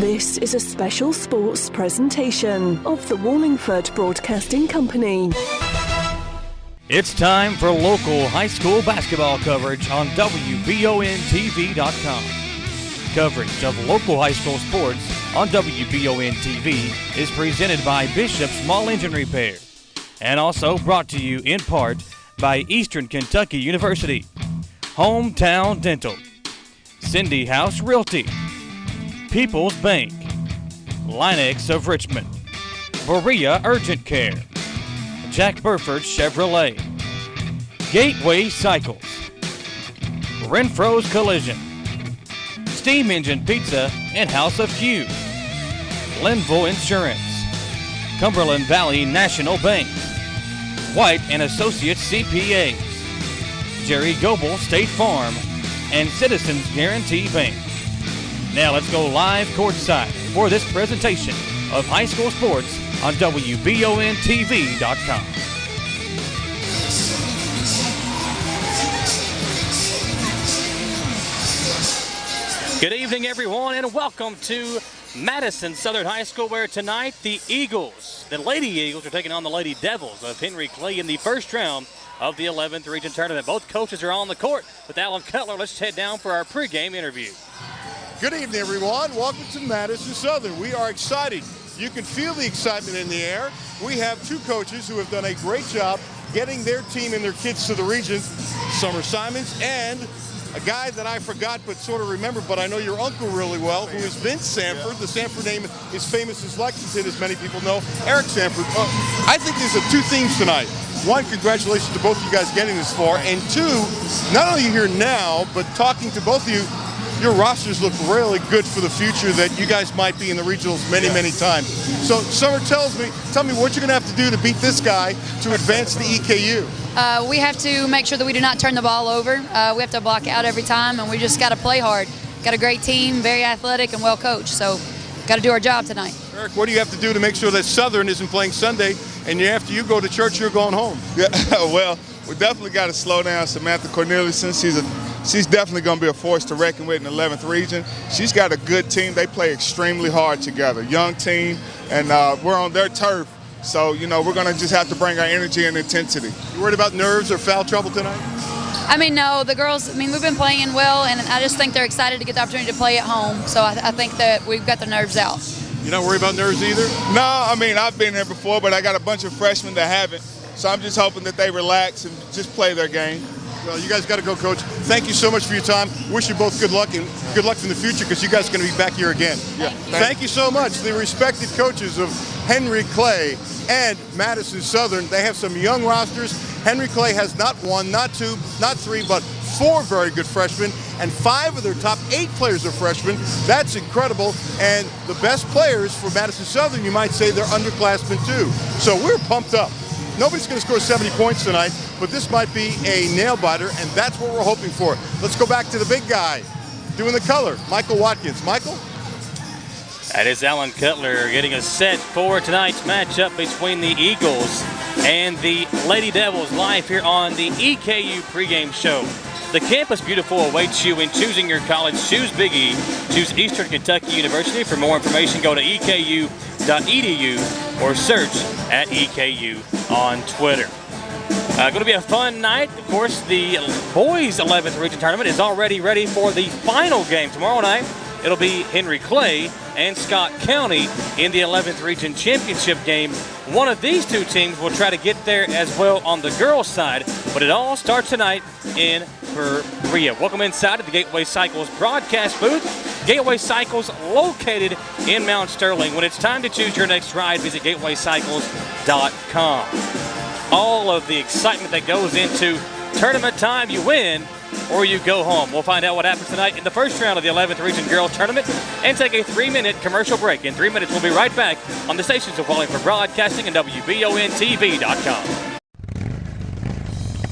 This is a special sports presentation of the Wallingford Broadcasting Company. It's time for local high school basketball coverage on WBONTV.com. Coverage of local high school sports on WBON-TV is presented by Bishop Small Engine Repair and also brought to you in part by Eastern Kentucky University, Hometown Dental, Cindy House Realty, People's Bank, Linex of Richmond, Berea Urgent Care, Jack Burford Chevrolet, Gateway Cycles, Renfro's Collision, Steam Engine Pizza and House of Q, Linville Insurance, Cumberland Valley National Bank, White and Associates CPAs, Jerry Goebel State Farm, and Citizens Guarantee Bank. Now let's go live courtside for this presentation of high school sports on WBONTV.com. Good evening, everyone, and welcome to Madison Southern High School, where tonight the Eagles, the Lady Eagles, are taking on the Lady Devils of Henry Clay in the first round of the 11th Region Tournament. Both coaches are on the court with Alan Cutler. Let's head down for our pregame interview. Good evening, everyone. Welcome to Madison Southern. We are excited. You can feel the excitement in the air. We have two coaches who have done a great job getting their team and their kids to the region. Summer Simons and a guy that I forgot but sort of remember, but I know your uncle really well, who is Vince Sanford. The Sanford name is famous as Lexington, as many people know. Eric Sanford. I think there's two themes tonight. One, congratulations to both of you guys getting this far. And two, not only here now, but talking to both of you, your rosters look really good for the future, that you guys might be in the regionals many times. So, Summer, tell me what you're going to have to do to beat this guy to advance the EKU. We have to make sure that we do not turn the ball over. We have to block out every time, and we just got to play hard. Got a great team, very athletic and well coached, so got to do our job tonight. Eric, what do you have to do to make sure that Southern isn't playing Sunday, and after you go to church, you're going home? Yeah, well, we definitely got to slow down Samantha Corneliuson. She's definitely going to be a force to reckon with in the 11th region. She's got a good team. They play extremely hard together. Young team, and we're on their turf. So, we're going to just have to bring our energy and intensity. You worried about nerves or foul trouble tonight? No, the girls, we've been playing well, and I just think they're excited to get the opportunity to play at home. So I think that we've got the nerves out. You're not worried about nerves either? No, I've been here before, but I got a bunch of freshmen that haven't. So I'm just hoping that they relax and just play their game. Well, you guys got to go, Coach. Thank you so much for your time. Wish you both good luck, and good luck in the future, because you guys are going to be back here again. Yeah. Thank you so much. The respected coaches of Henry Clay and Madison Southern. They have some young rosters. Henry Clay has not one, not two, not three, but 4 very good freshmen, and 5 of their top 8 players are freshmen. That's incredible. And the best players for Madison Southern, you might say, they're underclassmen too. So we're pumped up. Nobody's going to score 70 points tonight, but this might be a nail-biter, and that's what we're hoping for. Let's go back to the big guy doing the color, Michael Watkins. Michael? That is Alan Cutler getting us set for tonight's matchup between the Eagles and the Lady Devils, live here on the EKU pregame show. The Campus Beautiful awaits you in choosing your college. Choose Big E. Choose Eastern Kentucky University. For more information, go to eku.edu or search at EKU on Twitter. Going to be a fun night. Of course, the boys 11th region tournament is already ready for the final game tomorrow night. It'll be Henry Clay and Scott County in the 11th region championship game. One of these two teams will try to get there as well on the girls' side, but it all starts tonight in Berea. Welcome inside of the Gateway Cycles broadcast booth. Gateway Cycles located in Mount Sterling. When it's time to choose your next ride, visit gatewaycycles.com. All of the excitement that goes into tournament time, you win or you go home. We'll find out what happens tonight in the first round of the 11th Region Girls Tournament and take a 3-minute commercial break. In 3 minutes, we'll be right back on the stations of Wallingford Broadcasting and WBONTV.com.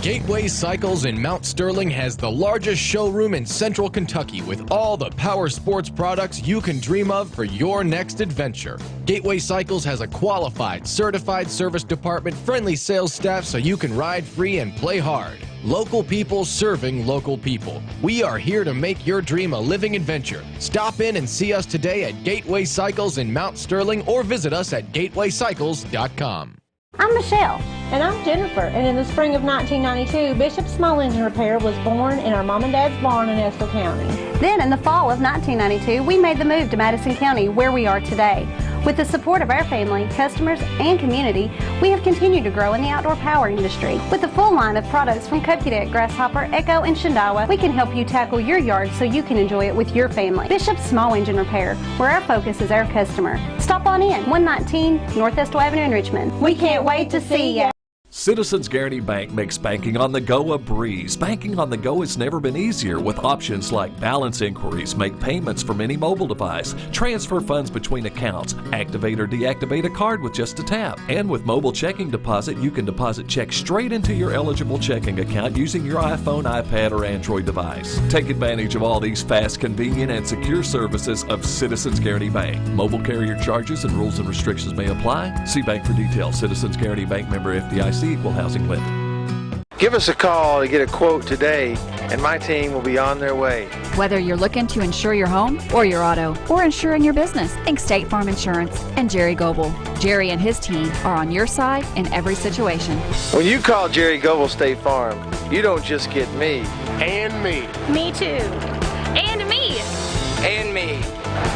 Gateway Cycles in Mount Sterling has the largest showroom in Central Kentucky with all the power sports products you can dream of for your next adventure. Gateway Cycles has a qualified, certified service department, friendly sales staff so you can ride free and play hard. Local people serving local people. We are here to make your dream a living adventure. Stop in and see us today at Gateway Cycles in Mount Sterling or visit us at gatewaycycles.com. I'm Michelle. And I'm Jennifer. And in the spring of 1992, Bishop Small Engine Repair was born in our mom and dad's barn in Estill County. Then in the fall of 1992, we made the move to Madison County, where we are today. With the support of our family, customers, and community, we have continued to grow in the outdoor power industry. With a full line of products from Cupcadet, Grasshopper, Echo, and Shindawa, we can help you tackle your yard so you can enjoy it with your family. Bishop Small Engine Repair, where our focus is our customer. Stop on in, 119 North Estill Avenue in Richmond. We can't wait to see ya. Citizens Guaranty Bank makes banking on the go a breeze. Banking on the go has never been easier with options like balance inquiries, make payments from any mobile device, transfer funds between accounts, activate or deactivate a card with just a tap. And with mobile checking deposit, you can deposit checks straight into your eligible checking account using your iPhone, iPad, or Android device. Take advantage of all these fast, convenient, and secure services of Citizens Guaranty Bank. Mobile carrier charges and rules and restrictions may apply. See bank for details. Citizens Guaranty Bank, member FDIC, equal housing lender. Give us a call to get a quote today, and my team will be on their way. Whether you're looking to insure your home or your auto or insuring your business, think State Farm Insurance and Jerry Goebel. Jerry and his team are on your side in every situation. When you call Jerry Goebel State Farm, you don't just get me. And me. Me too. And me. And me.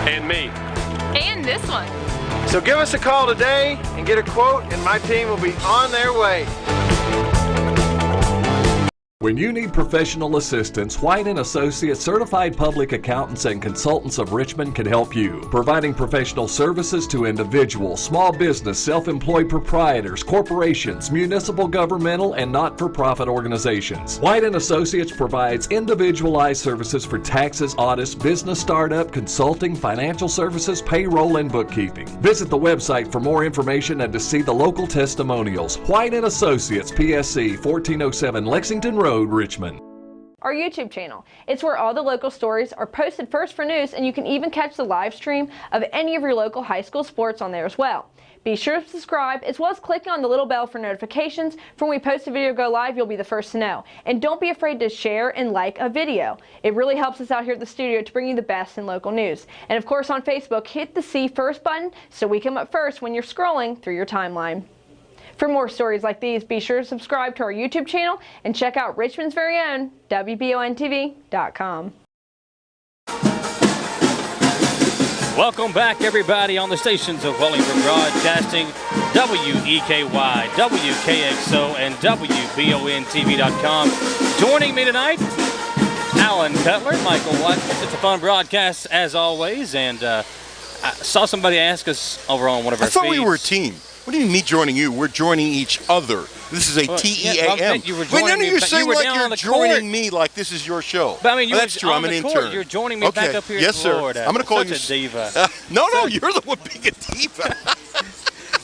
And me. And this one. So give us a call today and get a quote, and my team will be on their way. When you need professional assistance, White & Associates Certified Public Accountants and Consultants of Richmond can help you, providing professional services to individuals, small business, self-employed proprietors, corporations, municipal, governmental, and not-for-profit organizations. White & Associates provides individualized services for taxes, audits, business startup, consulting, financial services, payroll, and bookkeeping. Visit the website for more information and to see the local testimonials. White & Associates, PSC, 1407 Lexington Road, Richmond. Our YouTube channel. It's where all the local stories are posted first for news, and you can even catch the live stream of any of your local high school sports on there as well. Be sure to subscribe as well as clicking on the little bell for notifications. For when we post a video go live, you'll be the first to know. And don't be afraid to share and like a video. It really helps us out here at the studio to bring you the best in local news. And of course on Facebook, hit the See First button so we come up first when you're scrolling through your timeline. For more stories like these, be sure to subscribe to our YouTube channel and check out Richmond's very own WBONTV.com. Welcome back, everybody, on the stations of Wallingford Broadcasting, WEKY, WKXO, and WBONTV.com. Joining me tonight, Alan Cutler, Michael Watkins. It's a fun broadcast, as always, and I saw somebody ask us over on one of our feeds. I thought we were a team. What do you mean me joining you? We're joining each other. This is a TEAM. Yeah, you're saying like you're joining me like this is your show. But I mean, that's true. I'm an intern. You're joining me back up here in Florida. I'm going to call you a diva. No, you're the one being a diva.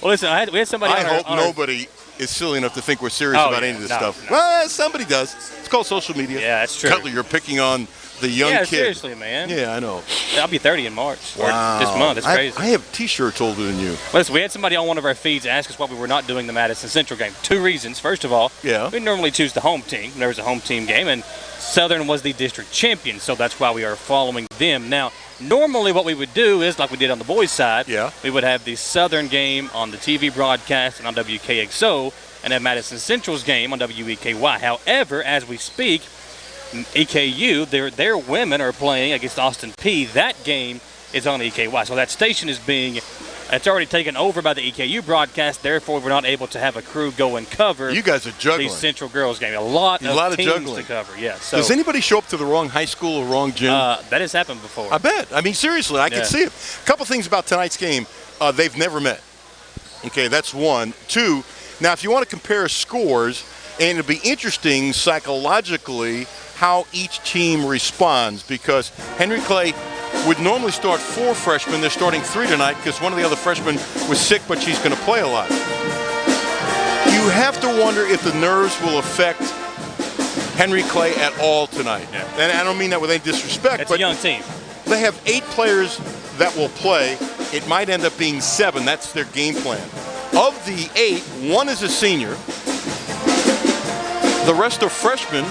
Well, listen, we had somebody. I hope nobody is silly enough to think we're serious about any of this stuff. No. Well, somebody does. It's called social media. Yeah, that's true. Cutler, you're picking on the young kid. Seriously, man. Yeah, I know. I'll be 30 in March. Wow. Or this month. It's crazy. I have T-shirts older than you. Listen, we had somebody on one of our feeds ask us why we were not doing the Madison Central game. Two reasons. First of all, we normally choose the home team. There was a home team game, and Southern was the district champion, so that's why we are following them. Now, normally what we would do is, like we did on the boys' side, we would have the Southern game on the TV broadcast and on WKXO, and have Madison Central's game on WEKY. However, as we speak, EKU, their women are playing against Austin P. That game is on EKY. So that station is it's already taken over by the EKU broadcast. Therefore, we're not able to have a crew go and cover. You guys are juggling. The Central girls game. A lot of teams juggling to cover. Yeah. So, does anybody show up to the wrong high school or wrong gym? That has happened before. I bet. I mean, seriously, I can see it. A couple things about tonight's game. They've never met. Okay, that's one. Two, now if you want to compare scores, and it'll be interesting psychologically how each team responds, because Henry Clay would normally start 4 freshmen. They're starting 3 tonight because one of the other freshmen was sick, but she's going to play a lot. You have to wonder if the nerves will affect Henry Clay at all tonight. Yeah. And I don't mean that with any disrespect. It's but a young team. They have 8 players that will play. It might end up being 7. That's their game plan. Of the 8, 1 is a senior. The rest are freshmen,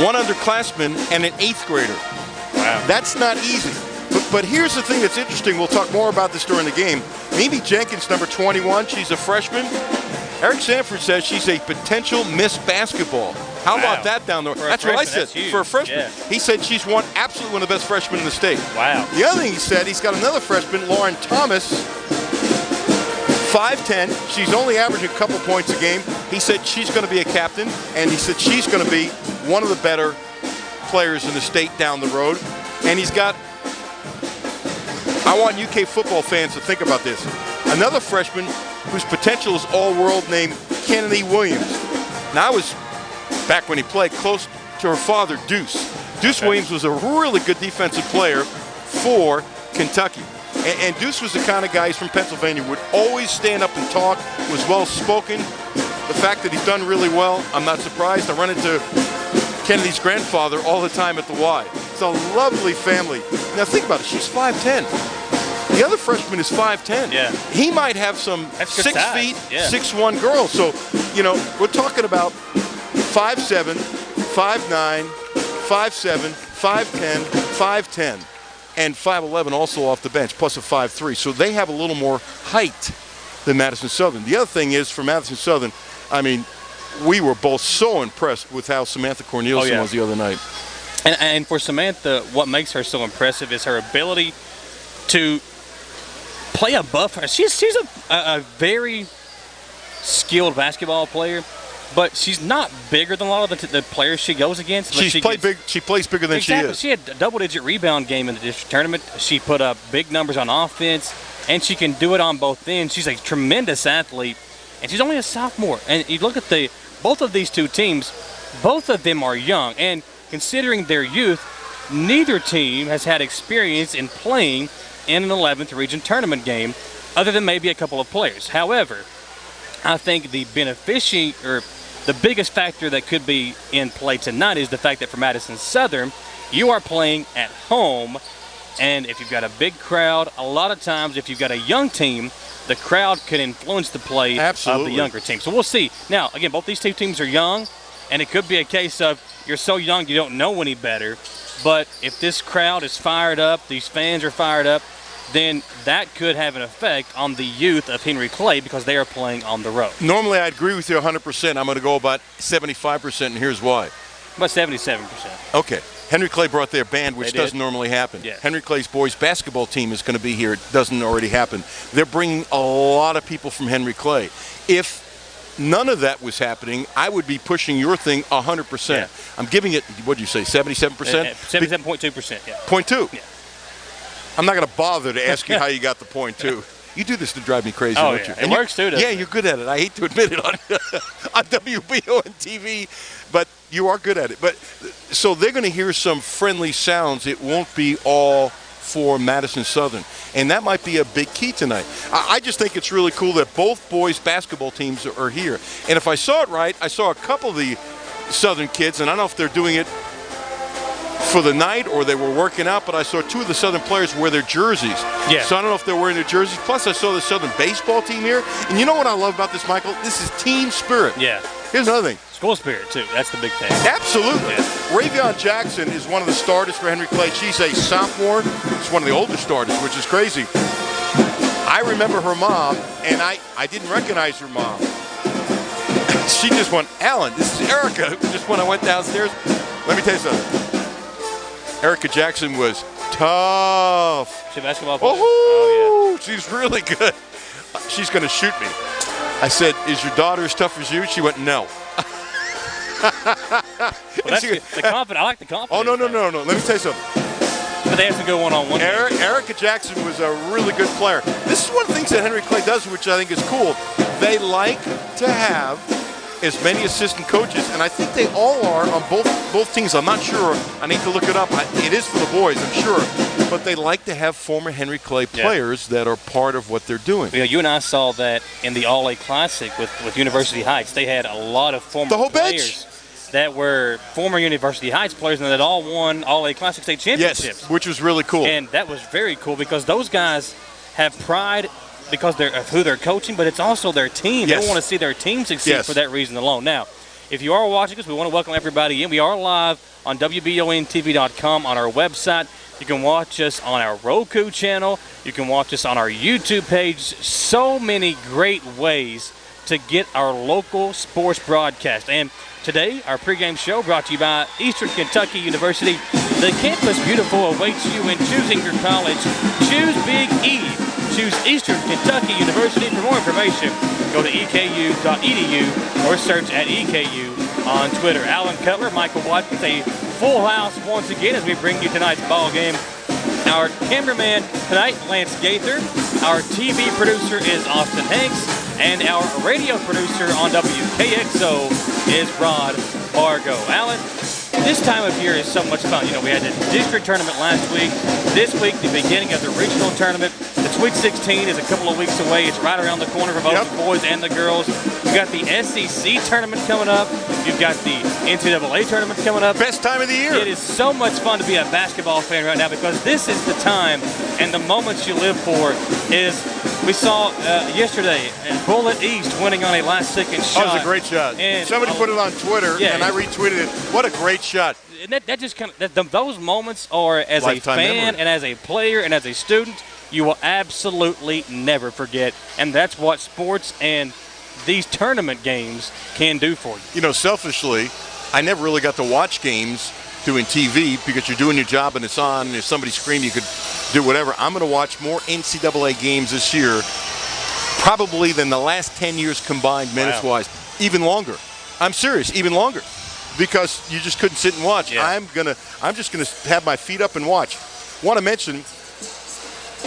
one underclassman, and an 8th grader. Wow. That's not easy. But here's the thing that's interesting. We'll talk more about this during the game. Mimi Jenkins, number 21, she's a freshman. Eric Sanford says she's a potential Miss Basketball. How about that down there? That's what I said for a freshman. Yeah. He said she's absolutely one of the best freshmen in the state. Wow. The other thing he said, he's got another freshman, Lauren Thomas, 5'10". She's only averaging a couple points a game. He said she's going to be a captain, and he said she's going to be one of the better players in the state down the road. And he's got, I want UK football fans to think about this, another freshman whose potential is all-world named Kennedy Williams. Now, I was, back when he played, close to her father, Deuce. Deuce Williams was a really good defensive player for Kentucky. And Deuce was the kind of guy, he's from Pennsylvania, would always stand up and talk, was well-spoken. The fact that he's done really well, I'm not surprised. I run into Kennedy's grandfather all the time at the Y. It's a lovely family. Now think about it, she's 5'10". The other freshman is 5'10". Yeah. He might have some 6 feet, yeah. 6'1" girls. So, you know, we're talking about 5'7", 5'9", 5'7", 5'10", 5'10", and 5'11" also off the bench, plus a 5'3". So they have a little more height than Madison Southern. The other thing is, for Madison Southern, I mean, we were both so impressed with how Samantha Corneliuson was the other night. And for Samantha, what makes her so impressive is her ability to play above her. She's a very skilled basketball player, but she's not bigger than a lot of the players she goes against. She plays bigger than she is. She had a double-digit rebound game in the district tournament. She put up big numbers on offense, and she can do it on both ends. She's a tremendous athlete, and she's only a sophomore. And you look at both of these two teams, both of them are young, and considering their youth, neither team has had experience in playing in an 11th region tournament game, other than maybe a couple of players. However, I think the biggest factor that could be in play tonight is the fact that for Madison Southern, you are playing at home, and if you've got a big crowd, a lot of times if you've got a young team, the crowd could influence the play of the younger team. So we'll see. Now, again, both these two teams are young, and it could be a case of you're so young you don't know any better. But if this crowd is fired up, these fans are fired up, then that could have an effect on the youth of Henry Clay because they are playing on the road. Normally, I agree with you 100%. I'm going to go about 75%, and here's why. About 77%. Okay. Henry Clay brought their band, which doesn't normally happen. Yes. Henry Clay's boys basketball team is going to be here. It doesn't already happen. They're bringing a lot of people from Henry Clay. If none of that was happening, I would be pushing your thing 100%. Yeah. I'm giving it, what did you say, 77%? 77.2%, yeah. 0.2? Yeah. I'm not going to bother to ask you how you got the 0.2. You do this to drive me crazy, don't you? It works too, doesn't it? You're good at it. I hate to admit it on WBO and TV, but you are good at it. But so they're going to hear some friendly sounds. It won't be all for Madison Southern, and that might be a big key tonight. I just think it's really cool that both boys basketball teams are here. And if I saw it right, I saw a couple of the Southern kids, and I don't know if they're doing it for the night or they were working out, but I saw two of the Southern players wear their jerseys. Yeah. So I don't know if they're wearing their jerseys. Plus, I saw the Southern baseball team here. And you know what I love about this, Michael? This is team spirit. Yeah. Here's another thing. School spirit, too. That's the big thing. Absolutely. Yeah. Ravion Jackson is one of the starters for Henry Clay. She's a sophomore. She's one of the older starters, which is crazy. I remember her mom, and I didn't recognize her mom. She just went, Alan, this is Erica. Just when I went downstairs. Let me tell you something. Erica Jackson was tough. She's a basketball player? Oh, yeah. She's really good. She's going to shoot me. I said, is your daughter as tough as you? She went, no. Well, that's the confidence. I like the confidence. Oh, no. Let me tell you something. But they have to go one-on-one. Erica Jackson was a really good player. This is one of the things that Henry Clay does, which I think is cool. They like to have as many assistant coaches, and I think they all are on both teams. I'm not sure. I need to look it up. It is for the boys, I'm sure. But they like to have former Henry Clay players that are part of what they're doing. You and I saw that in the All-A Classic with University Heights. They had a lot of former players that were former University Heights players, and that all won All-A Classic state championships. Yes, which was really cool. And that was very cool because those guys have pride because of who they're coaching, but it's also their team. They want to see their team succeed for that reason alone. Now, if you are watching us, we want to welcome everybody in. We are live on WBONTV.com on our website. You can watch us on our Roku channel. You can watch us on our YouTube page. So many great ways to get our local sports broadcast. And today, our pregame show brought to you by Eastern Kentucky University. The campus beautiful awaits you in choosing your college. Choose Big E. Choose Eastern Kentucky University. For more information, go to eku.edu or search at EKU on Twitter. Alan Cutler, Michael White with a full house once again as we bring you tonight's ball game. Our cameraman tonight, Lance Gaither. Our TV producer is Austin Hanks. And our radio producer on WKXO is Rod Fargo. Alan, this time of year is so much fun. You know, we had the district tournament last week. This week, the beginning of the regional tournament. The Sweet 16 is a couple of weeks away. It's right around the corner for both the boys and the girls. You've got the SEC tournament coming up. You've got the NCAA tournament coming up. Best time of the year. It is so much fun to be a basketball fan right now because this is the time and the moments you live for. We saw yesterday Bullet East winning on a last-second shot. That was a great shot. And somebody put it on Twitter, and I retweeted it. What a great shot. And that just kind of those moments are, as Lifetime a fan memory. and as a player and as a student, you will absolutely never forget. And that's what sports and these tournament games can do for you. You know, selfishly, I never really got to watch games doing TV because you're doing your job and it's on, and if somebody screamed, you could do whatever. I'm going to watch more NCAA games this year probably than the last 10 years combined minutes-wise. Even longer. I'm serious, even longer. Because you just couldn't sit and watch. Yeah. I'm just gonna have my feet up and watch. Want to mention,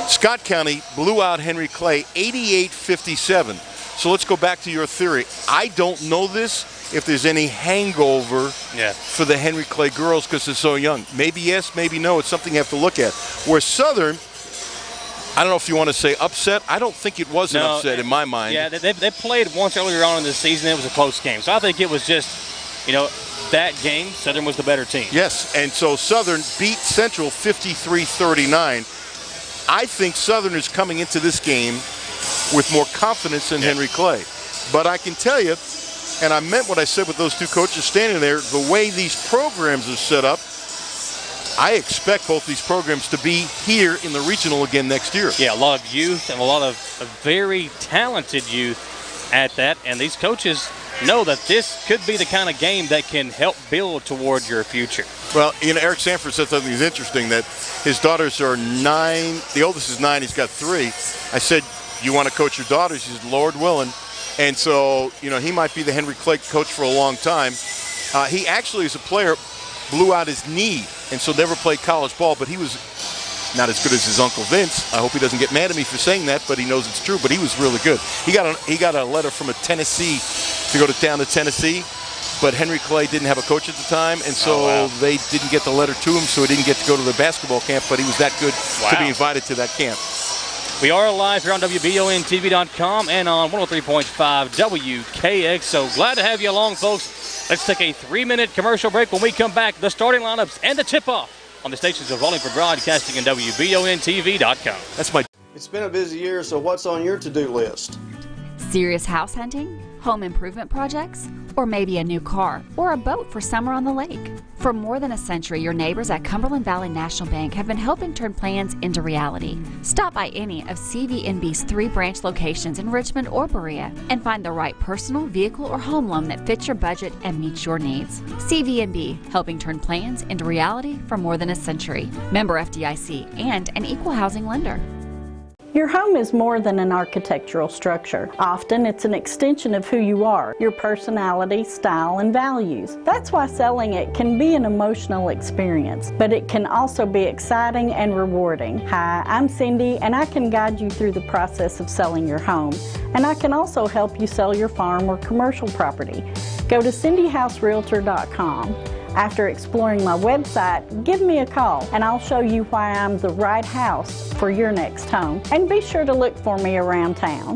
Scott County blew out Henry Clay 88-57. So let's go back to your theory. I don't know this, if there's any hangover for the Henry Clay girls because they're so young. Maybe yes, maybe no. It's something you have to look at. Where Southern, I don't know if you want to say upset. I don't think it was an upset in my mind. Yeah, they played once earlier on in the season. It was a close game. So I think it was just, you know, that game, Southern was the better team. Yes, and so Southern beat Central 53-39. I think Southern is coming into this game with more confidence than Henry Clay. But I can tell you, and I meant what I said with those two coaches standing there, the way these programs are set up, I expect both these programs to be here in the regional again next year. Yeah, a lot of youth and a lot of very talented youth at that, and these coaches know that this could be the kind of game that can help build toward your future. Well, you know, Eric Sanford said something that's interesting, that his daughters are 9. The oldest is 9. He's got 3. I said, you want to coach your daughters? He said, Lord willing. And so, you know, he might be the Henry Clay coach for a long time. He actually, as a player, blew out his knee and so never played college ball, but he was not as good as his Uncle Vince. I hope he doesn't get mad at me for saying that, but he knows it's true. But he was really good. He got a letter from a Tennessee to go down to Tennessee, but Henry Clay didn't have a coach at the time, and so they didn't get the letter to him, so he didn't get to go to the basketball camp, but he was that good to be invited to that camp. We are live here on WBONTV.com and on 103.5 WKX. So glad to have you along, folks. Let's take a 3-minute commercial break. When we come back, the starting lineups and the tip-off on the stations of Wallingford Broadcasting and WBONTV.com. It's been a busy year, so what's on your to-do list? Serious house hunting, home improvement projects, or maybe a new car or a boat for summer on the lake. For more than a century, your neighbors at Cumberland Valley National Bank have been helping turn plans into reality. Stop by any of CVNB's 3 branch locations in Richmond or Berea and find the right personal, vehicle, or home loan that fits your budget and meets your needs. CVNB, helping turn plans into reality for more than a century. Member FDIC and an equal housing lender. Your home is more than an architectural structure. Often it's an extension of who you are, your personality, style, and values. That's why selling it can be an emotional experience, but it can also be exciting and rewarding. Hi, I'm Cindy, and I can guide you through the process of selling your home. And I can also help you sell your farm or commercial property. Go to cindyhouserealtor.com. After exploring my website, give me a call and I'll show you why I'm the right house for your next home. And be sure to look for me around town.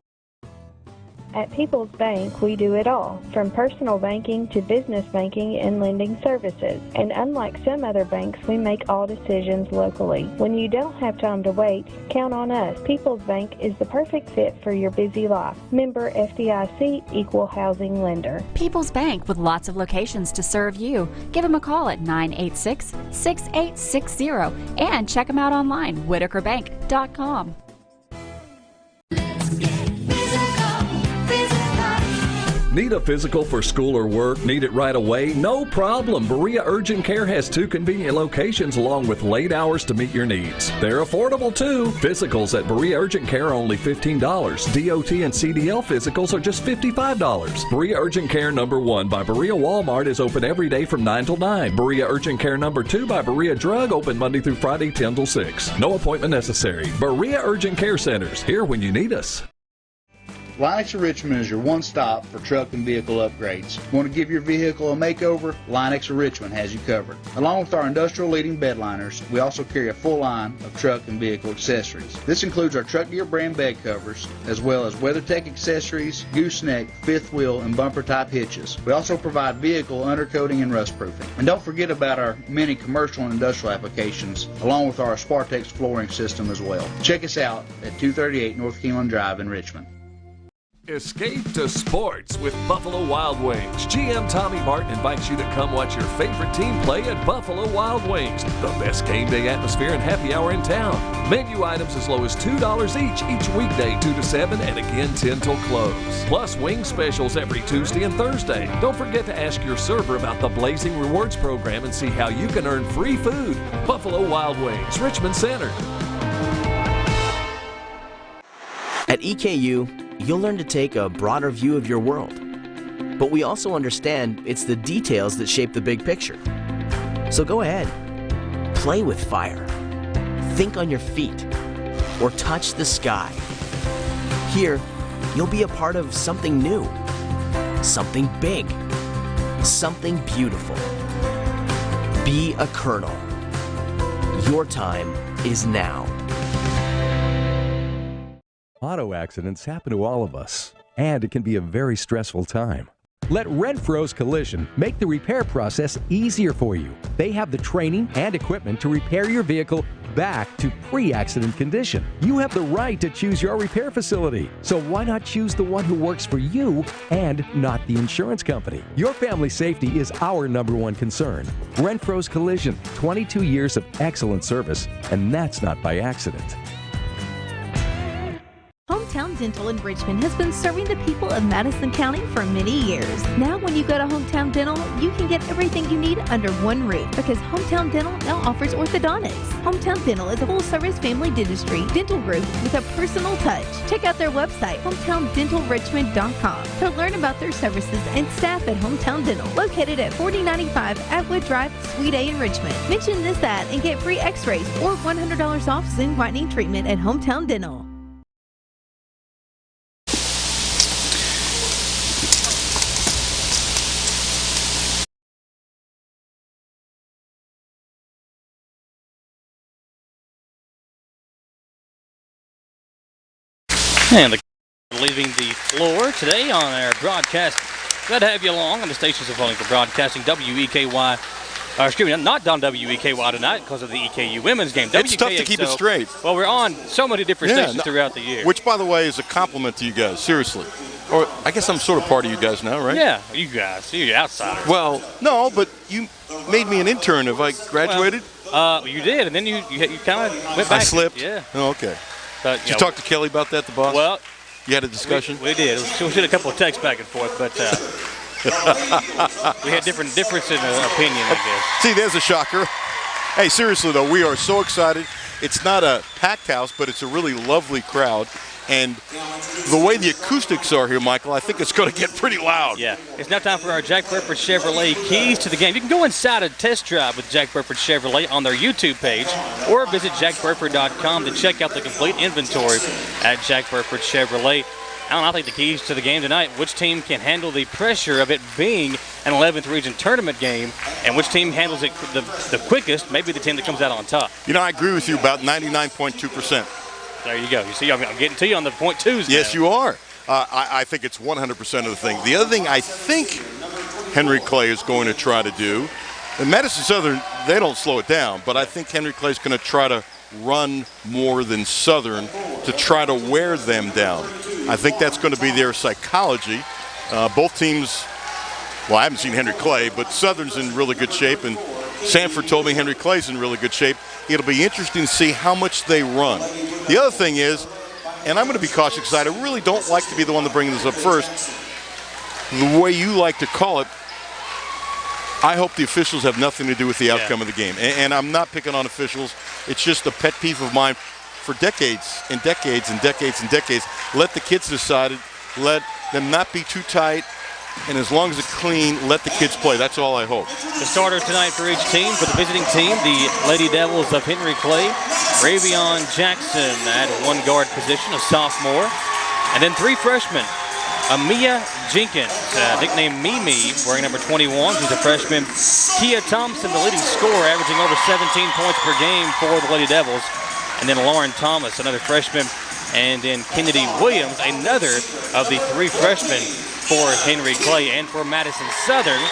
At People's Bank, we do it all, from personal banking to business banking and lending services. And unlike some other banks, we make all decisions locally. When you don't have time to wait, count on us. People's Bank is the perfect fit for your busy life. Member FDIC, Equal Housing Lender. People's Bank, with lots of locations to serve you. Give them a call at 986-6860 and check them out online, whitakerbank.com. Need a physical for school or work? Need it right away? No problem. Berea Urgent Care has 2 convenient locations along with late hours to meet your needs. They're affordable too. Physicals at Berea Urgent Care are only $15. DOT and CDL physicals are just $55. Berea Urgent Care number 1 by Berea Walmart is open every day from 9 till 9. Berea Urgent Care number 2 by Berea Drug open Monday through Friday 10 till 6. No appointment necessary. Berea Urgent Care Centers, here when you need us. Linux of Richmond is your one-stop for truck and vehicle upgrades. Want to give your vehicle a makeover? Linux of Richmond has you covered. Along with our industrial leading bed liners, we also carry a full line of truck and vehicle accessories. This includes our Truck Gear brand bed covers, as well as WeatherTech accessories, gooseneck, fifth wheel, and bumper type hitches. We also provide vehicle undercoating and rust proofing. And don't forget about our many commercial and industrial applications, along with our Spartex flooring system as well. Check us out at 238 North Keeneland Drive in Richmond. Escape to sports with Buffalo Wild Wings. GM Tommy Martin invites you to come watch your favorite team play at Buffalo Wild Wings. The best game day atmosphere and happy hour in town. Menu items as low as $2 each weekday 2 to 7 and again 10 till close. Plus wing specials every Tuesday and Thursday. Don't forget to ask your server about the Blazing Rewards program and see how you can earn free food. Buffalo Wild Wings, Richmond Center. At EKU, you'll learn to take a broader view of your world. But we also understand it's the details that shape the big picture. So go ahead, play with fire, think on your feet, or touch the sky. Here, you'll be a part of something new, something big, something beautiful. Be a colonel. Your time is now. Auto accidents happen to all of us, and it can be a very stressful time. Let Renfro's Collision make the repair process easier for you. They have the training and equipment to repair your vehicle back to pre-accident condition. You have the right to choose your repair facility, so why not choose the one who works for you and not the insurance company? Your family safety is our #1 concern. Renfro's Collision, 22 years of excellent service, and that's not by accident. Hometown Dental in Richmond has been serving the people of Madison County for many years. Now when you go to Hometown Dental, you can get everything you need under one roof because Hometown Dental now offers orthodontics. Hometown Dental is a full-service family dentistry dental group with a personal touch. Check out their website, hometowndentalrichmond.com, to learn about their services and staff at Hometown Dental, located at 4095 Atwood Drive, Suite A in Richmond. Mention this ad and get free x-rays or $100 off Zoom whitening treatment at Hometown Dental. And leaving the floor today on our broadcast. Glad to have you along on the stations of Wellington Broadcasting, WEKY. Excuse me, not on WEKY tonight because of the EKU women's game. It's tough to keep it straight. Well, we're on so many different stations throughout the year. Which, by the way, is a compliment to you guys, seriously. Or I guess I'm sort of part of you guys now, right? Yeah, you guys. You're outsiders. Well, no, but you made me an intern. Have I graduated? Well, you did, and then you kind of went back. I slipped? Yeah. Oh, okay. But, did you talk to Kelly about that, the boss? Well, you had a discussion? We did. We did a couple of texts back and forth, but we had difference in opinion, I guess. See, there's a shocker. Hey, seriously, though, we are so excited. It's not a packed house, but it's a really lovely crowd. And the way the acoustics are here, Michael, I think it's going to get pretty loud. Yeah. It's now time for our Jack Burford Chevrolet keys to the game. You can go inside a test drive with Jack Burford Chevrolet on their YouTube page or visit jackburford.com to check out the complete inventory at Jack Burford Chevrolet. Alan, I think the keys to the game tonight, which team can handle the pressure of it being an 11th region tournament game, and which team handles it the quickest, maybe the team that comes out on top. You know, I agree with you about 99.2%. There you go. You see, I'm getting to you on the .2s now. Yes, you are. I think it's 100% of the thing. The other thing I think Henry Clay is going to try to do, and Madison Southern, they don't slow it down, but I think Henry Clay is going to try to run more than Southern to try to wear them down. I think that's going to be their psychology. Both teams, well, I haven't seen Henry Clay, but Southern's in really good shape, and Sanford told me Henry Clay's in really good shape. It'll be interesting to see how much they run. The other thing is, and I'm going to be cautious because I really don't like to be the one to bring this up first, the way you like to call it, I hope the officials have nothing to do with the outcome of the game. And I'm not picking on officials. It's just a pet peeve of mine for decades and decades and decades and decades. Let the kids decide it. Let them not be too tight. And as long as it's clean, let the kids play. That's all I hope. The starter tonight for each team, for the visiting team, the Lady Devils of Henry Clay, Ravion Jackson at one guard position, a sophomore. And then three freshmen. Amia Jenkins, nicknamed Mimi, wearing number 21. She's a freshman. Kia Thompson, the leading scorer, averaging over 17 points per game for the Lady Devils. And then Lauren Thomas, another freshman. And then Kennedy Williams, another of the three freshmen for Henry Clay. And for Madison Southern,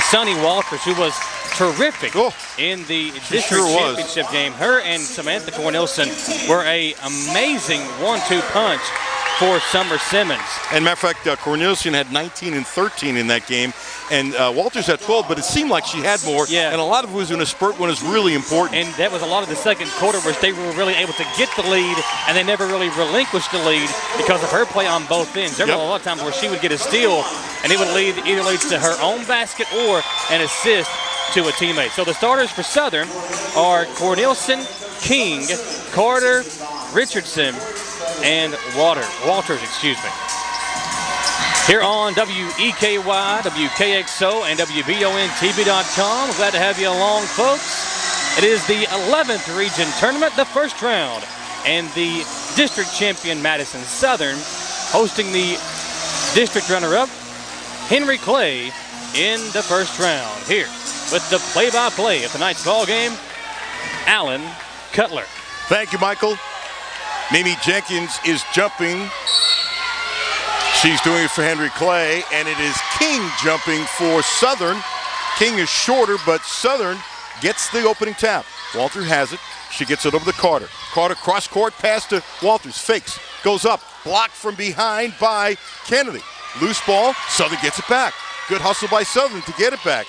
Sonny Walters, who was terrific in the district championship game. Her and Samantha Cornelison were an amazing 1-2 punch for Summer Simmons. And matter of fact, Cornelius had 19 and 13 in that game, and Walters had 12, but it seemed like she had more, and a lot of it was in a spurt when it was really important. And that was a lot of the second quarter where they were really able to get the lead, and they never really relinquished the lead because of her play on both ends. There were a lot of times where she would get a steal, and it would either lead to her own basket or an assist to a teammate. So the starters for Southern are Cornelison, King, Carter, Richardson, and Walters, excuse me. Here on WEKY, WKXO, and WBONTV.com. Glad to have you along, folks. It is the 11th region tournament, the first round, and the district champion Madison Southern hosting the district runner-up Henry Clay in the first round. Here with the play-by-play of tonight's ball game, Alan Cutler. Thank you, Michael. Mimi Jenkins is jumping. She's doing it for Henry Clay, and it is King jumping for Southern. King is shorter, but Southern gets the opening tap. Walter has it. She gets it over to Carter. Carter cross-court pass to Walters. Fakes. Goes up. Blocked from behind by Kennedy. Loose ball. Southern gets it back. Good hustle by Southern to get it back.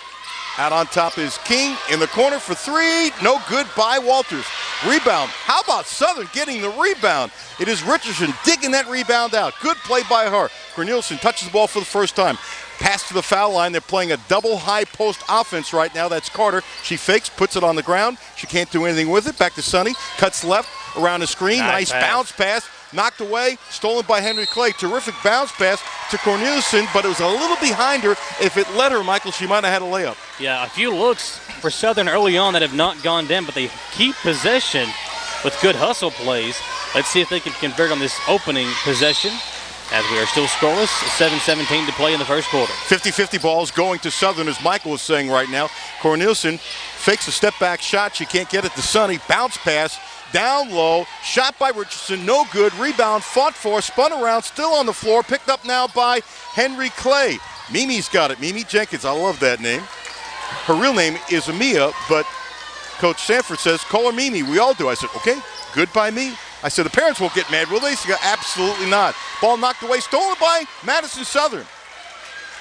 Out on top is King in the corner for three. No good by Walters. Rebound. How about Southern getting the rebound? It is Richardson digging that rebound out. Good play by her. Cornelison touches the ball for the first time. Pass to the foul line. They're playing a double high post offense right now. That's Carter. She fakes, puts it on the ground. She can't do anything with it. Back to Sonny. Cuts left around the screen. Nice bounce pass. Knocked away, stolen by Henry Clay. Terrific bounce pass to Cornelison, but it was a little behind her. If it let her, Michael, she might have had a layup. Yeah, a few looks for Southern early on that have not gone down, but they keep possession with good hustle plays. Let's see if they can convert on this opening possession as we are still scoreless. 7:17 to play in the first quarter. 50-50 balls going to Southern, as Michael was saying right now. Cornelison fakes a step-back shot. She can't get it to Sonny. Bounce pass. Down low, shot by Richardson, no good. Rebound, fought for, spun around, still on the floor. Picked up now by Henry Clay. Mimi's got it, Mimi Jenkins. I love that name. Her real name is Amia, but Coach Sanford says, call her Mimi. We all do. I said, okay, good by me. I said, the parents won't get mad, will they? She said, absolutely not. Ball knocked away, stolen by Madison Southern.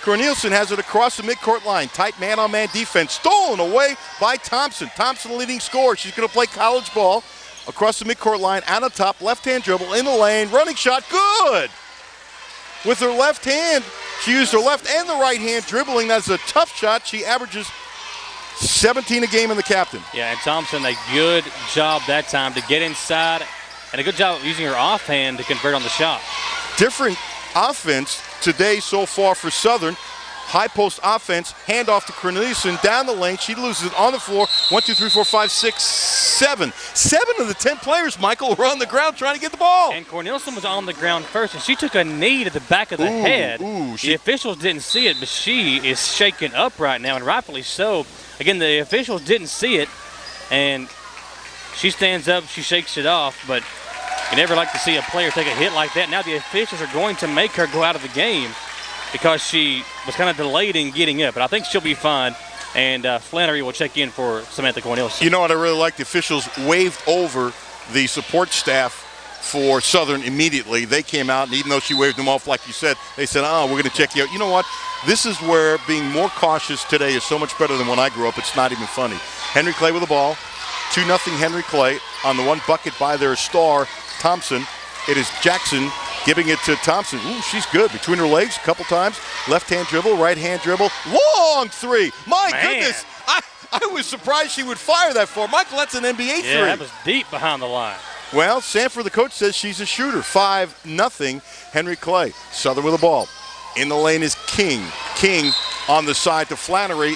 Cornelison has it across the midcourt line. Tight man-on-man defense, stolen away by Thompson. Thompson, the leading scorer. She's going to play college ball. Across the midcourt line, out on top, left-hand dribble, in the lane, running shot, good! With her left hand, she used her left and the right hand dribbling. That's a tough shot. She averages 17 a game in the captain. Yeah, and Thompson, a good job that time to get inside, and a good job of using her offhand to convert on the shot. Different offense today so far for Southern. High post offense, handoff to Cornelison, down the lane. She loses it on the floor. 1, 2, 3, 4, 5, 6, 7. 7 of the 10 players, Michael, were on the ground trying to get the ball. And Cornelison was on the ground first, and she took a knee to the back of the head. The officials didn't see it, but she is shaken up right now, and rightfully so. Again, the officials didn't see it, and she stands up, she shakes it off, but You never like to see a player take a hit like that. Now the officials are going to make her go out of the game because she was kind of delayed in getting up. But I think she'll be fine. And Flannery will check in for Samantha Cornelison. You know what I really like? The officials waved over the support staff for Southern immediately. They came out, and even though she waved them off, like you said, they said, we're going to check you out. You know what? This is where being more cautious today is so much better than when I grew up. It's not even funny. Henry Clay with the ball. 2-0 Henry Clay on the one bucket by their star, Thompson. It is Jackson giving it to Thompson. Ooh, she's good. Between her legs a couple times. Left-hand dribble, right-hand dribble. Long three. My goodness. I was surprised she would fire that far. Michael, that's an NBA three. Yeah, that was deep behind the line. Well, Sanford, the coach, says she's a shooter. 5-0 Henry Clay. Southern with the ball. In the lane is King. King on the side to Flannery.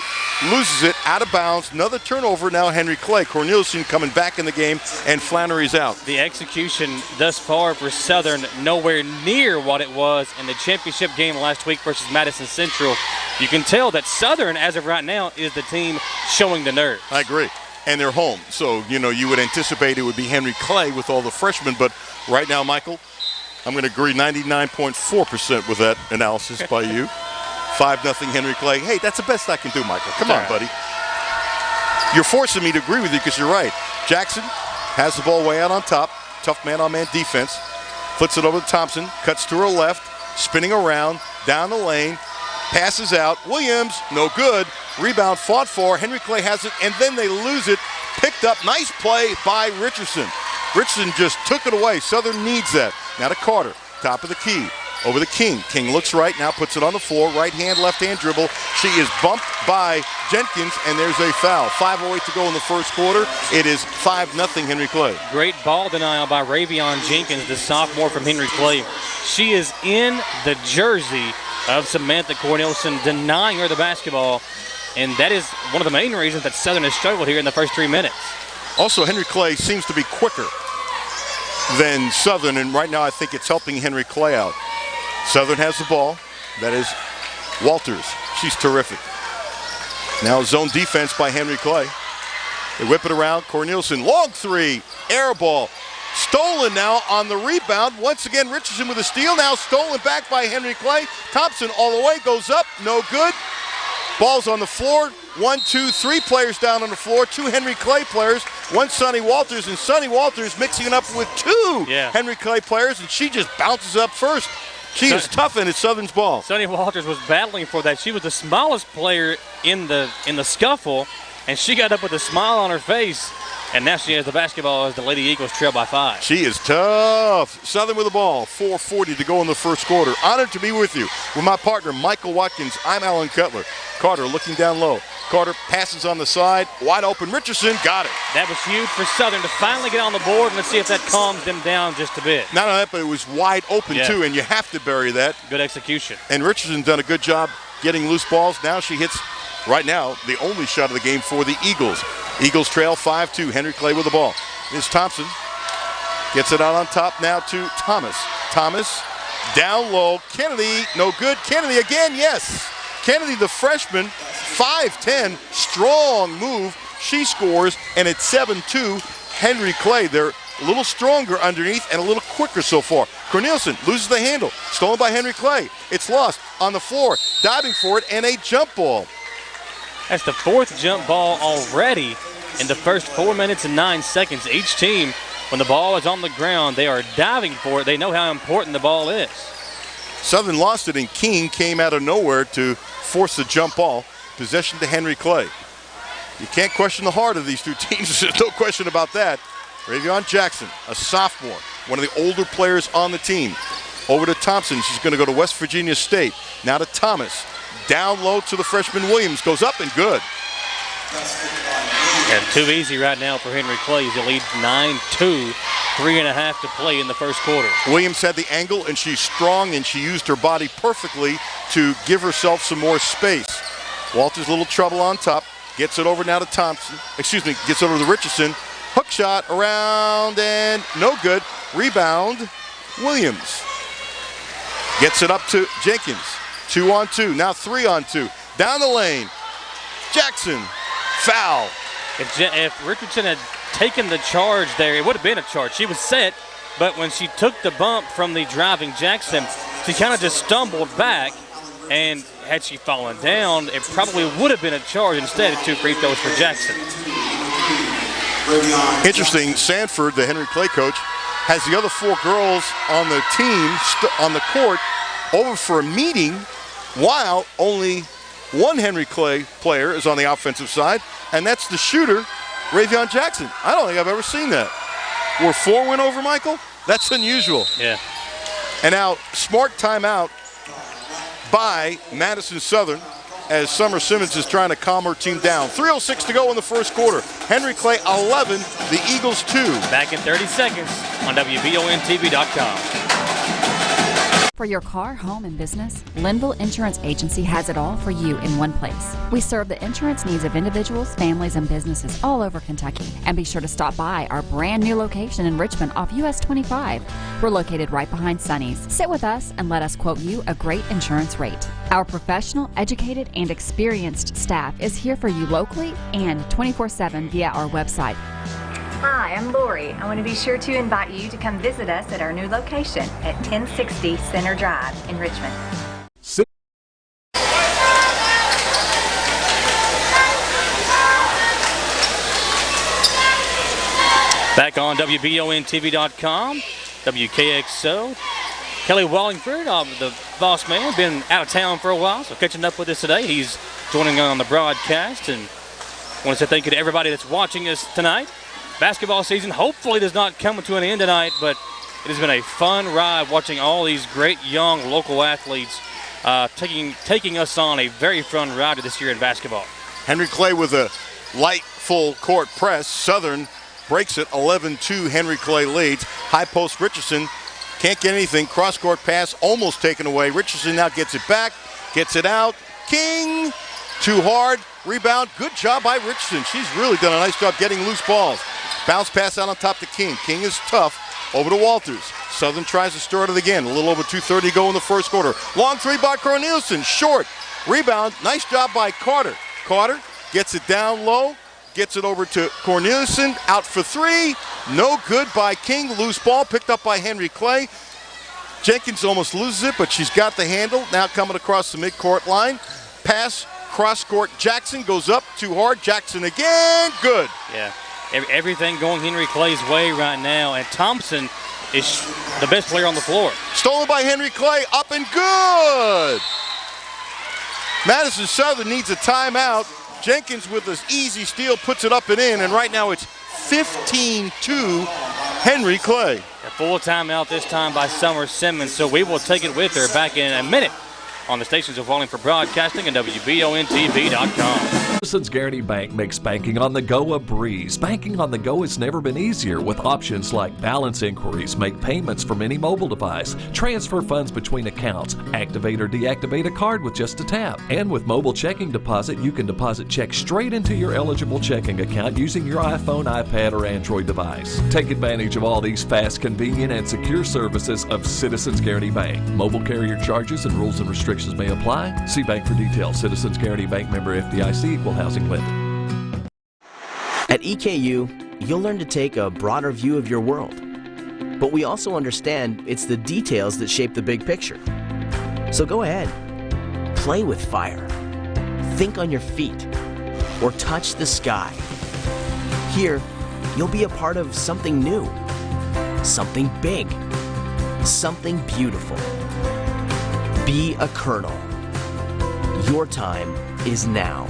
Loses it out of bounds. Another turnover now, Henry Clay. Cornelison coming back in the game, and Flannery's out. The execution thus far for Southern nowhere near what it was in the championship game last week versus Madison Central. You can tell that Southern, as of right now, is the team showing the nerve. I agree. And they're home. So, you would anticipate it would be Henry Clay with all the freshmen. But right now, Michael, I'm going to agree 99.4% with that analysis by you. 5-0 Henry Clay. Hey, that's the best I can do, Michael. Come on, buddy. You're forcing me to agree with you because you're right. Jackson has the ball way out on top. Tough man-on-man defense. Flips it over to Thompson. Cuts to her left. Spinning around. Down the lane. Passes out. Williams, no good. Rebound fought for. Henry Clay has it, and then they lose it. Picked up. Nice play by Richardson. Richardson just took it away. Southern needs that. Now to Carter. Top of the key. Over to King. King looks right, now puts it on the floor. Right hand, left hand dribble. She is bumped by Jenkins, and there's a foul. 5:08 to go in the first quarter. It is 5-0 Henry Clay. Great ball denial by Ravion Jenkins, the sophomore from Henry Clay. She is in the jersey of Samantha Cornelison, denying her the basketball, and that is one of the main reasons that Southern has struggled here in the first 3 minutes. Also, Henry Clay seems to be quicker than Southern, and right now I think it's helping Henry Clay out. Southern has the ball. That is Walters. She's terrific. Now zone defense by Henry Clay. They whip it around. Cornelison, long three. Air ball. Stolen now on the rebound. Once again, Richardson with a steal. Now stolen back by Henry Clay. Thompson all the way. Goes up. No good. Ball's on the floor. 1, 2, 3 players down on the floor. 2 Henry Clay players. 1 Sonny Walters. And Sonny Walters mixing it up with 2 Henry Clay players. And she just bounces up first. She is tough, and it's Southern's ball. Sonny Walters was battling for that. She was the smallest player in the scuffle, and she got up with a smile on her face. And now she has the basketball as the Lady Eagles trail by 5. She is tough. Southern with the ball. 4:40 to go in the first quarter. Honored to be with you. With my partner, Michael Watkins, I'm Alan Cutler. Carter looking down low. Carter passes on the side. Wide open. Richardson got it. That was huge for Southern to finally get on the board. Let's see if that calms them down just a bit. Not only that, but it was wide open, too, and you have to bury that. Good execution. And Richardson's done a good job getting loose balls. Now she hits, right now, the only shot of the game for the Eagles. Eagles trail 5-2. Henry Clay with the ball. Here's Thompson. Gets it out on top now to Thomas. Thomas down low. Kennedy, no good. Kennedy again, yes. Kennedy, the freshman, 5'10", strong move. She scores, and it's 7-2. Henry Clay, they're a little stronger underneath and a little quicker so far. Cornelison loses the handle. Stolen by Henry Clay. It's lost on the floor. Diving for it, and a jump ball. That's the 4th jump ball already in the first 4 minutes and 9 seconds. Each team, when the ball is on the ground, they are diving for it. They know how important the ball is. Southern lost it, and King came out of nowhere to force the jump ball. Possession to Henry Clay. You can't question the heart of these two teams. There's no question about that. Ravion Jackson, a sophomore, one of the older players on the team. Over to Thompson. She's going to go to West Virginia State. Now to Thomas. Down low to the freshman Williams. Goes up and good. And too easy right now for Henry Clay. He leads 9-2. 3.5 to play in the first quarter. Williams had the angle, and she's strong, and she used her body perfectly to give herself some more space. Walters, a little trouble on top. Gets it over now to Thompson. Gets over to Richardson. Hook shot around, and no good. Rebound, Williams. Gets it up to Jenkins. 2-on-2, now 3-on-2. Down the lane. Jackson, foul. If Richardson had taken the charge there, it would have been a charge. She was set, but when she took the bump from the driving Jackson, she kind of just stumbled back, and had she fallen down, it probably would have been a charge instead of 2 free throws for Jackson. Interesting, Sanford, the Henry Clay coach, has the other 4 girls on the team on the court over for a meeting while only one Henry Clay player is on the offensive side, and that's the shooter, Ravion Jackson. I don't think I've ever seen that. Where 4 went over, Michael? That's unusual. Yeah. And now, smart timeout by Madison Southern as Summer Simmons is trying to calm her team down. 3:06 to go in the first quarter. Henry Clay 11, the Eagles 2. Back in 30 seconds on WBONTV.com. For your car, home, and business, Linville Insurance Agency has it all for you in one place. We serve the insurance needs of individuals, families, and businesses all over Kentucky. And be sure to stop by our brand new location in Richmond off US 25. We're located right behind Sonny's. Sit with us and let us quote you a great insurance rate. Our professional, educated, and experienced staff is here for you locally and 24/7 via our website. Hi, I'm Lori. I want to be sure to invite you to come visit us at our new location at 1060 Center Drive in Richmond. Back on WBONTV.com, WKXO. Kelly Wallingford, the boss man, been out of town for a while, so catching up with us today. He's joining on the broadcast, and I want to say thank you to everybody that's watching us tonight. Basketball season hopefully does not come to an end tonight, but it has been a fun ride watching all these great young local athletes taking us on a very fun ride this year in basketball. Henry Clay with a light full court press. Southern breaks it, 11-2, Henry Clay leads. High post Richardson can't get anything. Cross court pass almost taken away. Richardson now gets it back, gets it out. King, too hard. Rebound, good job by Richardson. She's really done a nice job getting loose balls. Bounce pass out on top to King. King is tough. Over to Walters. Southern tries to start it again. A little over 2:30 to go in the first quarter. Long 3 by Corneliuson. Short. Rebound. Nice job by Carter. Carter gets it down low. Gets it over to Corneliuson. Out for 3. No good by King. Loose ball picked up by Henry Clay. Jenkins almost loses it, but she's got the handle. Now coming across the midcourt line. Pass. Cross court. Jackson goes up. Too hard. Jackson again. Good. Yeah. Everything going Henry Clay's way right now, and Thompson is the best player on the floor. Stolen by Henry Clay, up and good. Madison Southern needs a timeout. Jenkins with this easy steal puts it up and in, and right now it's 15-2 Henry Clay. A full timeout this time by Summer Simmons, so we will take it with her back in a minute on the stations of Wallingford Broadcasting and WBONTV.com. Citizens Guaranty Bank makes banking on the go a breeze. Banking on the go has never been easier with options like balance inquiries, make payments from any mobile device, transfer funds between accounts, activate or deactivate a card with just a tap. And with mobile checking deposit, you can deposit checks straight into your eligible checking account using your iPhone, iPad, or Android device. Take advantage of all these fast, convenient, and secure services of Citizens Guaranty Bank. Mobile carrier charges and rules and restrictions may apply. See bank for details. Citizens Guaranty Bank, member FDIC, equal housing lender. At EKU, you'll learn to take a broader view of your world. But we also understand it's the details that shape the big picture. So go ahead, play with fire, think on your feet, or touch the sky. Here, you'll be a part of something new, something big, something beautiful. Be a colonel. Your time is now.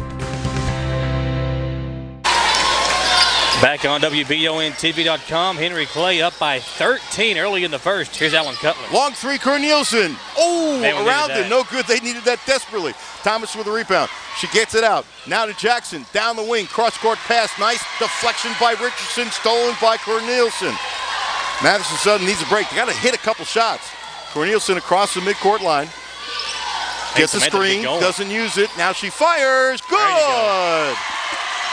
Back on WBONTV.com, Henry Clay up by 13 early in the first. Here's Alan Cutler. Long 3, Corneliuson. Oh, around it. No good. They needed that desperately. Thomas with the rebound. She gets it out. Now to Jackson. Down the wing. Cross-court pass. Nice deflection by Richardson. Stolen by Corneliuson. Madison Southern needs a break. They got to hit a couple shots. Corneliuson across the midcourt line. Gets the screen. Doesn't use it. Now she fires. Good.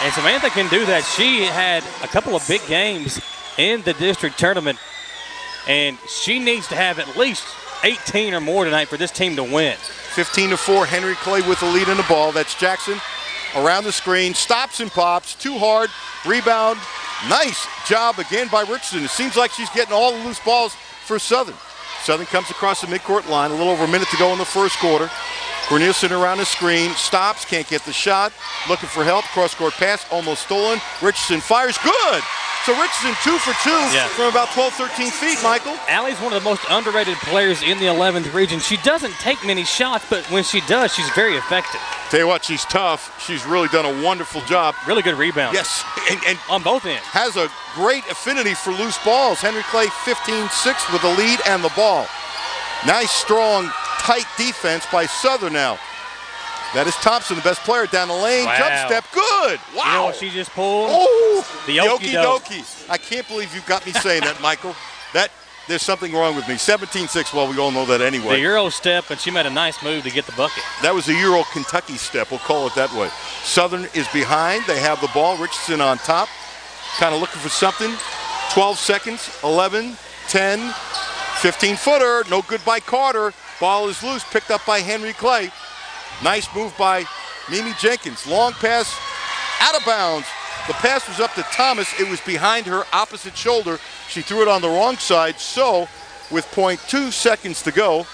And Samantha can do that. She had a couple of big games in the district tournament, and she needs to have at least 18 or more tonight for this team to win. 15-4, Henry Clay with the lead in the ball. That's Jackson around the screen, stops and pops, too hard, rebound Nice job again by Richardson. It seems like she's getting all the loose balls for Southern. Southern comes across the midcourt line, a little over a minute to go in the first quarter. Corneliuson around the screen, stops, can't get the shot, looking for help, cross-court pass, almost stolen. Richardson fires, good! So Richardson 2 for 2 from about 12, 13 feet, Michael. Allie's one of the most underrated players in the 11th region. She doesn't take many shots, but when she does, she's very effective. Tell you what, she's tough. She's really done a wonderful job. Really good rebound. Yes, and on both ends. Has a great affinity for loose balls. Henry Clay 15-6 with the lead and the ball. Nice, strong, tight defense by Southern now. That is Thompson, the best player down the lane. Wow. Jump step, good. Wow. You know what she just pulled? Oh, the okie-dokie. I can't believe you got me saying that, Michael. There's something wrong with me. 17-6, well, we all know that anyway. The Euro step, and she made a nice move to get the bucket. That was a Euro Kentucky step, we'll call it that way. Southern is behind. They have the ball. Richardson on top. Kind of looking for something. 12 seconds, 11, 10, 15-footer. No good by Carter. Ball is loose, picked up by Henry Clay. Nice move by Mimi Jenkins. Long pass, out of bounds. The pass was up to Thomas. It was behind her opposite shoulder. She threw it on the wrong side. So, with 0.2 seconds to go,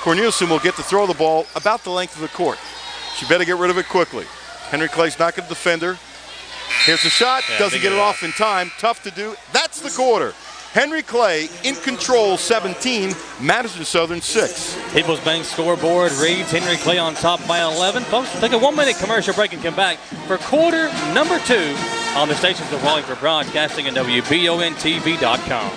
Corneliuson will get to throw the ball about the length of the court. She better get rid of it quickly. Henry Clay's not going to defend her. Here's the shot. Doesn't get it off in time. Tough to do. That's the quarter. Henry Clay in control, 17. Madison Southern 6. People's Bank scoreboard reads Henry Clay on top by 11. Folks, we'll take a 1-minute commercial break and come back for quarter number 2 on the stations of Wallingford Broadcasting and WBONTV.com.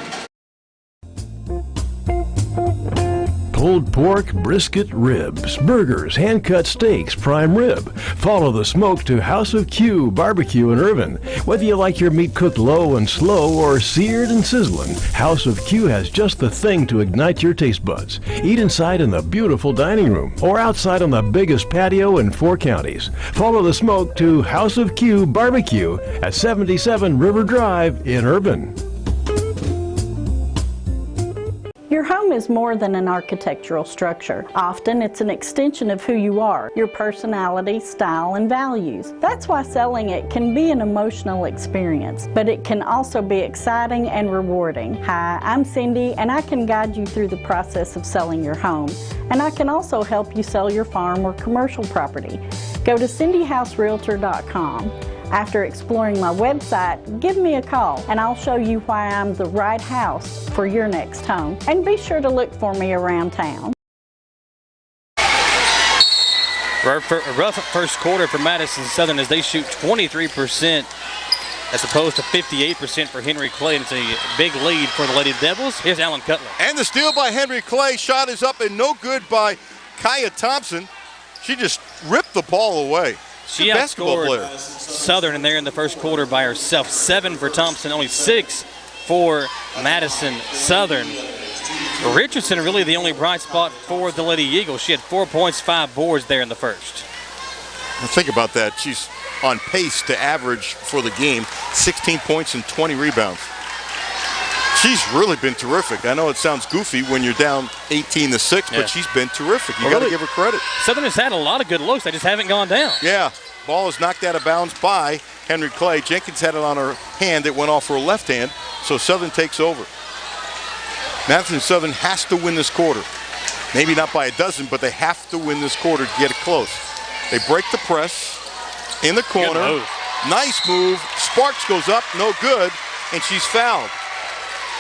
Pulled pork, brisket, ribs, burgers, hand-cut steaks, prime rib. Follow the smoke to House of Q Barbecue in Irvin. Whether you like your meat cooked low and slow or seared and sizzling, House of Q has just the thing to ignite your taste buds. Eat inside in the beautiful dining room or outside on the biggest patio in 4 counties. Follow the smoke to House of Q Barbecue at 77 River Drive in Irvin. Your home is more than an architectural structure. Often it's an extension of who you are, your personality, style, and values. That's why selling it can be an emotional experience, but it can also be exciting and rewarding. Hi, I'm Cindy, and I can guide you through the process of selling your home. And I can also help you sell your farm or commercial property. Go to cindyhouserealtor.com. After exploring my website, give me a call and I'll show you why I'm the right house for your next home. And be sure to look for me around town. Rough first quarter for Madison Southern as they shoot 23% as opposed to 58% for Henry Clay. And it's a big lead for the Lady Devils. Here's Alan Cutler. And the steal by Henry Clay. Shot is up and no good by Kaya Thompson. She just ripped the ball away. She outscored Southern in there in the first quarter by herself. 7 for Thompson, only 6 for Madison Southern. Richardson really the only bright spot for the Lady Eagles. She had 4 points, 5 boards there in the first. Now think about that. She's on pace to average for the game 16 points and 20 rebounds. She's really been terrific. I know it sounds goofy when you're down 18-6, but she's been terrific. You got to give her credit. Southern has had a lot of good looks. They just haven't gone down. Yeah. Ball is knocked out of bounds by Henry Clay. Jenkins had it on her hand. It went off her left hand, so Southern takes over. Madison Southern has to win this quarter. Maybe not by a dozen, but they have to win this quarter to get it close. They break the press in the corner. Nice move. Sparks goes up, no good, and she's fouled.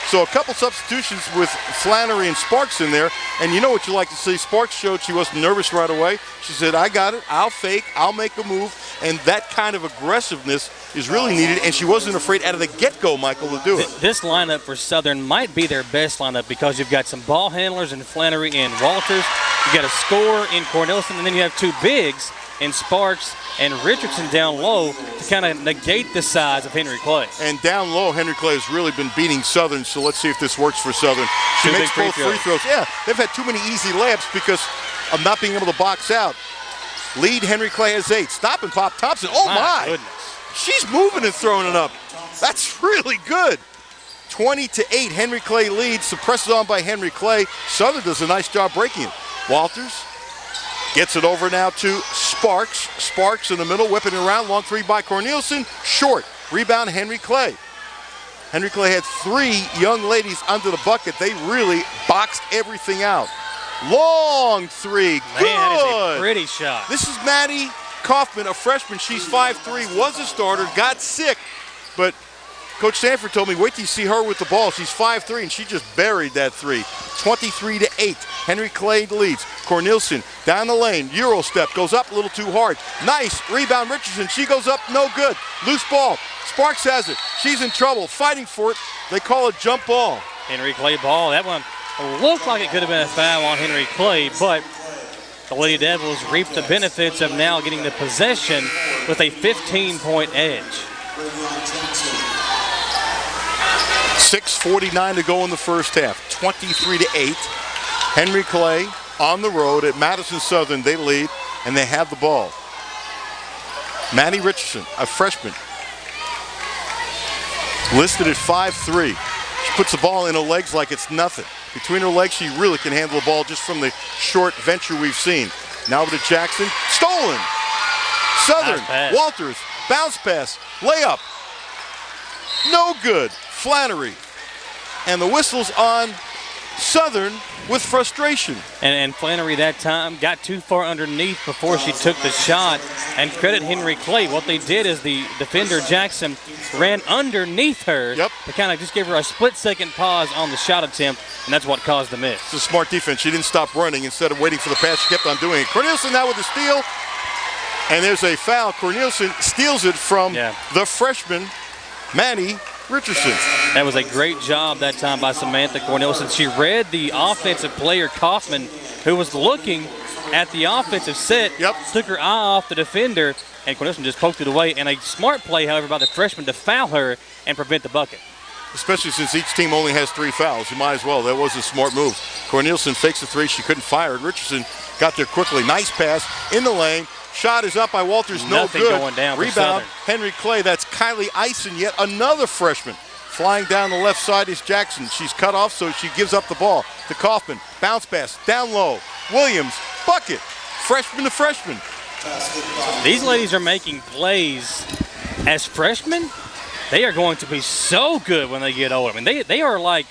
So a couple substitutions with Flannery and Sparks in there. And you know what you like to see. Sparks showed she wasn't nervous right away. She said, I got it. I'll fake. I'll make a move. And that kind of aggressiveness is really needed. And she wasn't afraid out of the get-go, Michael, to do it. This lineup for Southern might be their best lineup because you've got some ball handlers in Flannery and Walters. You've got a scorer in Corneliuson. And then you have 2 bigs in Sparks and Richardson down low to kind of negate the size of Henry Clay. And down low, Henry Clay has really been beating Southern, so let's see if this works for Southern. She makes both free throws. Yeah, they've had too many easy layups because of not being able to box out. Lead, Henry Clay has 8. Stop and pop Thompson. Oh, my. Goodness. She's moving and throwing it up. That's really good. 20-8, Henry Clay leads. Suppresses on by Henry Clay. Southern does a nice job breaking it. Walters gets it over now to Sparks. Sparks in the middle, whipping it around. Long 3 by Corneliuson. Short. Rebound, Henry Clay. Henry Clay had 3 young ladies under the bucket. They really boxed everything out. Long 3. Good. Man, that is a pretty shot. This is Maddie Kaufman, a freshman. She's 5'3", was a starter, got sick. But Coach Sanford told me, wait till you see her with the ball. She's 5'3", and she just buried that 3. 23-8. Henry Clay leads. Cornelison down the lane. Euro step. Goes up a little too hard. Nice. Rebound, Richardson. She goes up. No good. Loose ball. Sparks has it. She's in trouble. Fighting for it. They call it jump ball. Henry Clay ball. That one looked like it could have been a foul on Henry Clay, but the Lady Devils reap the benefits of now getting the possession with a 15-point edge. 6:49 to go in the first half. 23-8. Henry Clay on the road at Madison Southern. They lead, and they have the ball. Maddie Richardson, a freshman, listed at 5'3". She puts the ball in her legs like it's nothing. Between her legs, she really can handle the ball just from the short venture we've seen. Now over to Jackson. Stolen. Southern. Nice Walters. Bounce pass. Layup. No good. Flannery. And the whistle's on Southern with frustration. And Flannery that time got too far underneath before she took the shot. And credit Henry Clay. What they did is the defender Jackson ran underneath her to kind of just give her a split-second pause on the shot attempt, and that's what caused the miss. It's a smart defense. She didn't stop running. Instead of waiting for the pass, she kept on doing it. Cornelison now with the steal, and there's a foul. Cornelison steals it from the freshman, Maddie Richardson. That was a great job that time by Samantha Cornelison. She read the offensive player, Kaufman, who was looking at the offensive set, took her eye off the defender, and Cornelison just poked it away. And a smart play, however, by the freshman to foul her and prevent the bucket. Especially since each team only has 3 fouls. You might as well. That was a smart move. Cornelison fakes the 3. She couldn't fire it. Richardson got there quickly. Nice pass in the lane. Shot is up by Walters. Nothing no good. Going down Rebound, Henry Clay. That's Kylie Eisen, yet another freshman. Flying down the left side is Jackson. She's cut off, so she gives up the ball to Kaufman. Bounce pass, down low. Williams, bucket. Freshman to freshman. These ladies are making plays as freshmen. They are going to be so good when they get older. I mean, they are like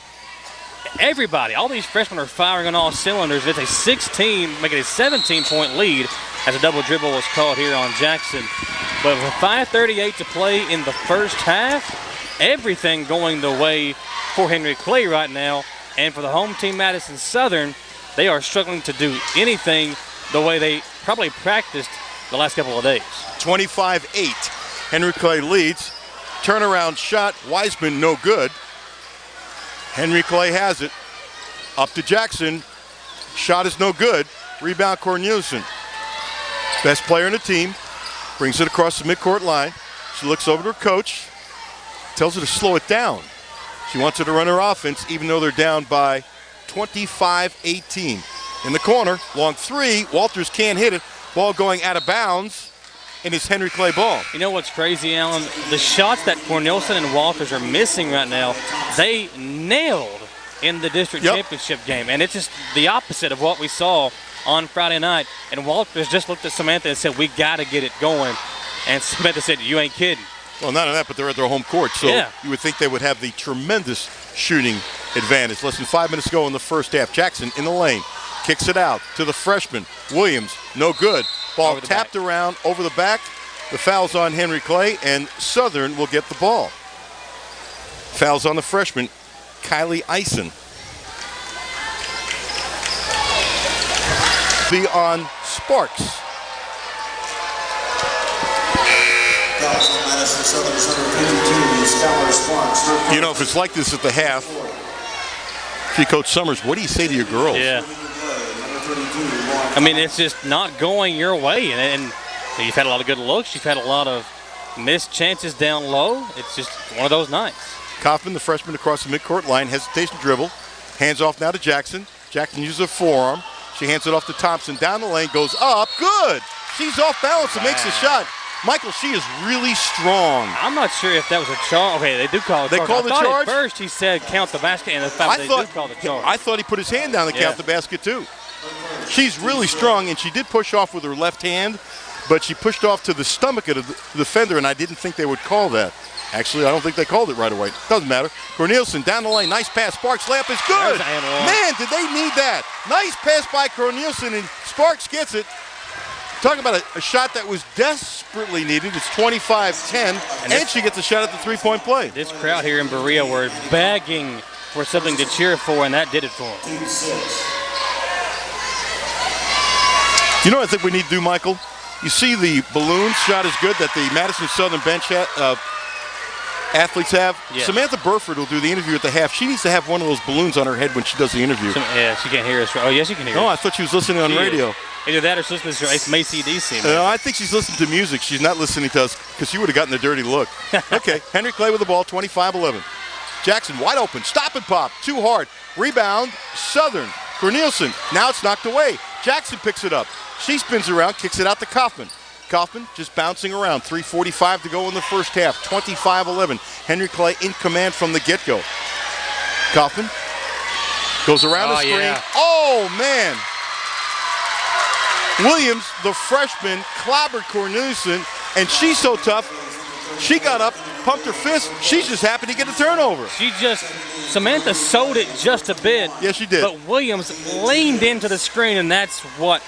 everybody. All these freshmen are firing on all cylinders. It's a 16, making a 17-point lead as a double dribble was called here on Jackson. But with 5:38 to play in the first half, everything going the way for Henry Clay right now. And for the home team, Madison Southern, they are struggling to do anything the way they probably practiced the last couple of days. 25-8. Henry Clay leads. Turnaround shot. Wiseman no good. Henry Clay has it. Up to Jackson. Shot is no good. Rebound Cornelison. Best player in the team. Brings it across the midcourt line. She looks over to her coach. Tells her to slow it down. She wants her to run her offense even though they're down by 25-18. In the corner, long 3. Walters can't hit it. Ball going out of bounds. And it's Henry Clay ball. You know what's crazy, Alan? The shots that Cornelison and Walters are missing right now, they nailed in the district championship game. And it's just the opposite of what we saw on Friday night. And Walters just looked at Samantha and said, we got to get it going. And Samantha said, you ain't kidding. Well, not only that, but they're at their home court. So you would think they would have the tremendous shooting advantage. Less than 5 minutes to go in the first half. Jackson in the lane. Kicks it out to the freshman. Williams, no good. Ball tapped around over the back. The foul's on Henry Clay, and Southern will get the ball. Foul's on the freshman, Kylie Eisen. Be on Sparks. You know, if it's like this at the half, see Coach Summers, what do you say to your girls? Yeah. I mean, it's just not going your way. And you've had a lot of good looks. You've had a lot of missed chances down low. It's just one of those nights. Kaufman, the freshman across the midcourt line, hesitation dribble. Hands off now to Jackson. Jackson uses a forearm. She hands it off to Thompson. Down the lane, goes up. Good. She's off balance and makes the shot. Michael, she is really strong. I'm not sure if that was a charge. Okay, they do call it. They call the charge? At first he said count the basket, and the fact they do call the charge. I thought he put his hand down to count the basket too. She's really strong, and she did push off with her left hand, but she pushed off to the stomach of the defender, and I didn't think they would call that. Actually, I don't think they called it right away. Doesn't matter. Corneliuson down the lane. Nice pass. Sparks layup is good. Man, did they need that. Nice pass by Corneliuson, and Sparks gets it. Talking about a shot that was desperately needed. It's 25-10, and she gets a shot at the three-point play. This crowd here in Berea were begging for something to cheer for, and that did it for them. You know what I think we need to do, Michael? You see the balloon shot is good that the Madison Southern bench athletes have. Yeah. Samantha Burford will do the interview at the half. She needs to have one of those balloons on her head when she does the interview. Yeah, she can't hear us. Oh, yes, you can hear us. No, I thought she was listening on radio. Either that or she's listening to Macy DC. No, I think she's listening to music. She's not listening to us because she would have gotten the dirty look. Okay, Henry Clay with the ball, 25-11. Jackson wide open, stop and pop, too hard. Rebound, Southern. Corneliuson, now it's knocked away. Jackson picks it up. She spins around, kicks it out to Kaufman. Kaufman just bouncing around. 3:45 to go in the first half. 25-11. Henry Clay in command from the get-go. Kaufman goes around the screen. Yeah. Oh, man. Williams, the freshman, clobbered Corneliuson, and she's so tough. She got up, pumped her fist. She's just happy to get a turnover. Samantha sold it just a bit. Yes, she did. But Williams leaned into the screen, and that's what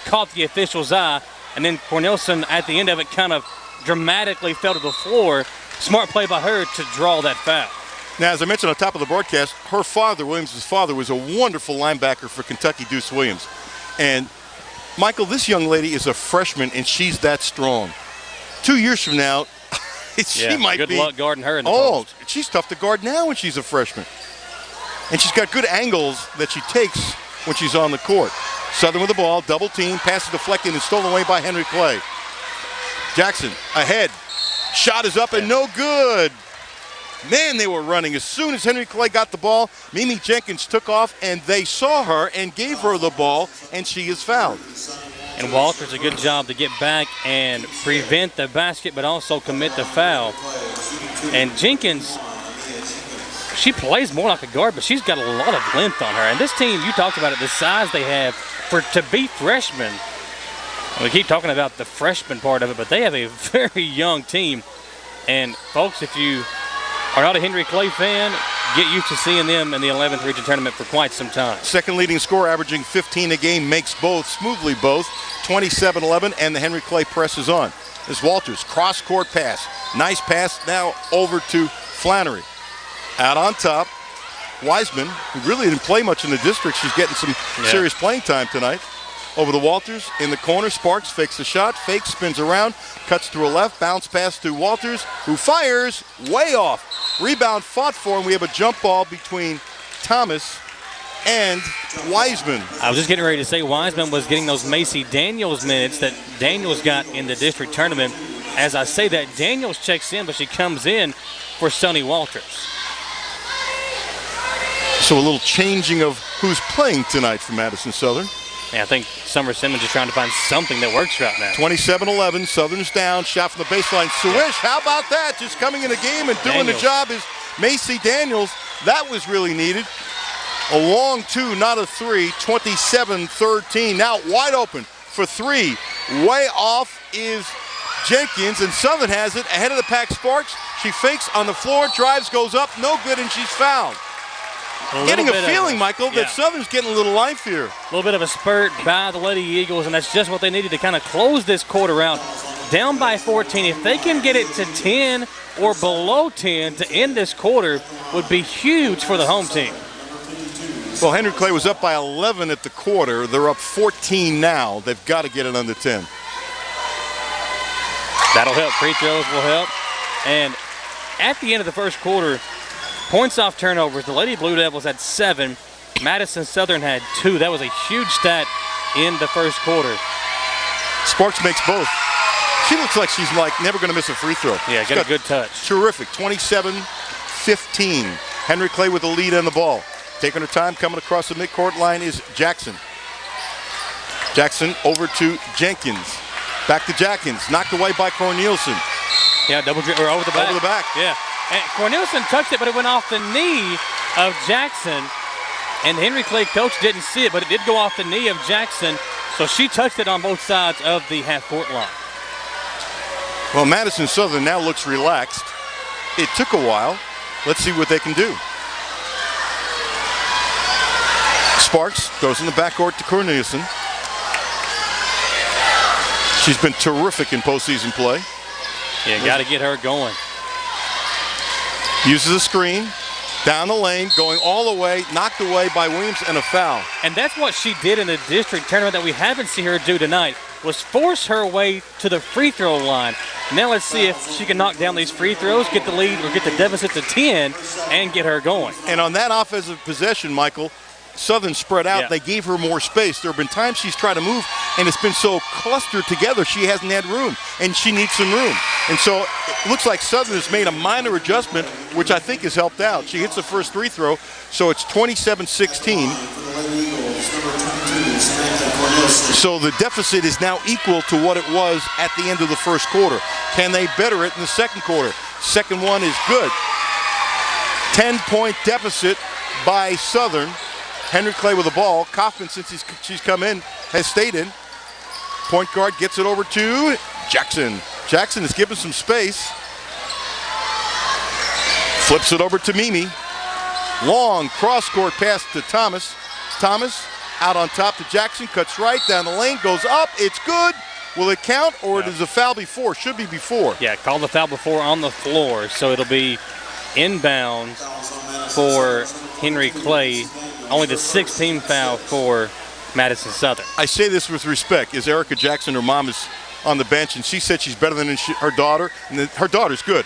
caught the official's eye. And then Corneliuson, at the end of it, kind of dramatically fell to the floor. Smart play by her to draw that foul. Now, as I mentioned on top of the broadcast, her father, Williams' father, was a wonderful linebacker for Kentucky, Deuce Williams. And, Michael, this young lady is a freshman, and she's that strong. 2 years from now, she might be. Good luck guarding her in the post. She's tough to guard now when she's a freshman. And she's got good angles that she takes when she's on the court. Southern with the ball, double team, passes deflected and stolen away by Henry Clay. Jackson ahead. Shot is up and no good. Man, they were running. As soon as Henry Clay got the ball, Mimi Jenkins took off, and they saw her and gave her the ball, and she is fouled. And Walters, a good job to get back and prevent the basket, but also commit the foul. And Jenkins, she plays more like a guard, but she's got a lot of length on her. And this team, you talked about it, the size they have to be freshmen. We keep talking about the freshman part of it, but they have a very young team. And folks, if you are not a Henry Clay fan, get used to seeing them in the 11th region tournament for quite some time. Second leading scorer, averaging 15 a game, makes both, smoothly both. 27-11, and the Henry Clay press is on. This Walters, cross-court pass. Nice pass now over to Flannery. Out on top, Wiseman, who really didn't play much in the district. She's getting some serious playing time tonight. Over to Walters in the corner. Sparks fakes the shot, fakes, spins around, cuts to a left, bounce pass to Walters, who fires way off. Rebound fought for, and we have a jump ball between Thomas and Wiseman. I was just getting ready to say Wiseman was getting those Macy Daniels minutes that Daniels got in the district tournament. As I say that, Daniels checks in, but she comes in for Sonny Walters. So a little changing of who's playing tonight for Madison Southern. Yeah, I think Summer Simmons is trying to find something that works right now. 27-11, Southern's down, shot from the baseline. Swish, how about that? Just coming in the game and doing the job is Macy Daniels. That was really needed. A long two, not a three, 27-13. Now wide open for three. Way off is Jenkins, and Southern has it ahead of the pack. Sparks, she fakes on the floor, drives, goes up, no good, and she's fouled. Getting a feeling, Michael, that Southern's getting a little life here. A little bit of a spurt by the Lady Eagles, and that's just what they needed to kind of close this quarter out. Down by 14. If they can get it to 10 or below 10 to end this quarter, would be huge for the home team. Well, Henry Clay was up by 11 at the quarter. They're up 14 now. They've got to get it under 10. That'll help. Free throws will help. And at the end of the first quarter, points off turnovers, the Lady Blue Devils had 7. Madison Southern had 2. That was a huge stat in the first quarter. Sparks makes both. She looks like she's never going to miss a free throw. Yeah, got a good touch. Terrific. 27-15. Henry Clay with the lead on the ball. Taking her time, coming across the midcourt line is Jackson. Jackson over to Jenkins. Back to Jenkins. Knocked away by Corneliuson. Yeah, over the back. Over the back. Yeah. And Corneliuson touched it, but it went off the knee of Jackson. And Henry Clay coach didn't see it, but it did go off the knee of Jackson. So she touched it on both sides of the half-court line. Well, Madison Southern now looks relaxed. It took a while. Let's see what they can do. Sparks goes in the backcourt to Corneliuson. She's been terrific in postseason play. Yeah, got to get her going. Uses a screen. Down the lane, going all the way, knocked away by Williams, and a foul. And that's what she did in the district tournament that we haven't seen her do tonight, was force her way to the free throw line. Now let's see if she can knock down these free throws, get the lead or get the deficit to 10, and get her going. And on that offensive possession, Michael, Southern spread out. Yeah. They gave her more space. There have been times she's tried to move, and it's been so clustered together she hasn't had room, and she needs some room. And so it looks like Southern has made a minor adjustment, which I think has helped out. She hits the first free throw, so it's 27-16. So the deficit is now equal to what it was at the end of the first quarter. Can they better it in the second quarter? Second one is good. 10-point deficit by Southern. Henry Clay with the ball. Kaufman, since she's come in, has stayed in. Point guard gets it over to Jackson. Jackson is given some space. Flips it over to Mimi. Long cross-court pass to Thomas. Thomas out on top to Jackson. Cuts right down the lane. Goes up. It's good. Will it count, or it is a foul before? Should be before. Yeah, called the foul before on the floor, so it'll be inbounds for Henry Clay. Only the 16th foul for Madison Southern. I say this with respect. Is Erica Jackson, her mom, is on the bench, and she said she's better than her daughter, and her daughter's good.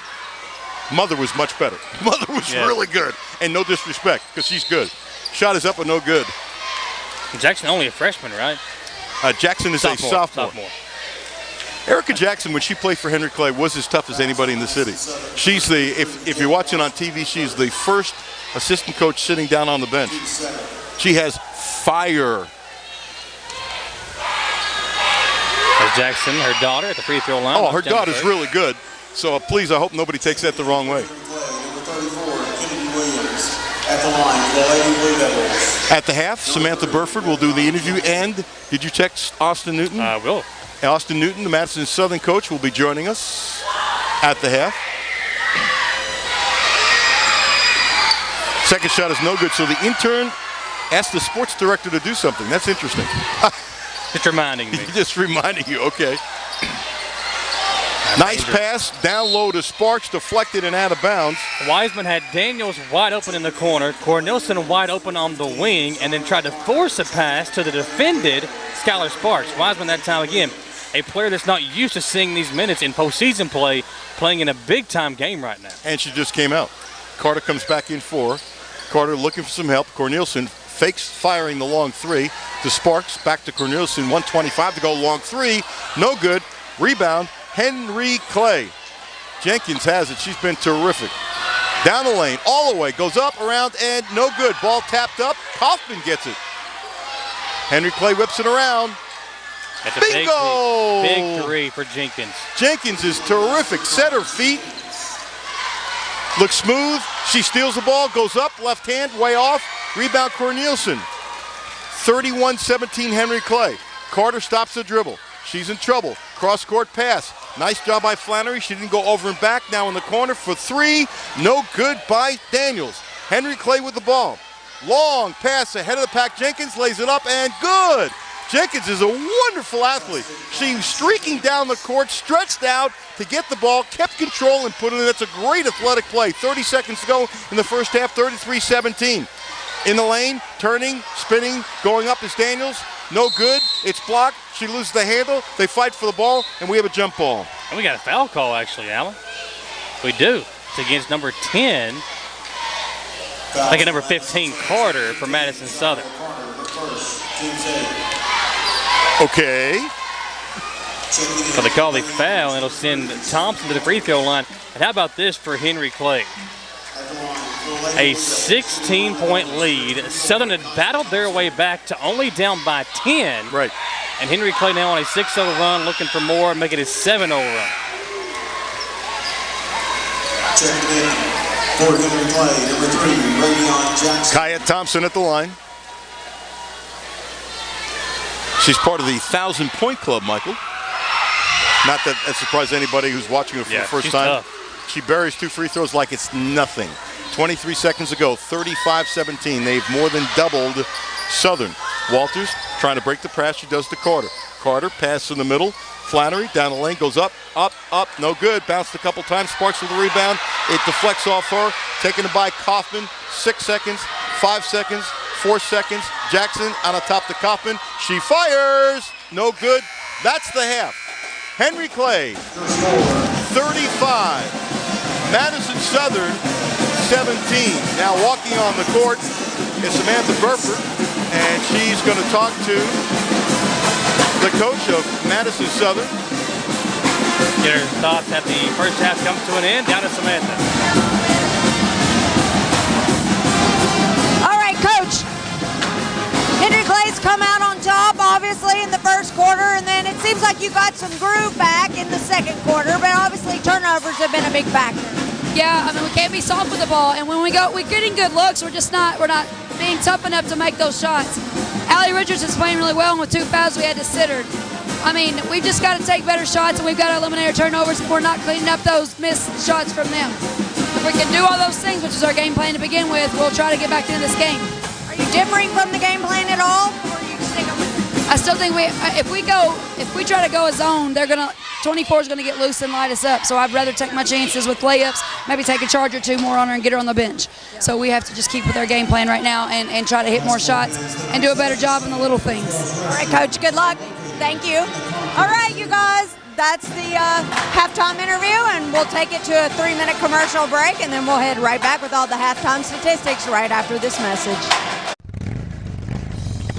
Mother was much better. Mother was really good, and no disrespect, because she's good. Shot is up, but no good. Jackson only a freshman, right? Jackson is a sophomore. Erica Jackson, when she played for Henry Clay, was as tough as anybody in the city. She's the, if you're watching on TV, she's the first assistant coach sitting down on the bench. She has fire. There's Jackson, her daughter, at the free throw line. Oh, her daughter's really good. So please, I hope nobody takes that the wrong way. At the half, Samantha Burford will do the interview. And did you text Austin Newton? I will. Austin Newton, the Madison Southern coach, will be joining us at the half. Second shot is no good, so the intern asked the sports director to do something. That's interesting. Just reminding me. Just reminding you, okay. Nice pass, down low to Sparks, deflected and out of bounds. Wiseman had Daniels wide open in the corner, Cornelison wide open on the wing, and then tried to force a pass to the defended Skylar Sparks. Wiseman that time again, a player that's not used to seeing these minutes in postseason play, playing in a big-time game right now. And she just came out. Carter comes back in for. Carter looking for some help. Cornelison fakes firing the long three to Sparks. Back to Cornelison. 1:25 to go. Long three. No good. Rebound. Henry Clay. Jenkins has it. She's been terrific. Down the lane. All the way. Goes up, around, and no good. Ball tapped up. Kaufman gets it. Henry Clay whips it around. Bingo! Big three for Jenkins. Jenkins is terrific. Set her feet. Looks smooth. She steals the ball, goes up, left hand, way off. Rebound Cornelison. 31-17 Henry Clay. Carter stops the dribble. She's in trouble. Cross-court pass. Nice job by Flannery. She didn't go over and back. Now in the corner for three. No good by Daniels. Henry Clay with the ball. Long pass ahead of the pack. Jenkins lays it up and good. Jenkins is a wonderful athlete. She's streaking down the court, stretched out to get the ball, kept control and put it in. That's a great athletic play. 30 seconds to go in the first half, 33-17. In the lane, turning, spinning, going up is Daniels. No good. It's blocked. She loses the handle. They fight for the ball, and we have a jump ball. And we got a foul call, actually, Alan. We do. It's against number 10. I think number 15, Carter, for Madison Southern. Okay. So they call the foul, and it'll send Thompson to the free throw line. And how about this for Henry Clay? A 16-point lead. Southern had battled their way back to only down by 10. Right. And Henry Clay now on a 6-0 run, looking for more, and make it a 7-0 run. For Henry Clay, number 3, Ravion Jackson. Kaya Thompson at the line. She's part of the 1,000-point club, Michael. Not that surprised anybody who's watching it for the first time. Tough. She buries 2 free throws like it's nothing. 23 seconds ago, 35-17. They've more than doubled Southern. Walters trying to break the press. She does to Carter. Carter, pass in the middle. Flannery down the lane, goes up, no good. Bounced a couple times. Sparks with the rebound. It deflects off her. Taken by Kaufman. 6 seconds, 5 seconds, 4 seconds. Jackson on top to Kaufman. She fires. No good. That's the half. Henry Clay, 35. Madison Southern, 17. Now walking on the court is Samantha Burford, and she's going to talk to the coach of Madison Southern. Get her thoughts at the first half comes to an end. Down to Samantha. All right, Coach. Henry Clay's come out on top, obviously, in the first quarter, and then it seems like you got some groove back in the second quarter, but obviously turnovers have been a big factor. Yeah, I mean, we can't be soft with the ball, and when we're getting good looks, we're not being tough enough to make those shots. Allie Richards is playing really well, and with 2 fouls, we had to sit her. I mean, we've just got to take better shots, and we've got to eliminate our turnovers if we're not cleaning up those missed shots from them. If we can do all those things, which is our game plan to begin with, we'll try to get back into this game. Are you differing from the game plan at all, or are you sticking with it? I still think if we try to go a zone, 24 is going to get loose and light us up. So I'd rather take my chances with layups, maybe take a charge or 2 more on her and get her on the bench. So we have to just keep with our game plan right now and try to hit more shots and do a better job in the little things. All right, Coach, good luck. Thank you. All right, you guys, that's the halftime interview, and we'll take it to a 3-minute commercial break, and then we'll head right back with all the halftime statistics right after this message.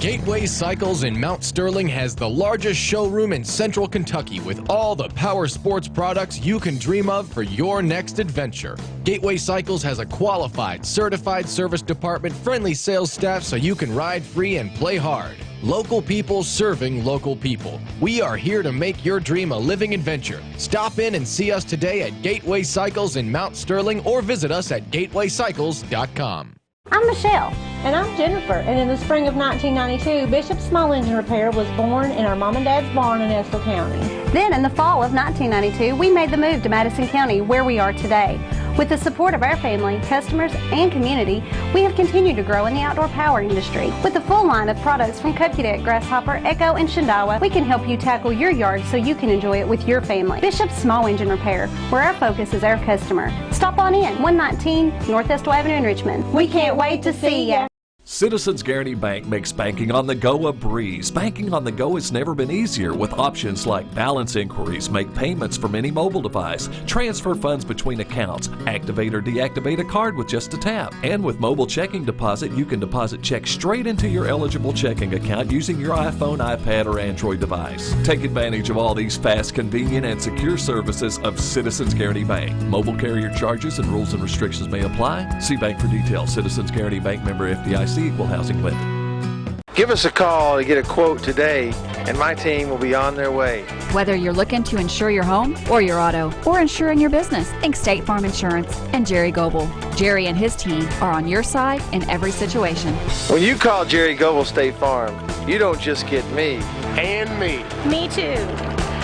Gateway Cycles in Mount Sterling has the largest showroom in Central Kentucky with all the power sports products you can dream of for your next adventure. Gateway Cycles has a qualified, certified service department, friendly sales staff so you can ride free and play hard. Local people serving local people. We are here to make your dream a living adventure. Stop in and see us today at Gateway Cycles in Mount Sterling or visit us at gatewaycycles.com. I'm Michelle. And I'm Jennifer. And in the spring of 1992, Bishop Small Engine Repair was born in our mom and dad's barn in Estill County. Then in the fall of 1992, we made the move to Madison County, where we are today. With the support of our family, customers, and community, we have continued to grow in the outdoor power industry. With a full line of products from Kokudet, Grasshopper, Echo, and Shindawa, we can help you tackle your yard so you can enjoy it with your family. Bishop Small Engine Repair, where our focus is our customer. Stop on in, 119 North Estill Avenue in Richmond. We can't wait to see ya. Citizens Guaranty Bank makes banking on the go a breeze. Banking on the go has never been easier with options like balance inquiries, make payments from any mobile device, transfer funds between accounts, activate or deactivate a card with just a tap. And with mobile checking deposit, you can deposit checks straight into your eligible checking account using your iPhone, iPad, or Android device. Take advantage of all these fast, convenient, and secure services of Citizens Guaranty Bank. Mobile carrier charges and rules and restrictions may apply. See bank for details. Citizens Guaranty Bank, member FDIC. Equal housing lender. Give us a call to get a quote today, and my team will be on their way. Whether you're looking to insure your home or your auto or insuring your business, think State Farm Insurance and Jerry Goebel. Jerry and his team are on your side in every situation. When you call Jerry Goebel State Farm, you don't just get me. And me. Me too.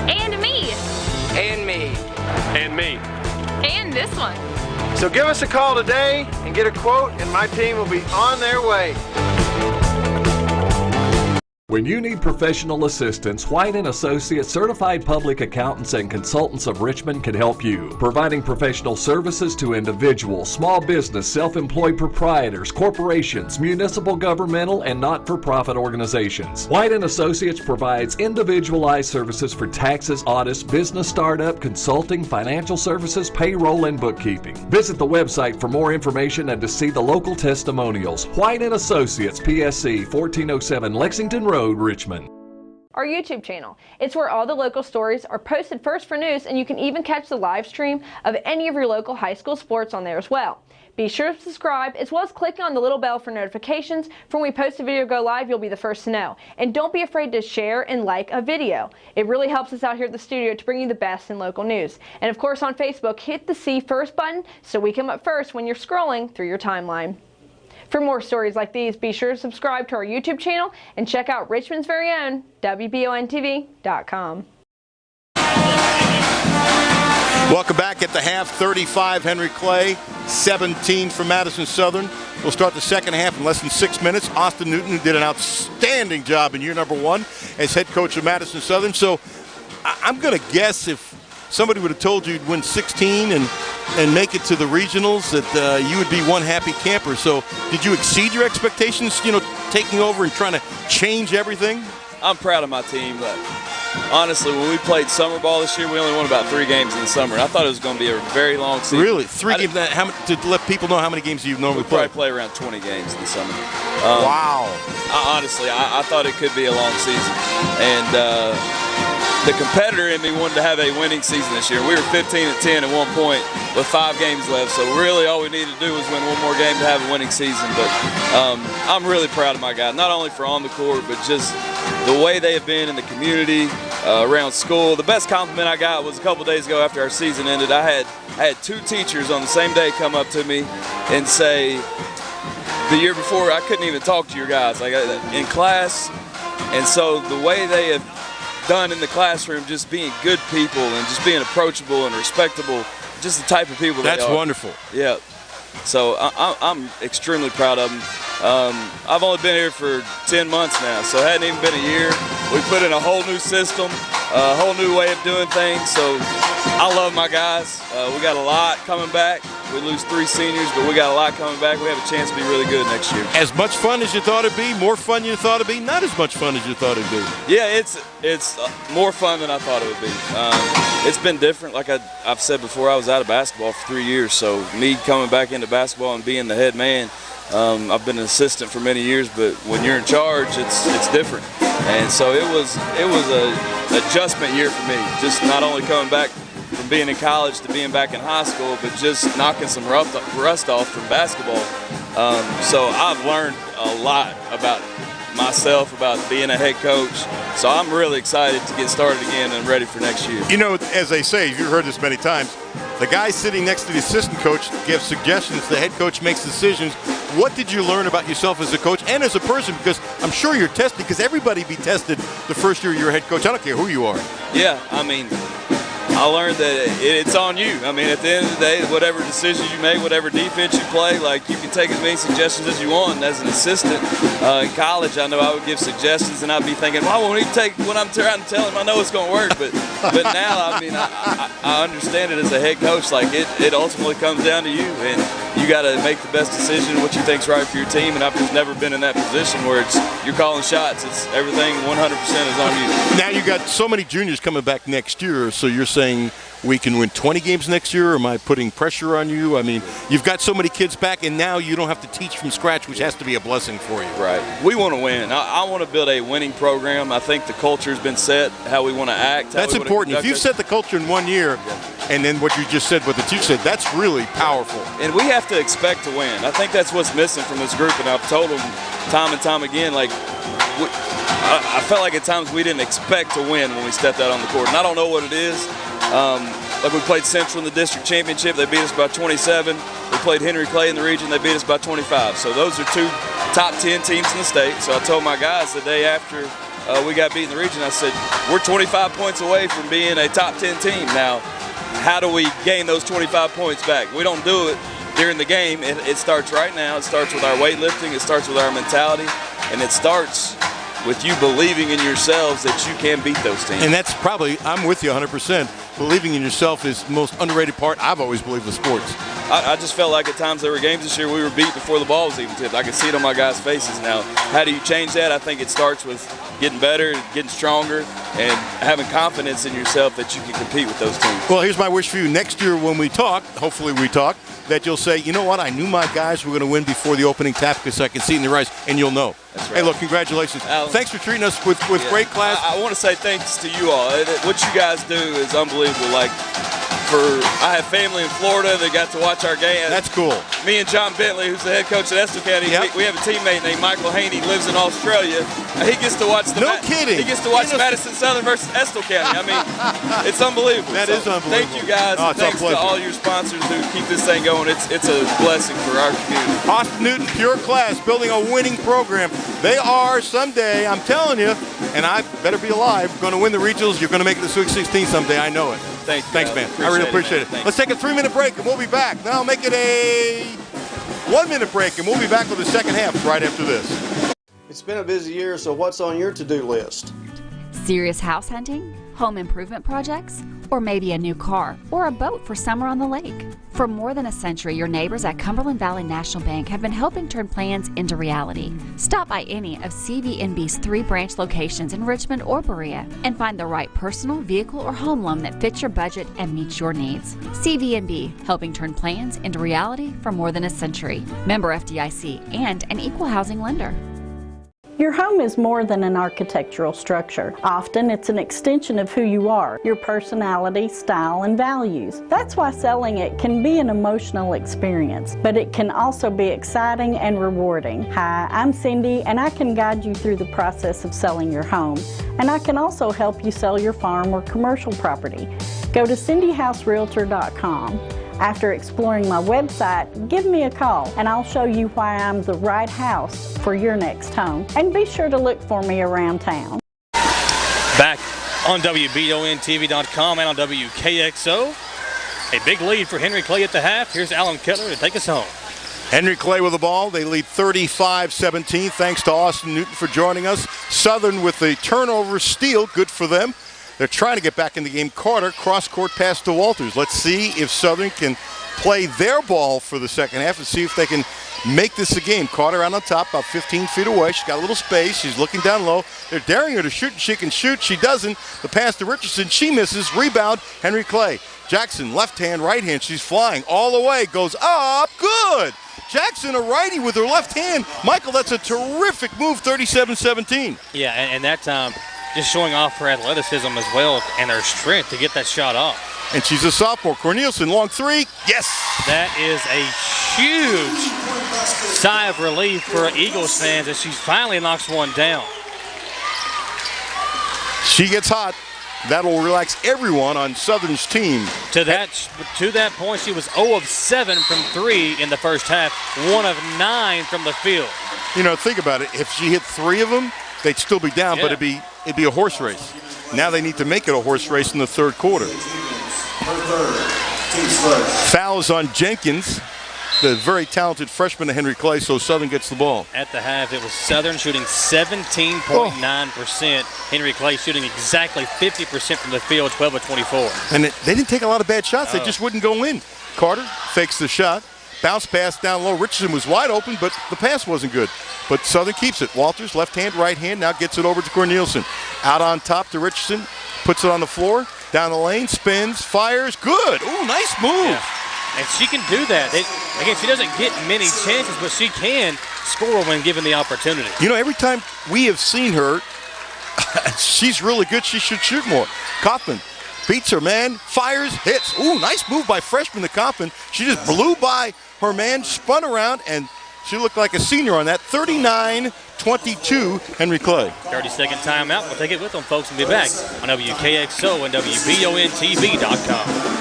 And me. And me. And me. And this one. So give us a call today and get a quote, and my team will be on their way. When you need professional assistance, White & Associates Certified Public Accountants and Consultants of Richmond can help you, providing professional services to individuals, small business, self-employed proprietors, corporations, municipal, governmental, and not-for-profit organizations. White & Associates provides individualized services for taxes, audits, business startup, consulting, financial services, payroll, and bookkeeping. Visit the website for more information and to see the local testimonials. White & Associates, PSC, 1407 Lexington Road, Richmond. Our YouTube channel. It's where all the local stories are posted first for news, and you can even catch the live stream of any of your local high school sports on there as well. Be sure to subscribe as well as clicking on the little bell for notifications. For when we post a video go live, you'll be the first to know. And don't be afraid to share and like a video. It really helps us out here at the studio to bring you the best in local news. And of course on Facebook, hit the See First button so we come up first when you're scrolling through your timeline. For more stories like these, be sure to subscribe to our YouTube channel and check out Richmond's very own WBONTV.com. Welcome back at the half. 35 Henry Clay, 17 for Madison Southern. We'll start the second half in less than 6 minutes. Austin Newton, who did an outstanding job in year number 1 as head coach of Madison Southern. So I'm going to guess if somebody would have told you you'd win 16 and make it to the regionals, that you would be one happy camper. So did you exceed your expectations, taking over and trying to change everything? I'm proud of my team. But honestly, when we played summer ball this year, we only won about 3 games in the summer. I thought it was going to be a very long season. Really? 3 games? To let people know how many games you normally play? We probably play around 20 games in the summer. Wow. Honestly, I thought it could be a long season. And the competitor in me wanted to have a winning season this year. We were 15-10 at one point with 5 games left. So really all we needed to do was win one more game to have a winning season. But I'm really proud of my guys, not only for on the court, but just the way they have been in the community, around school. The best compliment I got was a couple days ago after our season ended. I had 2 teachers on the same day come up to me and say, the year before I couldn't even talk to your guys like in class. And so the way they have done in the classroom, just being good people and just being approachable and respectable, just the type of people they are. That's wonderful. Yeah. So I'm extremely proud of them. I've only been here for 10 months now, so it hadn't even been a year. We put in a whole new system, a whole new way of doing things. So I love my guys. We got a lot coming back. We lose 3 seniors, but we got a lot coming back. We have a chance to be really good next year. As much fun as you thought it'd be, more fun than you thought it'd be, not as much fun as you thought it'd be. Yeah, it's more fun than I thought it would be. It's been different. Like I've said before, I was out of basketball for 3 years, so me coming back into basketball and being the head man, I've been an assistant for many years, but when you're in charge, it's different. And so it was a adjustment year for me, just not only coming back from being in college to being back in high school, but just knocking some rust off from basketball. So I've learned a lot about myself, about being a head coach. So I'm really excited to get started again and ready for next year. As they say, you've heard this many times, the guy sitting next to the assistant coach gives suggestions, the head coach makes decisions. What did you learn about yourself as a coach and as a person? Because I'm sure you're tested, because everybody be tested the first year you're a head coach. I don't care who you are. Yeah, I mean, I learned that it's on you. I mean, at the end of the day, whatever decisions you make, whatever defense you play, like you can take as many suggestions as you want. And as an assistant in college, I know I would give suggestions, and I'd be thinking, why won't he take what I'm trying to tell him? I know it's going to work, but now, I mean, I understand it as a head coach. Like it ultimately comes down to you, and you got to make the best decision, what you think's right for your team. And I've just never been in that position where you're calling shots. It's everything 100% is on you. Now you got so many juniors coming back next year, so you're saying we can win 20 games next year? Or am I putting pressure on you? I mean, you've got so many kids back, and now you don't have to teach from scratch, which has to be a blessing for you. Right. We want to win. I want to build a winning program. I think the culture's been set, how we want to act. That's important. If you've set the culture in 1 year, and then what you just said, what the teacher said, that's really powerful. And we have to expect to win. I think that's what's missing from this group, and I've told them time and time again, like, I felt like at times we didn't expect to win when we stepped out on the court. And I don't know what it is. Like we played Central in the district championship, they beat us by 27. We played Henry Clay in the region, they beat us by 25. So those are 2 top 10 teams in the state. So I told my guys the day after we got beat in the region, I said, we're 25 points away from being a top 10 team. Now, how do we gain those 25 points back? We don't do it during the game. It starts right now. It starts with our weightlifting. It starts with our mentality. And it starts with you believing in yourselves that you can beat those teams. And that's probably, I'm with you 100%. Believing in yourself is the most underrated part, I've always believed, of sports. I just felt like at times there were games this year we were beat before the ball was even tipped. I could see it on my guys' faces now. How do you change that? I think it starts with getting better, getting stronger, and having confidence in yourself that you can compete with those teams. Well, here's my wish for you. Next year when we talk, hopefully we talk, that you'll say, you know what, I knew my guys were going to win before the opening tap because I can see it in their eyes, and you'll know. That's right. Hey, look, congratulations. Alan, thanks for treating us with great class. I want to say thanks to you all. What you guys do is unbelievable. Like, I have family in Florida that got to watch our game. That's cool. Me and John Bentley, who's the head coach at Estill County, we have a teammate named Michael Haney, lives in Australia. He gets to watch kidding. He gets to watch Madison Southern versus Estill County. I mean, it's unbelievable. That is unbelievable. Thank you guys. Oh, and thanks to all your sponsors who keep this thing going. It's a blessing for our community. Austin Newton, pure class, building a winning program. They are someday, I'm telling you, and I better be alive, going to win the regionals. You're going to make it to Sweet 16 someday. I know it. Thanks, man. I really appreciate it. Let's take a 3-minute break, and we'll be back. Now make it a 1-minute break, and we'll be back with the second half right after this. It's been a busy year, so what's on your to-do list? Serious house hunting, home improvement projects, or maybe a new car or a boat for summer on the lake. For more than a century, your neighbors at Cumberland Valley National Bank have been helping turn plans into reality. Stop by any of CVNB's 3 branch locations in Richmond or Berea and find the right personal, vehicle, or home loan that fits your budget and meets your needs. CVNB, helping turn plans into reality for more than a century. Member FDIC and an equal housing lender. Your home is more than an architectural structure. Often it's an extension of who you are, your personality, style, and values. That's why selling it can be an emotional experience, but it can also be exciting and rewarding. Hi, I'm Cindy, and I can guide you through the process of selling your home. And I can also help you sell your farm or commercial property. Go to cindyhouserealtor.com. After exploring my website, give me a call and I'll show you why I'm the right house for your next home. And be sure to look for me around town. Back on WBONTV.com and on WKXO. A big lead for Henry Clay at the half. Here's Alan Kettler to take us home. Henry Clay with the ball. They lead 35-17. Thanks to Austin Newton for joining us. Southern with the turnover steal. Good for them. They're trying to get back in the game. Carter, cross-court pass to Walters. Let's see if Southern can play their ball for the second half and see if they can make this a game. Carter out on top, about 15 feet away. She's got a little space. She's looking down low. They're daring her to shoot, and she can shoot. She doesn't. The pass to Richardson. She misses. Rebound, Henry Clay. Jackson, left hand, right hand. She's flying all the way. Goes up. Good. Jackson, a righty with her left hand. Michael, that's a terrific move, 37-17. Yeah, and that time, just showing off her athleticism as well and her strength to get that shot off. And she's a sophomore. Cornelison, long 3. Yes! That is a huge sigh of relief for Eagles fans as she finally knocks one down. She gets hot. That'll relax everyone on Southern's team. To that point, she was 0 of 7 from 3 in the first half, 1 of 9 from the field. You know, think about it. If she hit 3 of them, they'd still be down, but it'd be a horse race. Now they need to make it a horse race in the third quarter. Fouls on Jenkins, the very talented freshman of Henry Clay, so Southern gets the ball. At the half, it was Southern shooting 17.9%. Henry Clay shooting exactly 50% from the field, 12 of 24. And they didn't take a lot of bad shots. They just wouldn't go in. Carter fakes the shot. Bounce pass down low. Richardson was wide open, but the pass wasn't good. But Southern keeps it. Walters, left hand, right hand, now gets it over to Cornelison. Out on top to Richardson. Puts it on the floor. Down the lane, spins, fires. Good. Ooh, nice move. Yeah. And she can do that. Again, she doesn't get many chances, but she can score when given the opportunity. You know, every time we have seen her, she's really good. She should shoot more. Kaufman beats her man, fires, hits. Ooh, nice move by freshman to Kaufman. She just blew by her man, spun around, and she looked like a senior on that. 39-22, Henry Clay. 30-second timeout. We'll take it with them, folks, and be back on WKXO and WBONTV.com.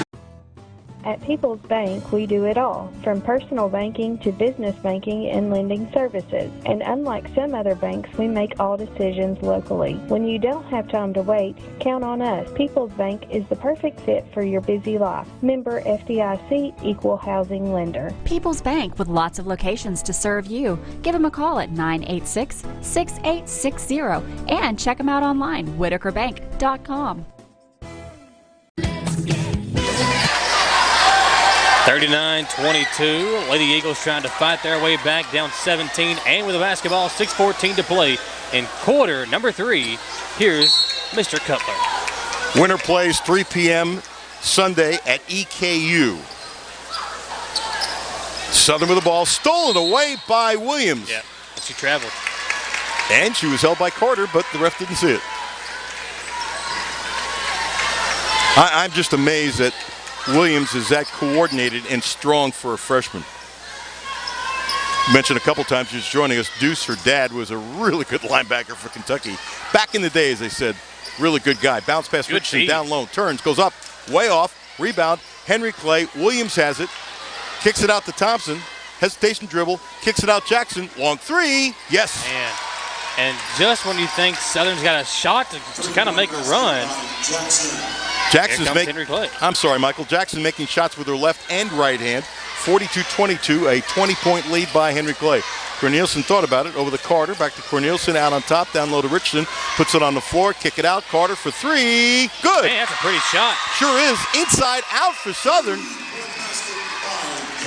At People's Bank, we do it all, from personal banking to business banking and lending services. And unlike some other banks, we make all decisions locally. When you don't have time to wait, count on us. People's Bank is the perfect fit for your busy life. Member FDIC, Equal Housing Lender. People's Bank, with lots of locations to serve you. Give them a call at 986-6860 and check them out online, whitakerbank.com. 39-22. Lady Eagles trying to fight their way back, down 17, and with the basketball, 6:14 to play in quarter number 3. Here's Mr. Cutler. Winter plays 3 p.m. Sunday at EKU. Southern with the ball, stolen away by Williams. Yeah, she traveled. And she was held by Carter, but the ref didn't see it. I'm just amazed that Williams is that coordinated and strong for a freshman. Mentioned a couple times she was joining us. Deuce, her dad, was a really good linebacker for Kentucky. Back in the day, as they said, really good guy. Bounce pass, Richardson down low, turns, goes up, way off, rebound, Henry Clay. Williams has it, kicks it out to Thompson, hesitation dribble, kicks it out Jackson, long 3, yes. Man, And just when you think Southern's got a shot to kind of make a run, Jackson's Henry Clay. I'm sorry, Michael. Jackson making shots with her left and right hand. 42-22, a 20-point lead by Henry Clay. Corneliuson thought about it over the Carter. Back to Corneliuson, out on top, down low to Richardson. Puts it on the floor, kick it out. Carter for three. Good. Man, that's a pretty shot. Sure is. Inside out for Southern.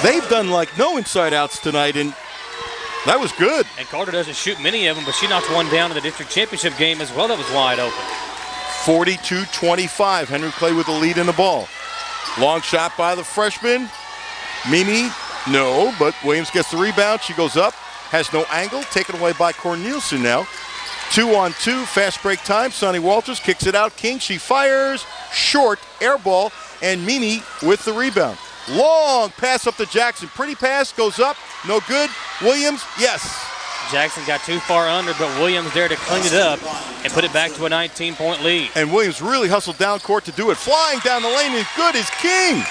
They've done like no inside outs tonight, and that was good. And Carter doesn't shoot many of them, but she knocked one down in the district championship game as well that was wide open. 42-25. Henry Clay with the lead in the ball. Long shot by the freshman. Mimi, no, but Williams gets the rebound. She goes up, has no angle. Taken away by Corneliuson now. 2-on-2, fast break time. Sonny Walters kicks it out. King, she fires. Short, air ball, and Mimi with the rebound. Long pass up to Jackson. Pretty pass, goes up, no good. Williams, yes. Jackson got too far under, but Williams there to clean it up and put it back to a 19-point lead. And Williams really hustled down court to do it. Flying down the lane, and good is King.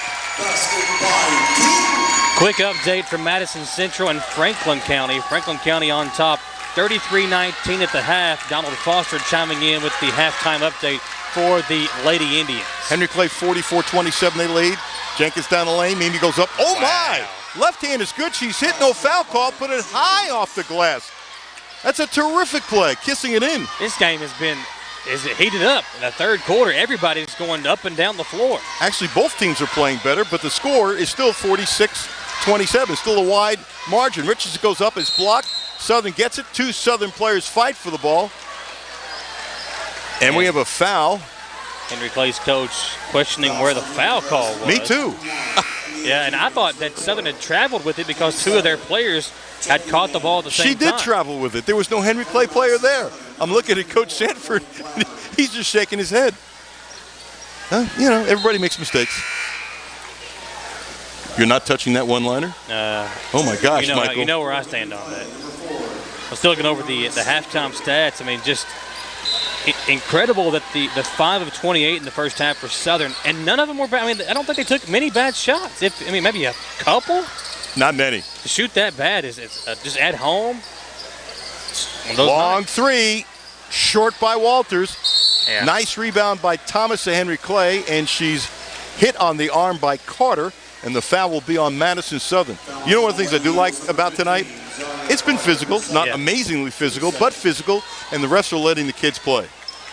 Quick update from Madison Central and Franklin County. Franklin County on top, 33-19 at the half. Donald Foster chiming in with the halftime update for the Lady Indians. Henry Clay 44-27, they lead. Jenkins down the lane, Mimi goes up. Oh my! Left hand is good. She's hit, no foul call. Put it high off the glass. That's a terrific play, kissing it in. This game has been heated up in the third quarter. Everybody's going up and down the floor. Actually, both teams are playing better, but the score is still 46-27. Still a wide margin. Richardson goes up, it's blocked. Southern gets it. Two Southern players fight for the ball. And we have a foul. Henry Clay's coach questioning where the foul call was. Me too. Yeah, and I thought that Southern had traveled with it because two of their players had caught the ball at the same time. She did travel with it. There was no Henry Clay player there. I'm looking at Coach Sanford. He's just shaking his head. You know, everybody makes mistakes. You're not touching that one-liner? Oh, my gosh, Michael. You know where I stand on that. I'm still looking over the halftime stats. I mean, just incredible that the 5 of 28 in the first half for Southern, and none of them were bad. I mean, I don't think they took many bad shots. Maybe a couple. Not many. To shoot that bad is just at home. Long three, short by Walters. Yeah. Nice rebound by Thomas to Henry Clay, and she's hit on the arm by Carter, and the foul will be on Madison Southern. You know one of the things I do like about tonight? It's been physical, not amazingly physical, but physical, and the refs are letting the kids play.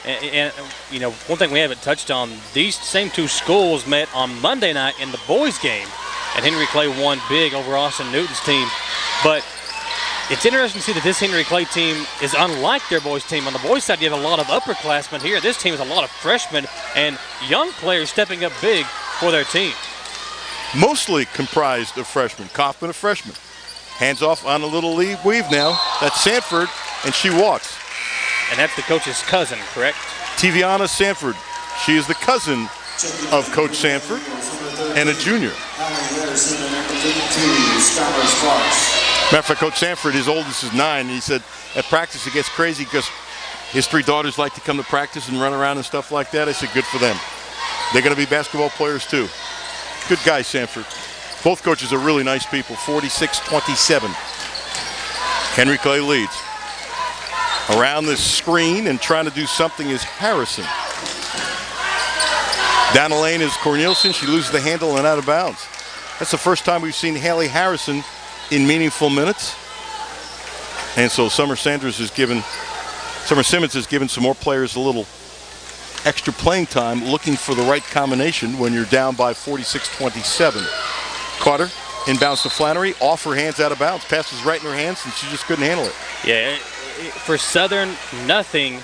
And you know, one thing we haven't touched on, these same two schools met on Monday night in the boys' game, and Henry Clay won big over Austin Newton's team. But it's interesting to see that this Henry Clay team is unlike their boys' team. On the boys' side, you have a lot of upperclassmen here. This team has a lot of freshmen and young players stepping up big for their team. Mostly comprised of freshmen. Kaufman, a freshman. Hands off on a little lead weave now. That's Sanford, and she walks. And that's the coach's cousin, correct? Tiviana Sanford. She is the cousin of Coach Sanford and a junior. Matter of fact, Coach Sanford, his oldest is 9. He said at practice it gets crazy because his 3 daughters like to come to practice and run around and stuff like that. I said, good for them. They're going to be basketball players too. Good guy, Sanford. Both coaches are really nice people. 46-27. Henry Clay leads. Around this screen and trying to do something is Harrison. Down the lane is Corneliuson. She loses the handle and out of bounds. That's the first time we've seen Haley Harrison in meaningful minutes. And so Summer Simmons has given some more players a little extra playing time, looking for the right combination when you're down by 46-27. Carter inbounds to Flannery, off her hands, out of bounds. Passes right in her hands, and she just couldn't handle it. Yeah, for Southern, nothing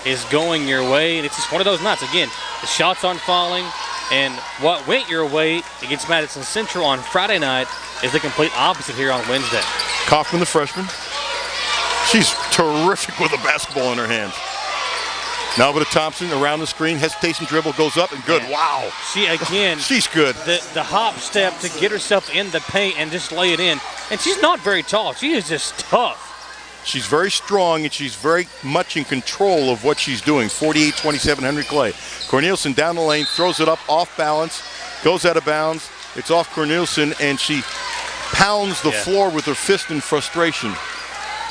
is going your way. It's just one of those nights. Again, the shots aren't falling, and what went your way against Madison Central on Friday night is the complete opposite here on Wednesday. Kaufman, the freshman. She's terrific with a basketball in her hands. Now over to Thompson, around the screen, hesitation dribble, goes up and good. Yeah. Wow. She, again, she's good. The hop step to get herself in the paint and just lay it in. And she's not very tall. She is just tough. She's very strong, and she's very much in control of what she's doing. 48-27, Henry Clay. Corneliuson down the lane, throws it up off balance, goes out of bounds. It's off Corneliuson, and she pounds the floor with her fist in frustration.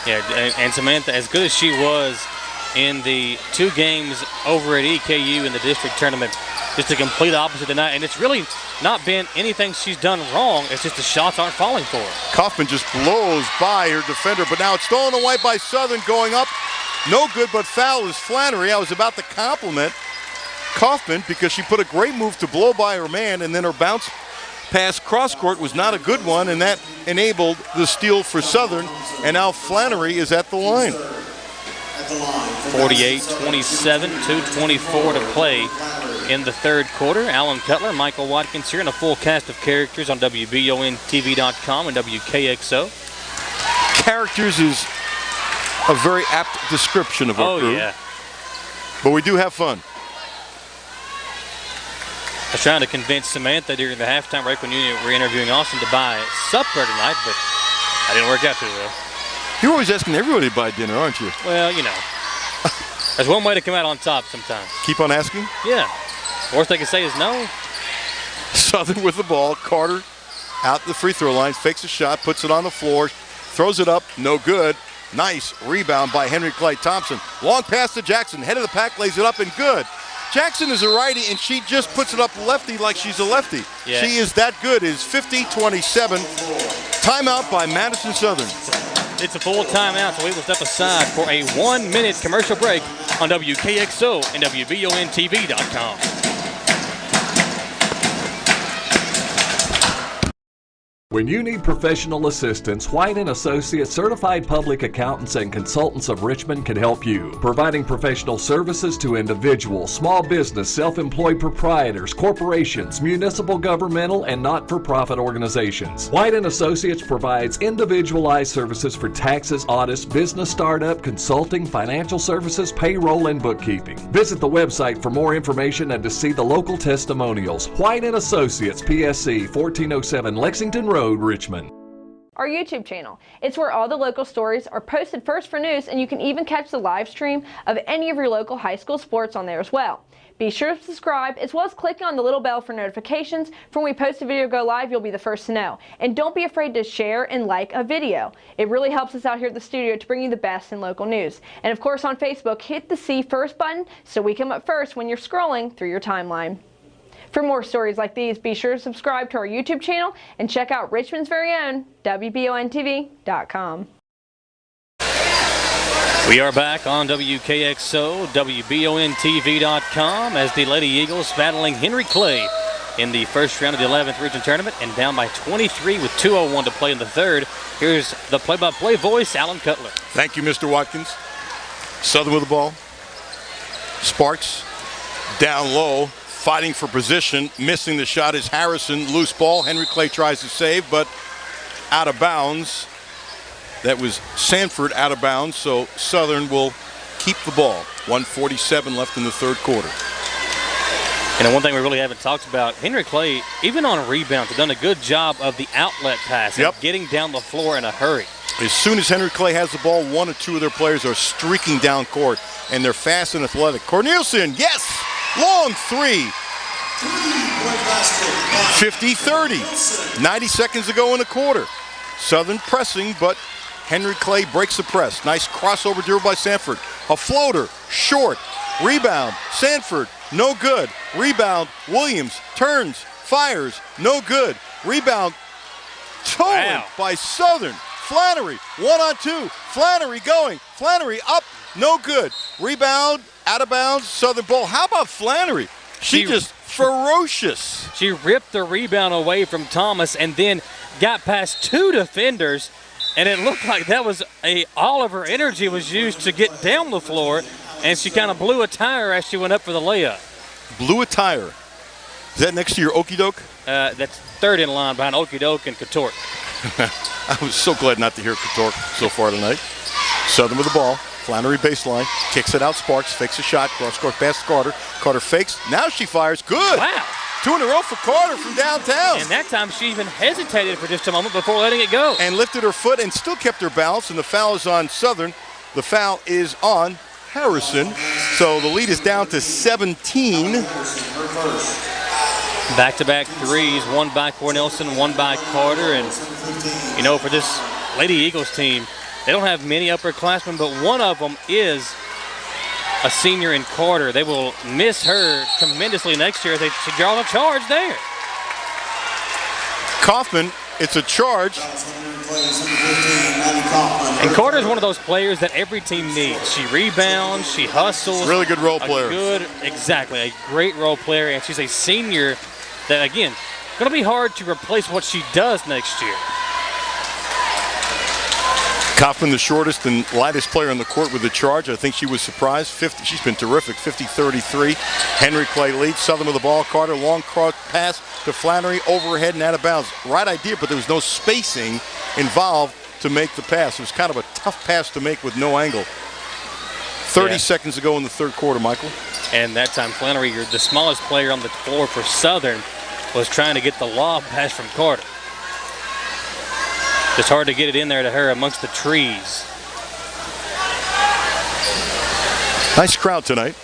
Yeah, and Samantha, as good as she was in the 2 games over at EKU in the district tournament, just the complete opposite tonight. And it's really not been anything she's done wrong. It's just the shots aren't falling for her. Kaufman just blows by her defender, but now it's stolen away by Southern going up. No good, but foul is Flannery. I was about to compliment Kaufman because she put a great move to blow by her man, and then her bounce pass cross court was not a good one, and that enabled the steal for Southern. And now Flannery is at the line. 48-27, 2:24 to play in the third quarter. Alan Cutler, Michael Watkins here, and a full cast of characters on WBONTV.com and WKXO. Characters is a very apt description of our crew. Yeah. But we do have fun. I was trying to convince Samantha during the halftime break when you were interviewing Austin to buy supper tonight, but I didn't work out too well. You're always asking everybody to buy dinner, aren't you? Well, you know, there's one way to come out on top sometimes. Keep on asking? Yeah. Worst they can say is no. Southern with the ball. Carter out the free throw line, fakes a shot, puts it on the floor, throws it up, no good. Nice rebound by Henry Clay Thompson. Long pass to Jackson, head of the pack, lays it up and good. Jackson is a righty, and she just puts it up lefty like she's a lefty. Yeah. She is that good. It is 50-27. Timeout by Madison Southern. It's a full timeout, so we will step aside for a 1-minute commercial break on WKXO and WBONTV.com. When you need professional assistance, White & Associates Certified Public Accountants and Consultants of Richmond can help you, providing professional services to individuals, small business, self-employed proprietors, corporations, municipal, governmental, and not-for-profit organizations. White & Associates provides individualized services for taxes, audits, business startup, consulting, financial services, payroll, and bookkeeping. Visit the website for more information and to see the local testimonials. White & Associates, PSC, 1407 Lexington Road, Richmond. Our YouTube channel. It's where all the local stories are posted first for news, and you can even catch the live stream of any of your local high school sports on there as well. Be sure to subscribe, as well as clicking on the little bell for notifications. For when we post a video go live, you'll be the first to know. And don't be afraid to share and like a video. It really helps us out here at the studio to bring you the best in local news. And of course on Facebook, hit the See First button so we come up first when you're scrolling through your timeline. For more stories like these, be sure to subscribe to our YouTube channel and check out Richmond's very own WBONTV.com. We are back on WKXO, WBONTV.com as the Lady Eagles battling Henry Clay in the first round of the 11th region tournament and down by 23 with 2:01 to play in the third. Here's the play-by-play voice, Alan Cutler. Thank you, Mr. Watkins. Southern with the ball. Sparks down low, fighting for position. Missing the shot is Harrison. Loose ball. Henry Clay tries to save, but out of bounds. That was Sanford out of bounds, so Southern will keep the ball. 1:47 left in the third quarter. And one thing we really haven't talked about, Henry Clay, even on rebounds, have done a good job of the outlet pass and getting down the floor in a hurry. As soon as Henry Clay has the ball, one or two of their players are streaking down court, and they're fast and athletic. Cornelison, yes! Long three. 50-30. 90 seconds to go in the quarter. Southern pressing, but Henry Clay breaks the press. Nice crossover dribble by Sanford. A floater, short. Rebound, Sanford, no good. Rebound, Williams, turns, fires, no good. Rebound, stolen by Southern. Flannery, 1-on-2. Flannery going. Flannery up, no good. Rebound, out of bounds, Southern ball. How about Flannery? She just ferocious. She ripped the rebound away from Thomas and then got past two defenders, and it looked like that was all of her energy was used to get down the floor, and she kind of blew a tire as she went up for the layup. Blew a tire. Is that next to your Okie Doke? That's third in line behind Okie Doke and Katork. I was so glad not to hear Katork so far tonight. Southern with the ball. Flannery baseline. Kicks it out. Sparks fakes a shot. Cross court pass to Carter. Carter fakes. Now she fires. Good. Wow. 2 in a row for Carter from downtown. And that time she even hesitated for just a moment before letting it go. And lifted her foot and still kept her balance. And the foul is on Southern. The foul is on Harrison. So the lead is down to 17. Back-to-back threes, one by Cornelison, one by Carter. And, you know, for this Lady Eagles team, They don't have many upperclassmen, but one of them is a senior in Carter. They will miss her tremendously next year. They should draw a charge there. Kaufman, it's a charge. And Carter's one of those players that every team needs. She rebounds, she hustles. Really good role player. Exactly, a great role player, and she's a senior that, again, going to be hard to replace what she does next year. Kaufman, the shortest and lightest player on the court with the charge. I think she was surprised. She's been terrific. 50-33. Henry Clay leads. Southern with the ball. Carter, long cross pass to Flannery, overhead and out of bounds. Right idea, but there was no spacing involved to make the pass. It was kind of a tough pass to make with no angle. 30 seconds to go in the third quarter, Michael. And that time, Flannery, the smallest player on the floor for Southern, was trying to get the lob pass from Carter. It's hard to get it in there to her amongst the trees. Nice crowd tonight.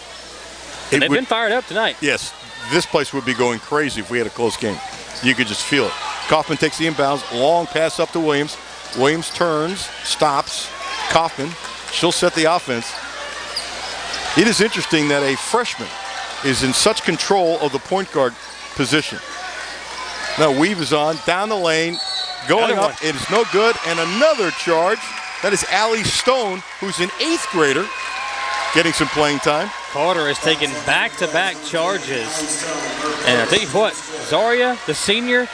They've been fired up tonight. Yes, this place would be going crazy if we had a close game. You could just feel it. Kaufman takes the inbounds, long pass up to Williams. Williams turns, stops. Kaufman, she'll set the offense. It is interesting that a freshman is in such control of the point guard position. Now Weave is on, down the lane, going up, it is no good, and another charge. That is Allie Stone, who's an 8th grader, getting some playing time. Carter has taken back-to-back charges. And I tell you what, Zaria, the senior,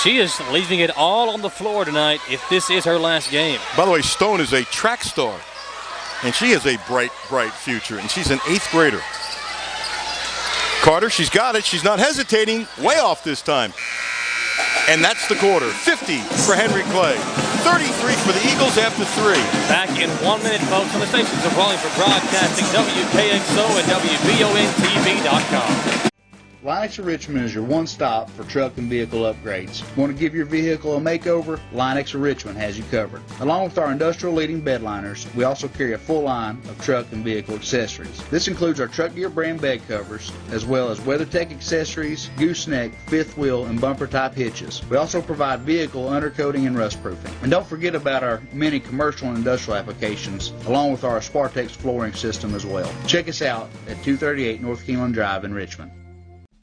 she is leaving it all on the floor tonight if this is her last game. By the way, Stone is a track star, and she has a bright, bright future, and she's an 8th grader. Carter, she's got it. She's not hesitating. Way off this time. And that's the quarter. 50 for Henry Clay. 33 for the Eagles after 3. Back in 1 minute, folks, on the stations of Wallingford Broadcasting, WKXO and WVONTV.com. Linux of Richmond is your one-stop for truck and vehicle upgrades. Want to give your vehicle a makeover? Linux of Richmond has you covered. Along with our industrial-leading bedliners, we also carry a full line of truck and vehicle accessories. This includes our Truck Gear brand bed covers, as well as WeatherTech accessories, gooseneck, fifth wheel, and bumper-type hitches. We also provide vehicle undercoating and rust proofing. And don't forget about our many commercial and industrial applications, along with our Spartex flooring system as well. Check us out at 238 North Keeneland Drive in Richmond.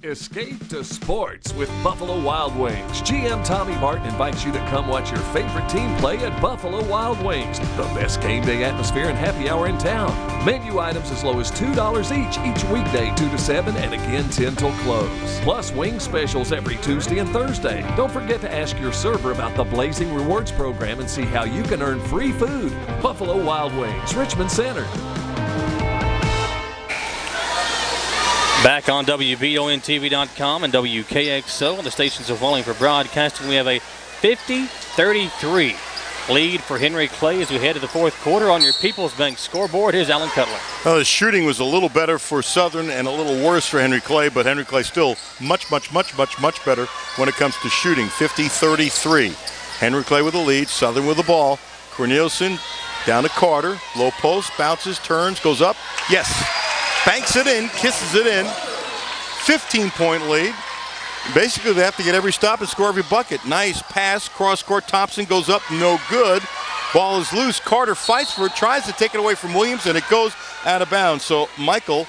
Escape to sports with Buffalo Wild Wings. GM Tommy Martin invites you to come watch your favorite team play at Buffalo Wild Wings, the best game day atmosphere and happy hour in town. Menu items as low as $2 each weekday 2 to 7 and again 10 till close. Plus wing specials every Tuesday and Thursday. Don't forget to ask your server about the Blazing Rewards program and see how you can earn free food. Buffalo Wild Wings, Richmond Center. Back on WBONTV.com and WKXO on the stations of Wallingford Broadcasting, we have a 50-33 lead for Henry Clay as we head to the fourth quarter. On your People's Bank scoreboard, here's Alan Cutler. Well, the shooting was a little better for Southern and a little worse for Henry Clay, but Henry Clay still much better when it comes to shooting. 50-33. Henry Clay with the lead, Southern with the ball. Corneliuson down to Carter, low post, bounces, turns, goes up. Yes. Banks it in, kisses it in. 15-point lead. Basically, they have to get every stop and score every bucket. Nice pass, cross-court. Thompson goes up, no good. Ball is loose. Carter fights for it, tries to take it away from Williams, and it goes out of bounds. So, Michael,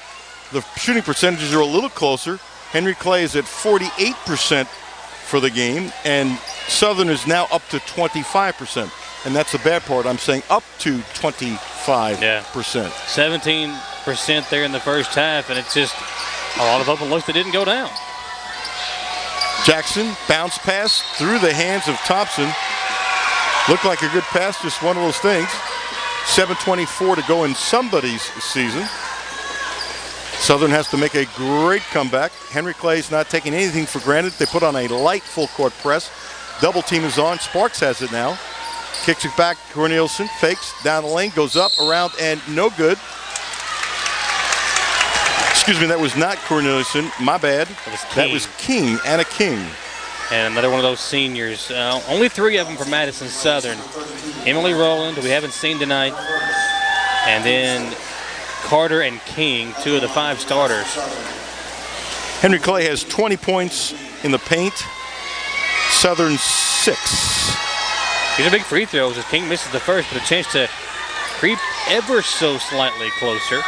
the shooting percentages are a little closer. Henry Clay is at 48% for the game, and Southern is now up to 25%. And that's the bad part. I'm saying up to 25%. Yeah. 17% there in the first half, and it's just a lot of open looks that didn't go down. Jackson, bounce pass through the hands of Thompson. Looked like a good pass, just one of those things. 7:24 to go in somebody's season. Southern has to make a great comeback. Henry Clay's not taking anything for granted. They put on a light full court press. Double team is on. Sparks has it now. Kicks it back. Corneliuson fakes down the lane, goes up, around, and no good. Excuse me, that was not Corneliuson. My bad. That was King, Anna King. And another one of those seniors. Only 3 of them for Madison Southern. Emily Rowland, who we haven't seen tonight. And then Carter and King, 2 of the 5 starters. Henry Clay has 20 points in the paint. Southern 6. These are big free throws as King misses the first, but a chance to creep ever so slightly closer.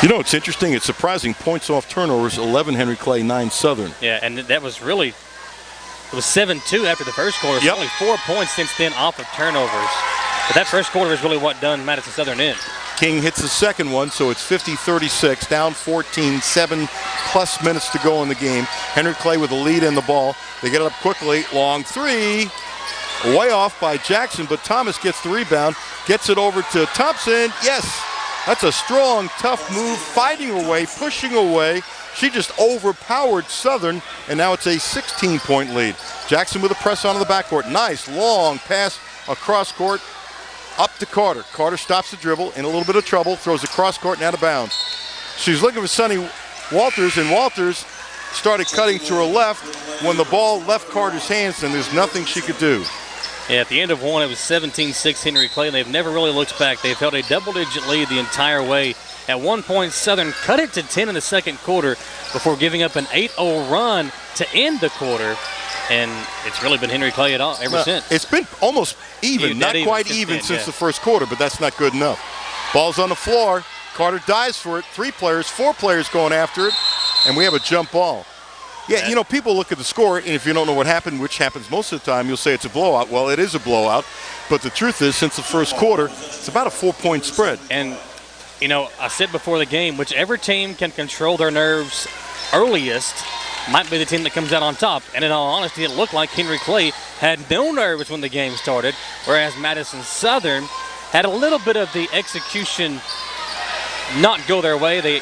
You know, it's interesting. It's surprising. Points off turnovers, 11 Henry Clay, 9 Southern. Yeah, and that was really, it was 7-2 after the first quarter. Yep. So only 4 points since then off of turnovers. But that first quarter is really what done Madison Southern in. King hits the second one, so it's 50-36, down 14, 7+ minutes to go in the game. Henry Clay with the lead in the ball. They get it up quickly, long three, way off by Jackson, but Thomas gets the rebound, gets it over to Thompson. Yes, that's a strong, tough move, fighting her way, pushing away. She just overpowered Southern, and now it's a 16-point lead. Jackson with a press onto the backcourt. Nice, long pass across court. Up to Carter. Carter stops the dribble, in a little bit of trouble, throws it cross court and out of bounds. She's looking for Sonny Walters, and Walters started cutting to her left when the ball left Carter's hands, and there's nothing she could do. Yeah, at the end of one, it was 17-6 Henry Clay, and they've never really looked back. They've held a double-digit lead the entire way. At one point, Southern cut it to 10 in the second quarter before giving up an 8-0 run to end the quarter. And it's really been Henry Clay ever since. It's been almost even, not quite even since the first quarter, but that's not good enough. Ball's on the floor. Carter dives for it. 3 players, 4 players going after it, and we have a jump ball. Yeah, you know, people look at the score, and if you don't know what happened, which happens most of the time, you'll say it's a blowout. Well, it is a blowout, but the truth is, since the first quarter, it's about a 4-point spread. And, you know, I said before the game, whichever team can control their nerves earliest might be the team that comes out on top. And in all honesty, it looked like Henry Clay had no nerves when the game started, whereas Madison Southern had a little bit of the execution not go their way. They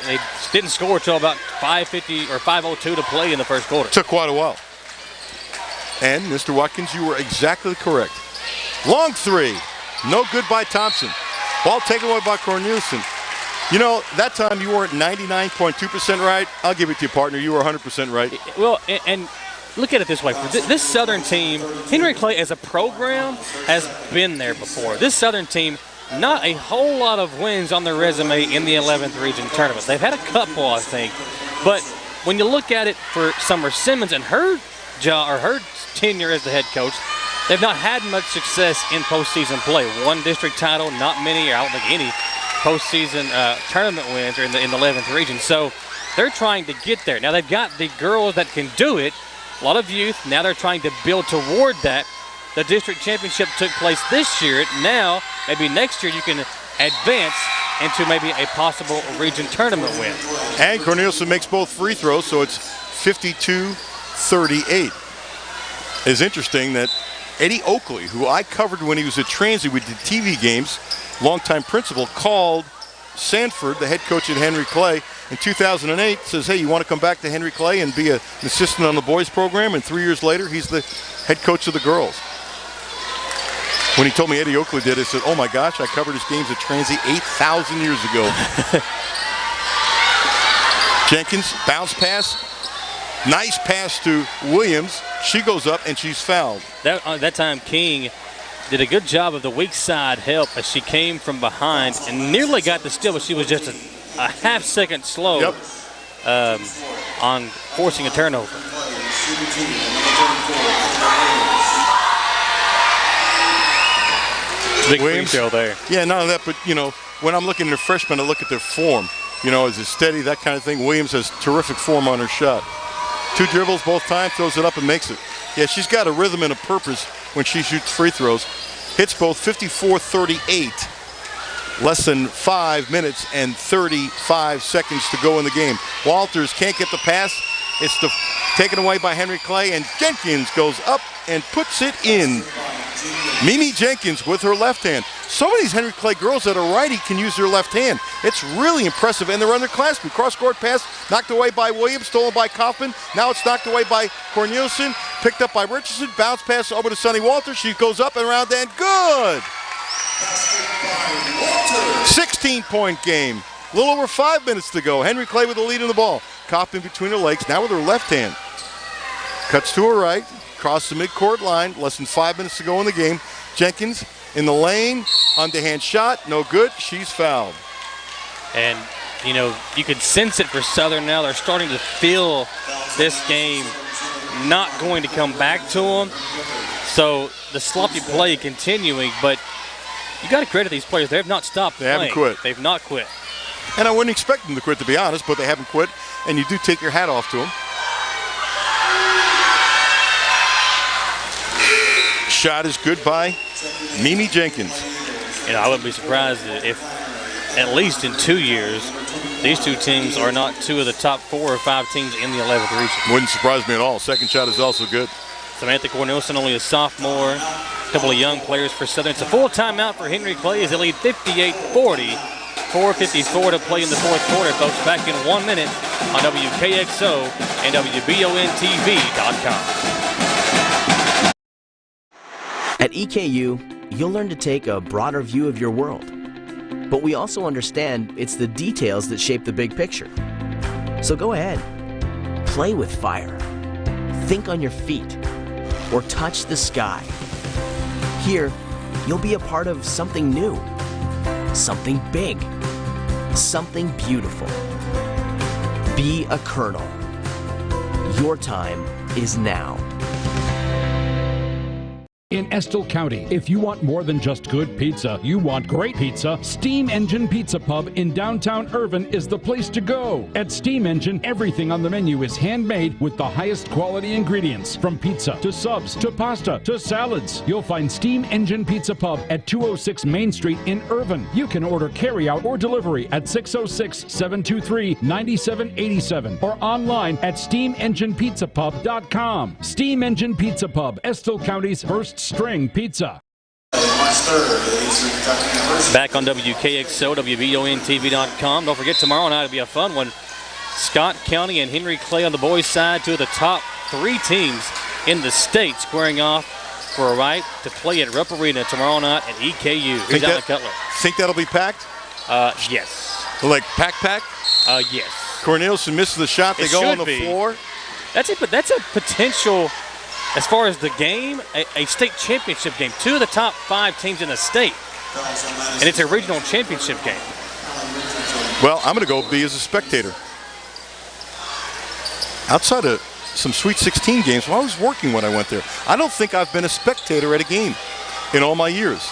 didn't score until about 5:50 or 5:02 to play in the first quarter. Took quite a while. And, Mr. Watkins, you were exactly correct. Long three. No good by Thompson. Ball taken away by Corneliuson. You know, that time you weren't 99.2% right. I'll give it to you, partner. You were 100% right. Well, and look at it this way. For this Southern team, Henry Clay as a program has been there before. This Southern team, not a whole lot of wins on their resume in the 11th region tournament. They've had a couple, I think. But when you look at it for Summer Simmons and her tenure as the head coach, they've not had much success in postseason play. One district title, not many, or I don't think any postseason tournament wins are in the 11th region. So they're trying to get there. Now they've got the girls that can do it, a lot of youth. Now they're trying to build toward that. The district championship took place this year. Now, maybe next year you can advance into maybe a possible region tournament win. And Corneliuson makes both free throws, so it's 52-38. It's interesting that Eddie Oakley, who I covered when he was at Transy, we did TV games, longtime principal, called Sanford, the head coach at Henry Clay, in 2008, says, hey, you want to come back to Henry Clay and be an assistant on the boys program? And 3 years later, he's the head coach of the girls. When he told me Eddie Oakley did, I said, oh my gosh, I covered his games at Transy 8,000 years ago. Jenkins, bounce pass. Nice pass to Williams. She goes up and she's fouled. That time King did a good job of the weak side help as she came from behind and nearly got the steal, but she was just a half second slow on forcing a turnover. Big Williams, free throw there. Yeah, none of that, but, you know, when I'm looking at a freshman, I look at their form. You know, is it steady, that kind of thing. Williams has terrific form on her shot. 2 dribbles both times, throws it up and makes it. Yeah, she's got a rhythm and a purpose when she shoots free throws. Hits both 54-38. Less than 5 minutes and 35 seconds to go in the game. Walters can't get the pass. It's taken away by Henry Clay, and Jenkins goes up and puts it in. Mimi Jenkins with her left hand. Some of these Henry Clay girls that are righty can use their left hand. It's really impressive, and they're underclassmen. Cross-court pass knocked away by Williams, stolen by Kaufman. Now it's knocked away by Corneliuson, picked up by Richardson. Bounce pass over to Sonny Walters. She goes up and around and good. 16-point game. A little over 5 minutes to go. Henry Clay with the lead in the ball. Kaufman between her legs, now with her left hand. Cuts to her right, across the midcourt line. Less than 5 minutes to go in the game. Jenkins in the lane, underhand shot, no good. She's fouled. And, you know, you could sense it for Southern now. They're starting to feel this game not going to come back to them. So the sloppy play continuing, but you got to credit these players. They have not stopped playing. They haven't quit. They've not quit. And I wouldn't expect them to quit, to be honest, but they haven't quit, and you do take your hat off to them. Shot is good by Mimi Jenkins. You know, I wouldn't be surprised if at least in 2 years, these two teams are not two of the top 4 or 5 teams in the 11th region. Wouldn't surprise me at all. Second shot is also good. Samantha Cornelison, only a sophomore. A couple of young players for Southern. It's a full timeout for Henry Clay as they lead 58-40. 4:54 to play in the fourth quarter, folks. Back in 1 minute on WKXO and WBONTV.com. At EKU, you'll learn to take a broader view of your world. But we also understand it's the details that shape the big picture. So go ahead, play with fire, think on your feet, or touch the sky. Here, you'll be a part of something new, something big, something beautiful. Be a Colonel. Your time is now. In Estill County, if you want more than just good pizza, you want great pizza, Steam Engine Pizza Pub in downtown Irvin is the place to go. At Steam Engine, everything on the menu is handmade with the highest quality ingredients. From pizza to subs to pasta to salads. You'll find Steam Engine Pizza Pub at 206 Main Street in Irvin. You can order carryout or delivery at 606-723-9787 or online at steamenginepizzapub.com. Steam Engine Pizza Pub, Estill County's first string pizza. Back on WKXO, WBONTV.com. Don't forget, tomorrow night will be a fun one. Scott County and Henry Clay on the boys' side, two of the top 3 teams in the state, squaring off for a right to play at Rupp Arena tomorrow night at EKU. Think that'll be packed? Yes. Like pack? Yes. Cornelison misses the shot. They go on the floor. That's a potential. As far as the game, a state championship game. 2 of the top 5 teams in the state. And it's a regional championship game. Well, I'm going to go be as a spectator. Outside of some Sweet 16 games, well, I was working when I went there. I don't think I've been a spectator at a game in all my years.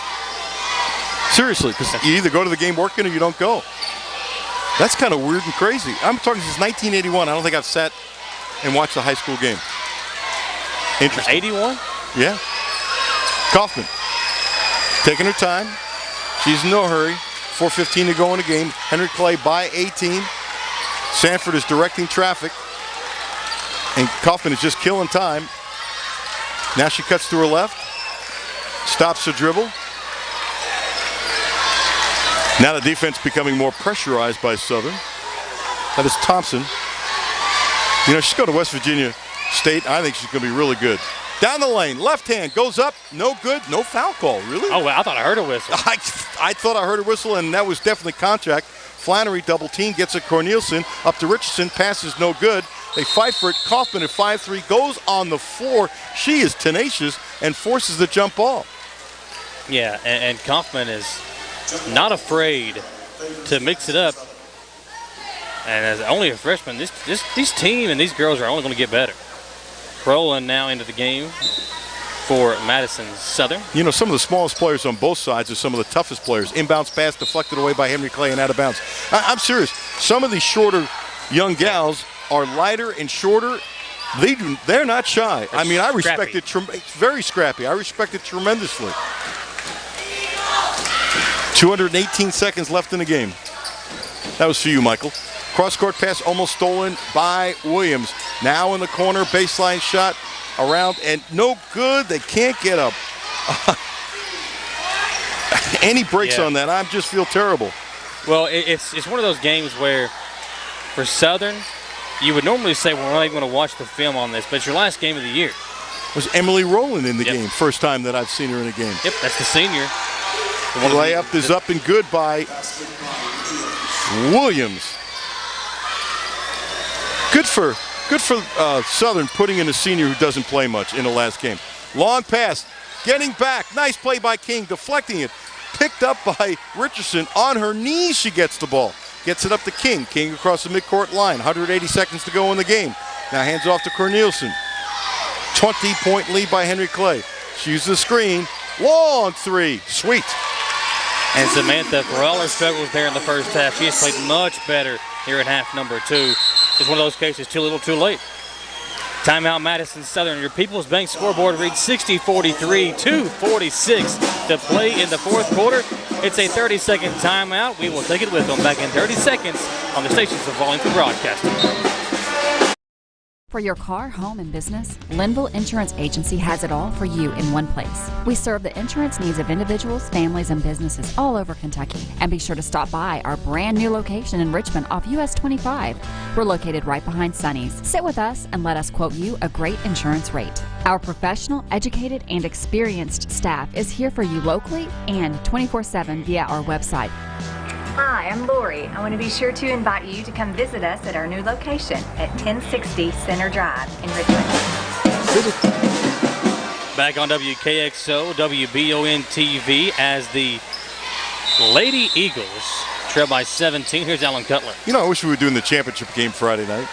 Seriously, because you either go to the game working or you don't go. That's kind of weird and crazy. I'm talking since 1981. I don't think I've sat and watched a high school game. Interesting. 81? Yeah. Kaufman taking her time. She's in no hurry. 4:15 to go in the game. Henry Clay by 18. Sanford is directing traffic. And Kaufman is just killing time. Now she cuts to her left. Stops the dribble. Now the defense becoming more pressurized by Southern. That is Thompson. You know, she's going to West Virginia State. I think she's going to be really good. Down the lane, left hand, goes up, no good, no foul call, really? Oh, well, I thought I heard a whistle. I thought I heard a whistle, and that was definitely contact. Flannery double team, gets it Cornelison, up to Richardson, passes no good. They fight for it. Kaufman at 5'3", goes on the floor. She is tenacious and forces the jump ball. Yeah, and Kaufman is not afraid to mix it up. And as only a freshman, this team and these girls are only going to get better. Rolling now into the game for Madison Southern. You know, some of the smallest players on both sides are some of the toughest players. Inbounds pass deflected away by Henry Clay and out of bounds. I'm serious. Some of these shorter young gals are lighter and shorter. They're not shy. I mean, I respect it. Very scrappy. I respect it tremendously. 218 seconds left in the game. That was for you, Michael. Cross-court pass almost stolen by Williams. Now in the corner, baseline shot around, and no good. They can't get up. Any breaks on that, I just feel terrible. Well, it's one of those games where, for Southern, you would normally say, well, we're not even going to watch the film on this, but it's your last game of the year. Was Emily Rowland in the game? First time that I've seen her in a game. Yep, that's the senior. The layup is up and good by Williams. Good for Southern putting in a senior who doesn't play much in the last game. Long pass, getting back. Nice play by King, deflecting it. Picked up by Richardson. On her knees, she gets the ball. Gets it up to King. King across the midcourt line. 180 seconds to go in the game. Now hands off to Cornelison. 20-point lead by Henry Clay. She uses the screen. Long three. Sweet. And Samantha, for all her struggles there in the first half, she has played much better here in half number 2. It's one of those cases, too little, too late. Timeout Madison Southern. Your People's Bank scoreboard reads 60-43, 2:46 to play in the fourth quarter. It's a 30-second timeout. We will take it with them back in 30 seconds on the stations of Volume for Broadcasting. For your car, home, and business, Linville Insurance Agency has it all for you in one place. We serve the insurance needs of individuals, families, and businesses all over Kentucky. And be sure to stop by our brand new location in Richmond off US 25. We're located right behind Sonny's. Sit with us and let us quote you a great insurance rate. Our professional, educated, and experienced staff is here for you locally and 24/7 via our website. Hi, I'm Lori. I want to be sure to invite you to come visit us at our new location at 1060 Center Drive in Richmond. Back on WKXO, WBON TV as the Lady Eagles trail by 17. Here's Alan Cutler. You know, I wish we were doing the championship game Friday night.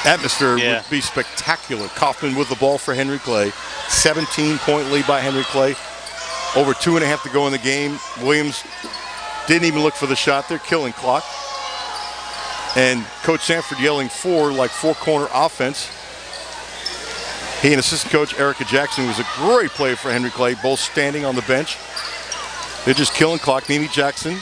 Atmosphere would be spectacular. Kaufman with the ball for Henry Clay. 17-point lead by Henry Clay. Over 2.5 to go in the game. Williams didn't even look for the shot. They're killing clock. And Coach Sanford yelling four-corner offense. He and assistant coach Erica Jackson was a great play for Henry Clay, both standing on the bench. They're just killing clock. Mimi Jenkins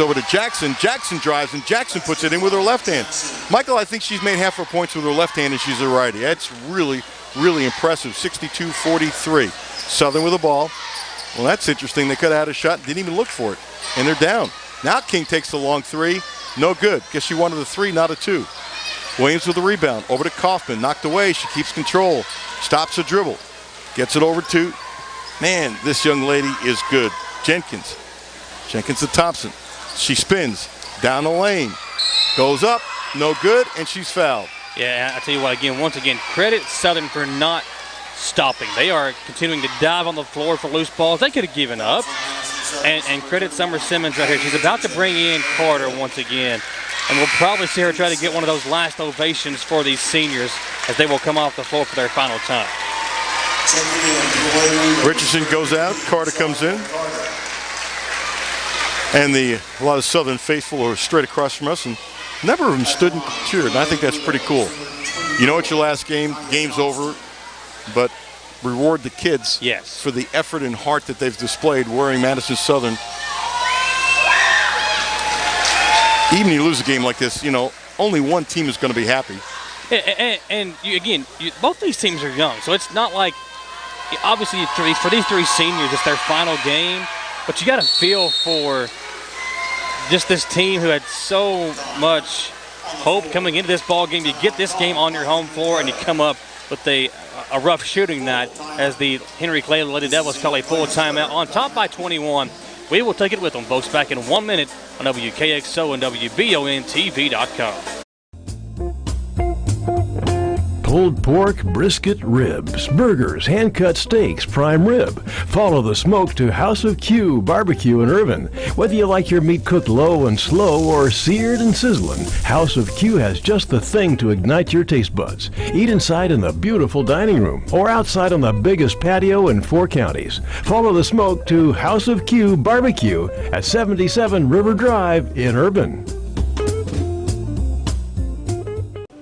over to Jackson. Jackson drives, and Jackson puts it in with her left hand. Michael, I think she's made half her points with her left hand, and she's a righty. That's really, really impressive. 62-43. Southern with the ball. Well, that's interesting. They could have had a shot, didn't even look for it, and they're down. Now King takes the long three. No good. Guess she wanted a 3, not a 2. Williams with the rebound. Over to Kaufman. Knocked away. She keeps control. Stops a dribble. Gets it over to, man, this young lady is good. Jenkins to Thompson. She spins down the lane. Goes up. No good, and she's fouled. Yeah, I tell you what, once again, credit Southern for not stopping. They are continuing to dive on the floor for loose balls. They could have given up. And credit Summer Simmons right here. She's about to bring in Carter once again. And we'll probably see her try to get one of those last ovations for these seniors as they will come off the floor for their final time. Richardson goes out. Carter comes in. And a lot of Southern faithful are straight across from us, and never of them stood and cheered. And I think that's pretty cool. You know it's your last game. Game's over. But reward the kids for the effort and heart that they've displayed wearing Madison Southern. Even you lose a game like this, you know, only one team is going to be happy. And both these teams are young, so it's not like, obviously for these three seniors, it's their final game, but you got to feel for just this team who had so much hope coming into this ball game. You get this game on your home floor and you come up with a rough shooting night as the Henry Clay Lady Devils call a full timeout on top by 21. We will take it with them, folks, back in 1 minute on WKXO and WBONTV.com. Pulled pork, brisket, ribs, burgers, hand-cut steaks, prime rib. Follow the smoke to House of Q Barbecue in Irvin. Whether you like your meat cooked low and slow or seared and sizzling, House of Q has just the thing to ignite your taste buds. Eat inside in the beautiful dining room or outside on the biggest patio in 4 counties. Follow the smoke to House of Q Barbecue at 77 River Drive in Irvin.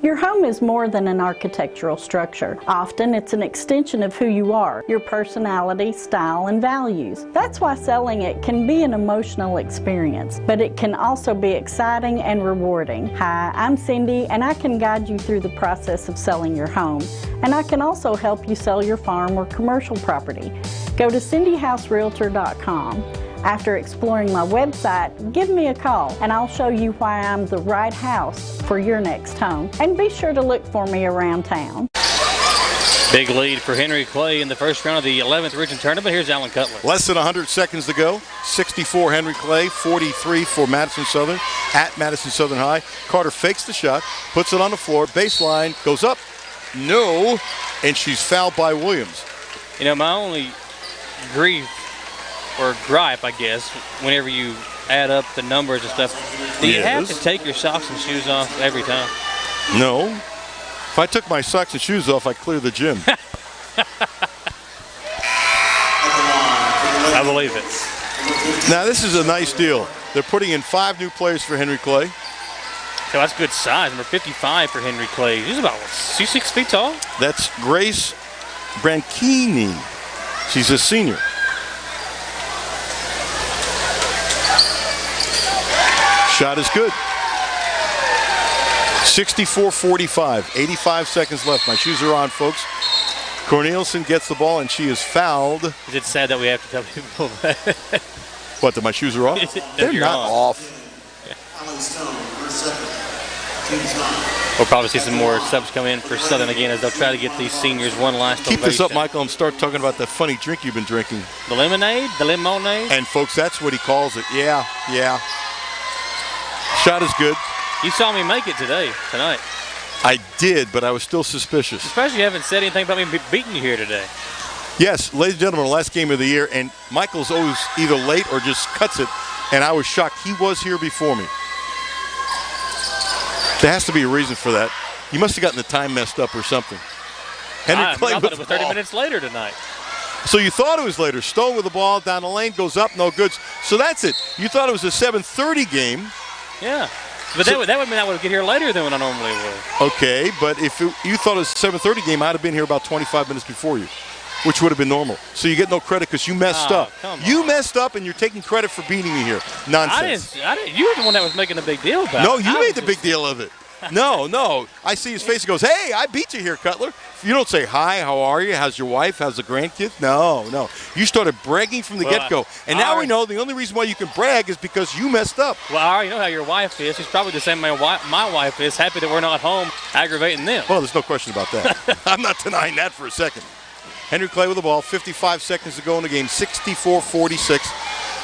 Your home is more than an architectural structure. Often it's an extension of who you are, your personality, style, and values. That's why selling it can be an emotional experience, but it can also be exciting and rewarding. Hi, I'm Cindy, and I can guide you through the process of selling your home. And I can also help you sell your farm or commercial property. Go to cindyhouserealtor.com. After exploring my website, give me a call and I'll show you why I'm the right house for your next home. And be sure to look for me around town. Big lead for Henry Clay in the first round of the 11th region tournament. Here's Alan Cutler. Less than 100 seconds to go. 64 Henry Clay, 43 for Madison Southern at Madison Southern High. Carter fakes the shot, puts it on the floor, baseline, goes up, no, and she's fouled by Williams. You know, my only grief or gripe, I guess, whenever you add up the numbers and stuff, do you have to take your socks and shoes off every time? No. If I took my socks and shoes off, I'd clear the gym. I believe it. Now, this is a nice deal. They're putting in 5 new players for Henry Clay. So that's good size. Number 55 for Henry Clay. He's about, she's 6 feet tall? That's Grace Branchini. She's a senior. Shot is good. 64-45. 85 seconds left. My shoes are on, folks. Corneliuson gets the ball, and she is fouled. Is it sad that we have to tell people that? What, that my shoes are off? They're not off. We'll probably see some more subs come in for Southern again as they'll try to get these seniors one last Keep this ovation. up, Michael, and start talking about that funny drink you've been drinking. The lemonade? The limonade? And, folks, that's what he calls it. Yeah. Shot is good. You saw me make it tonight. I did, but I was still suspicious. Especially you haven't said anything about me beating you here today. Yes, ladies and gentlemen, the last game of the year, and Michael's always either late or just cuts it, and I was shocked. He was here before me. There has to be a reason for that. You must have gotten the time messed up or something. I thought it was 30 minutes later tonight. So you thought it was later. Stone with the ball, down the lane, goes up, no good. So that's it. You thought it was a 7:30 game. Yeah. But that would mean I would get here later than when I normally would. Okay, but if you thought it was a 7:30 game, I'd have been here about 25 minutes before you, which would have been normal. So you get no credit because you messed up. You messed up, and you're taking credit for beating me here. Nonsense. I didn't. You were the one that was making a big deal about it. No, you made the big deal of it. No. I see his face. He goes, "Hey, I beat you here, Cutler." You don't say, "Hi, how are you? How's your wife? How's the grandkids?" No. You started bragging from the get-go. And now we know the only reason why you can brag is because you messed up. Well, I already know how your wife is. She's probably the same way my wife is, happy that we're not home aggravating them. Well, there's no question about that. I'm not denying that for a second. Henry Clay with the ball, 55 seconds to go in the game, 64-46.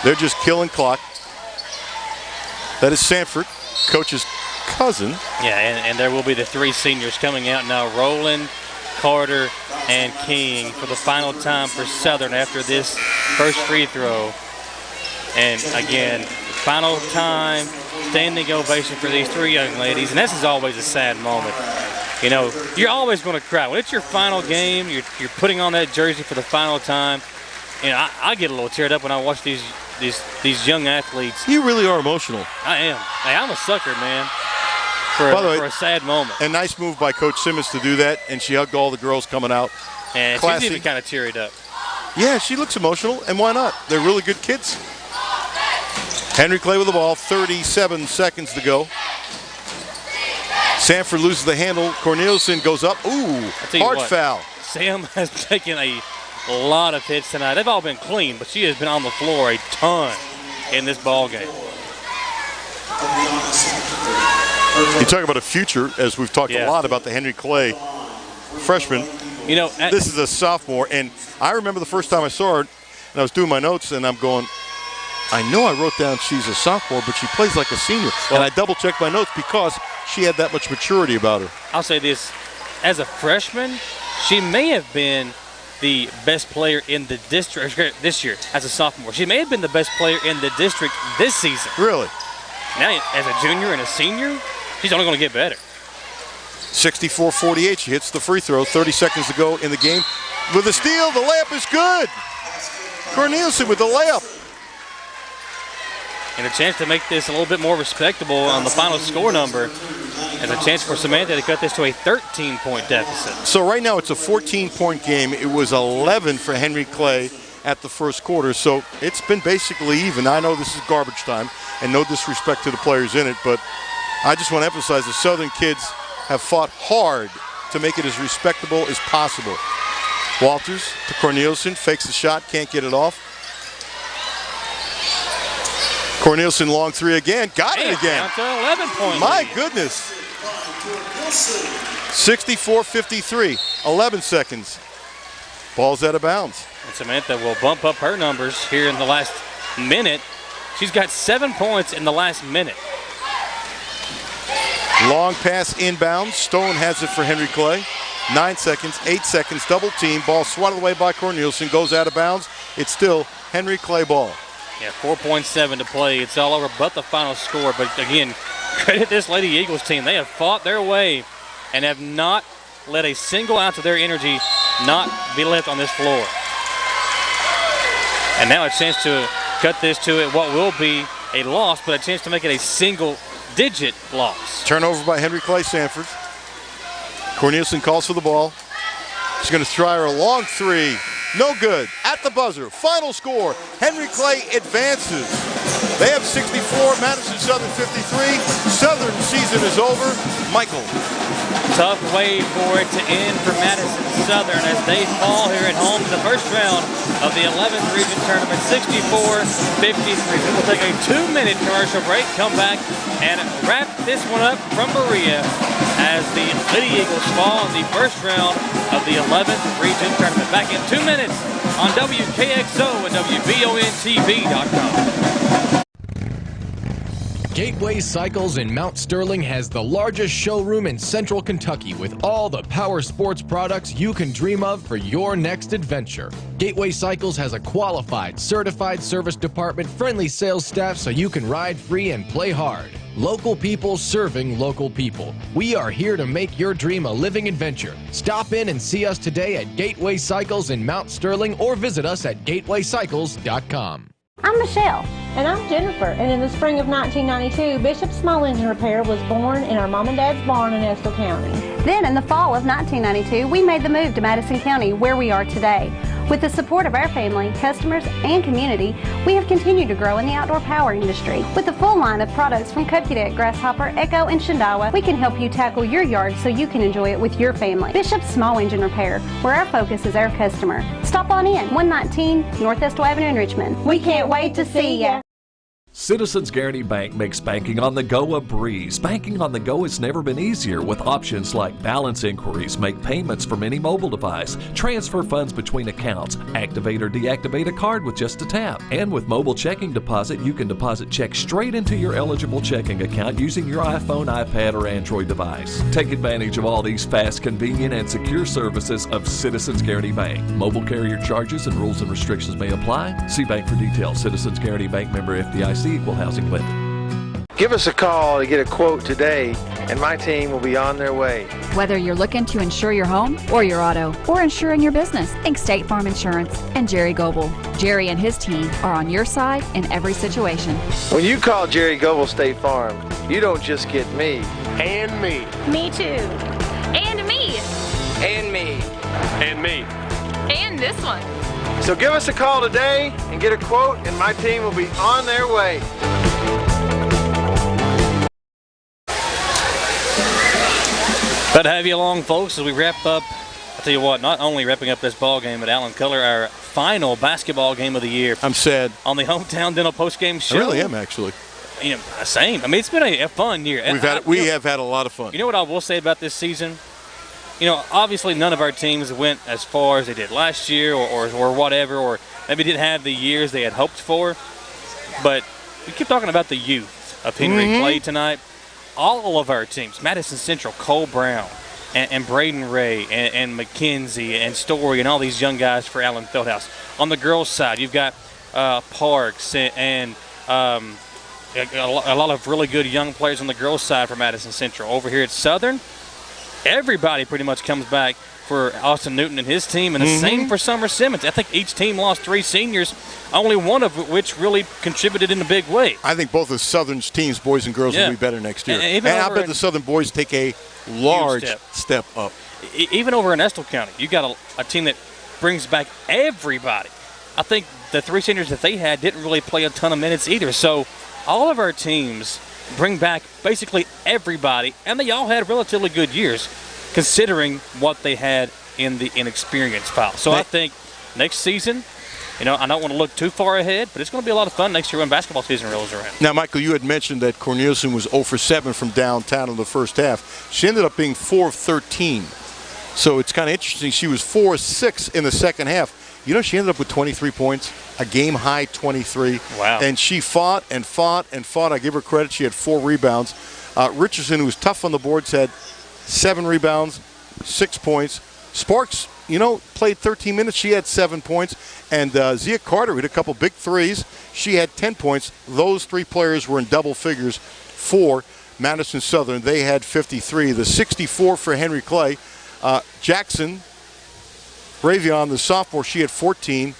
They're just killing clock. That is Sanford, coach's cousin. Yeah, and there will be the 3 seniors coming out now, Rowland, Carter, and King for the final time for Southern after this first free throw. And again, final time, standing ovation for these 3 young ladies. And this is always a sad moment. You know, you're always going to cry. When it's your final game, you're putting on that jersey for the final time. You know, I get a little teared up when I watch these young athletes. You really are emotional. I am. Hey, I'm a sucker, man. For a sad moment. A nice move by Coach Simmons to do that, and she hugged all the girls coming out. And Classy. she's even kind of teared up. Yeah, she looks emotional, and why not? They're really good kids. Henry Clay with the ball, 37 seconds to go. Sanford loses the handle. Corneliuson goes up. Ooh, hard foul. Sam has taken a lot of hits tonight. They've all been clean, but she has been on the floor a ton in this ball game. You talk about a future, as we've talked a lot about the Henry Clay freshman. You know, this is a sophomore, and I remember the first time I saw her, and I was doing my notes, and I'm going, I know I wrote down she's a sophomore, but she plays like a senior. And I double-checked my notes because she had that much maturity about her. I'll say this. As a freshman, she may have been the best player in the district this year as a sophomore. She may have been the best player in the district this season. Really? Now, as a junior and a senior, she's only going to get better. 64-48. She hits the free throw. 30 seconds to go in the game. With a steal, the layup is good. Corneliuson with the layup. And a chance to make this a little bit more respectable on the final score number. And a chance for Samantha to cut this to a 13-point deficit. So right now it's a 14-point game. It was 11 for Henry Clay at the first quarter. So it's been basically even. I know this is garbage time, and no disrespect to the players in it, but I just want to emphasize the Southern kids have fought hard to make it as respectable as possible. Walters to Corneliuson, fakes the shot, can't get it off. Corneliuson long three again, got it again. Down to 11-point My lead. goodness. 64-53, 11 seconds. Ball's out of bounds. And Samantha will bump up her numbers here in the last minute. She's got 7 points in the last minute. Long pass inbounds. Stone has it for Henry Clay. 9 seconds, 8 seconds, double team. Ball swatted away by Corneliuson, goes out of bounds. It's still Henry Clay ball. Yeah, 4.7 to play. It's all over but the final score. But again, credit this Lady Eagles team. They have fought their way and have not let a single ounce of their energy not be left on this floor. And now a chance to cut this to what will be a loss, but a chance to make it a single-digit loss. Turnover by Henry Clay Sanford. Corneliuson calls for the ball. She's going to try her long three. No good. At the buzzer. Final score. Henry Clay advances. They have 64. Madison Southern 53. Southern season is over. Michael. Tough way for it to end for Madison Southern as they fall here at home to the first round of the 11th region tournament, 64-53. We will take a 2-minute commercial break, come back and wrap this one up from Berea as the Lady Eagles fall in the first round of the 11th region tournament. Back in 2 minutes on WKXO and WBONTV.com. Gateway Cycles in Mount Sterling has the largest showroom in Central Kentucky with all the power sports products you can dream of for your next adventure. Gateway Cycles has a qualified, certified service department, friendly sales staff so you can ride free and play hard. Local people serving local people. We are here to make your dream a living adventure. Stop in and see us today at Gateway Cycles in Mount Sterling or visit us at gatewaycycles.com. I'm Michelle. And I'm Jennifer. And in the spring of 1992, Bishop Small Engine Repair was born in our mom and dad's barn in Estill County. Then in the fall of 1992, we made the move to Madison County, where we are today. With the support of our family, customers, and community, we have continued to grow in the outdoor power industry. With a full line of products from Cupcadet, Grasshopper, Echo, and Shindawa, we can help you tackle your yard so you can enjoy it with your family. Bishop Small Engine Repair, where our focus is our customer. Stop on in, 119 North Estill Avenue in Richmond. We can't wait to see ya. Citizens Guaranty Bank makes banking on the go a breeze. Banking on the go has never been easier with options like balance inquiries, make payments from any mobile device, transfer funds between accounts, activate or deactivate a card with just a tap. And with mobile checking deposit, you can deposit checks straight into your eligible checking account using your iPhone, iPad, or Android device. Take advantage of all these fast, convenient, and secure services of Citizens Guaranty Bank. Mobile carrier charges and rules and restrictions may apply. See bank for details. Citizens Guaranty Bank, member FDIC. Equal housing lender. Give us a call to get a quote today, and my team will be on their way. Whether you're looking to insure your home or your auto or insuring your business, think State Farm Insurance and Jerry Goebel. Jerry and his team are on your side in every situation. When you call Jerry Goebel State Farm, you don't just get me. And me. Me too. And me. And me. And me. And this one. So give us a call today and get a quote, and my team will be on their way. Glad to have you along, folks, as we wrap up. I'll tell you what, not only wrapping up this ball game at Allen Cutler, our final basketball game of the year. I'm sad. On the Hometown Dental postgame show. I really am, actually. You know, same. I mean, it's been a fun year. We have had a lot of fun. You know what I will say about this season? You know, obviously none of our teams went as far as they did last year or whatever, or maybe didn't have the years they had hoped for. But we keep talking about the youth of Henry Clay tonight. All of our teams, Madison Central, Cole Brown, and Braden Ray, and McKenzie, and Story, and all these young guys for Allen Fieldhouse. On the girls' side, you've got Parks and a lot of really good young players on the girls' side for Madison Central. Over here at Southern, everybody pretty much comes back for Austin Newton and his team, and the same for Summer Simmons. I think each team lost 3 seniors, only one of which really contributed in a big way. I think both of Southern's teams, boys and girls, will be better next year. And I bet the Southern boys take a large step up. Even over in Estill County, you got a team that brings back everybody. I think the 3 seniors that they had didn't really play a ton of minutes either. So all of our teams bring back basically everybody, and they all had relatively good years considering what they had in the inexperienced file. So I think next season, you know, I don't want to look too far ahead, but it's going to be a lot of fun next year when basketball season rolls around. Now, Michael, you had mentioned that Corneliuson was 0 for 7 from downtown in the first half. She ended up being 4 of 13. So it's kind of interesting. She was 4 of 6 in the second half. You know, she ended up with 23 points, a game-high 23. Wow. And she fought and fought and fought. I give her credit. She had 4 rebounds. Richardson, who was tough on the boards, had 7 rebounds, 6 points. Sparks, you know, played 13 minutes. She had 7 points. And Zia Carter hit a couple big threes. She had 10 points. Those 3 players were in double figures for Madison Southern. They had 53. The 64 for Henry Clay. Jackson Bravion, the sophomore, she had 14.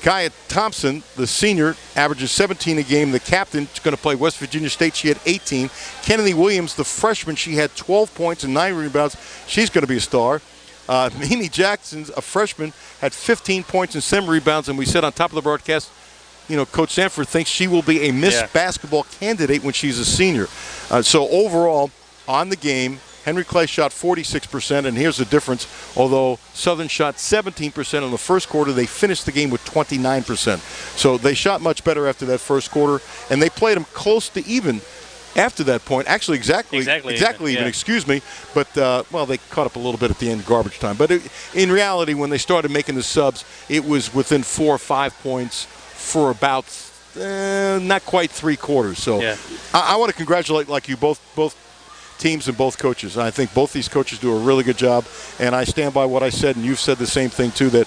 Kaya Thompson, the senior, averages 17 a game. The captain is going to play West Virginia State. She had 18. Kennedy Williams, the freshman, she had 12 points and 9 rebounds. She's going to be a star. Mimi Jackson, a freshman, had 15 points and 7 rebounds. And we said on top of the broadcast, Coach Sanford thinks she will be a Miss Basketball candidate when she's a senior. So overall, on the game, Henry Clay shot 46%, and here's the difference. Although Southern shot 17% in the first quarter, they finished the game with 29%. So they shot much better after that first quarter, and they played them close to even after that point. Actually, exactly even, excuse me. But, they caught up a little bit at the end, garbage time. But in reality, when they started making the subs, it was within 4 or 5 points for about not quite 3 quarters. So I want to congratulate, like you, both teams and both coaches. I think both these coaches do a really good job, and I stand by what I said, and you've said the same thing too, that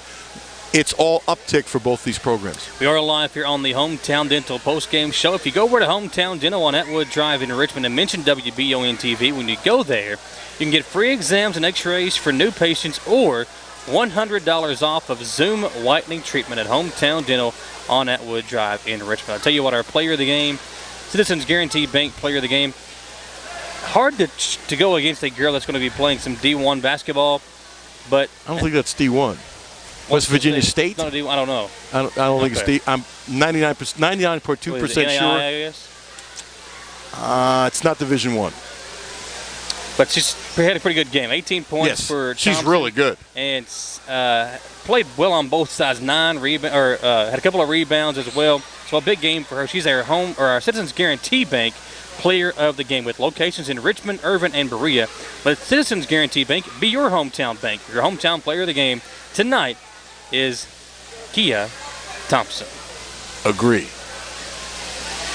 it's all uptick for both these programs. We are live here on the Hometown Dental postgame show. If you go over to Hometown Dental on Atwood Drive in Richmond and mention WBON TV, when you go there, you can get free exams and x-rays for new patients or $100 off of Zoom whitening treatment at Hometown Dental on Atwood Drive in Richmond. I'll tell you what, our player of the game, Citizens Guaranty Bank player of the game, hard to go against a girl that's going to be playing some D1 basketball, but I don't think that's D1. West Virginia State? Not a D1, I don't know. I don't think it's D. I'm 99.2% sure. It's not Division 1. But she's had a pretty good game. 18 points for Thompson. She's really good. And played well on both sides. Had a couple of rebounds as well. So a big game for her. She's our Citizens Guarantee Bank player of the game with locations in Richmond, Irvin, and Berea. But Citizens Guarantee Bank, be your hometown bank. Your hometown player of the game tonight is Kia Thompson. Agree.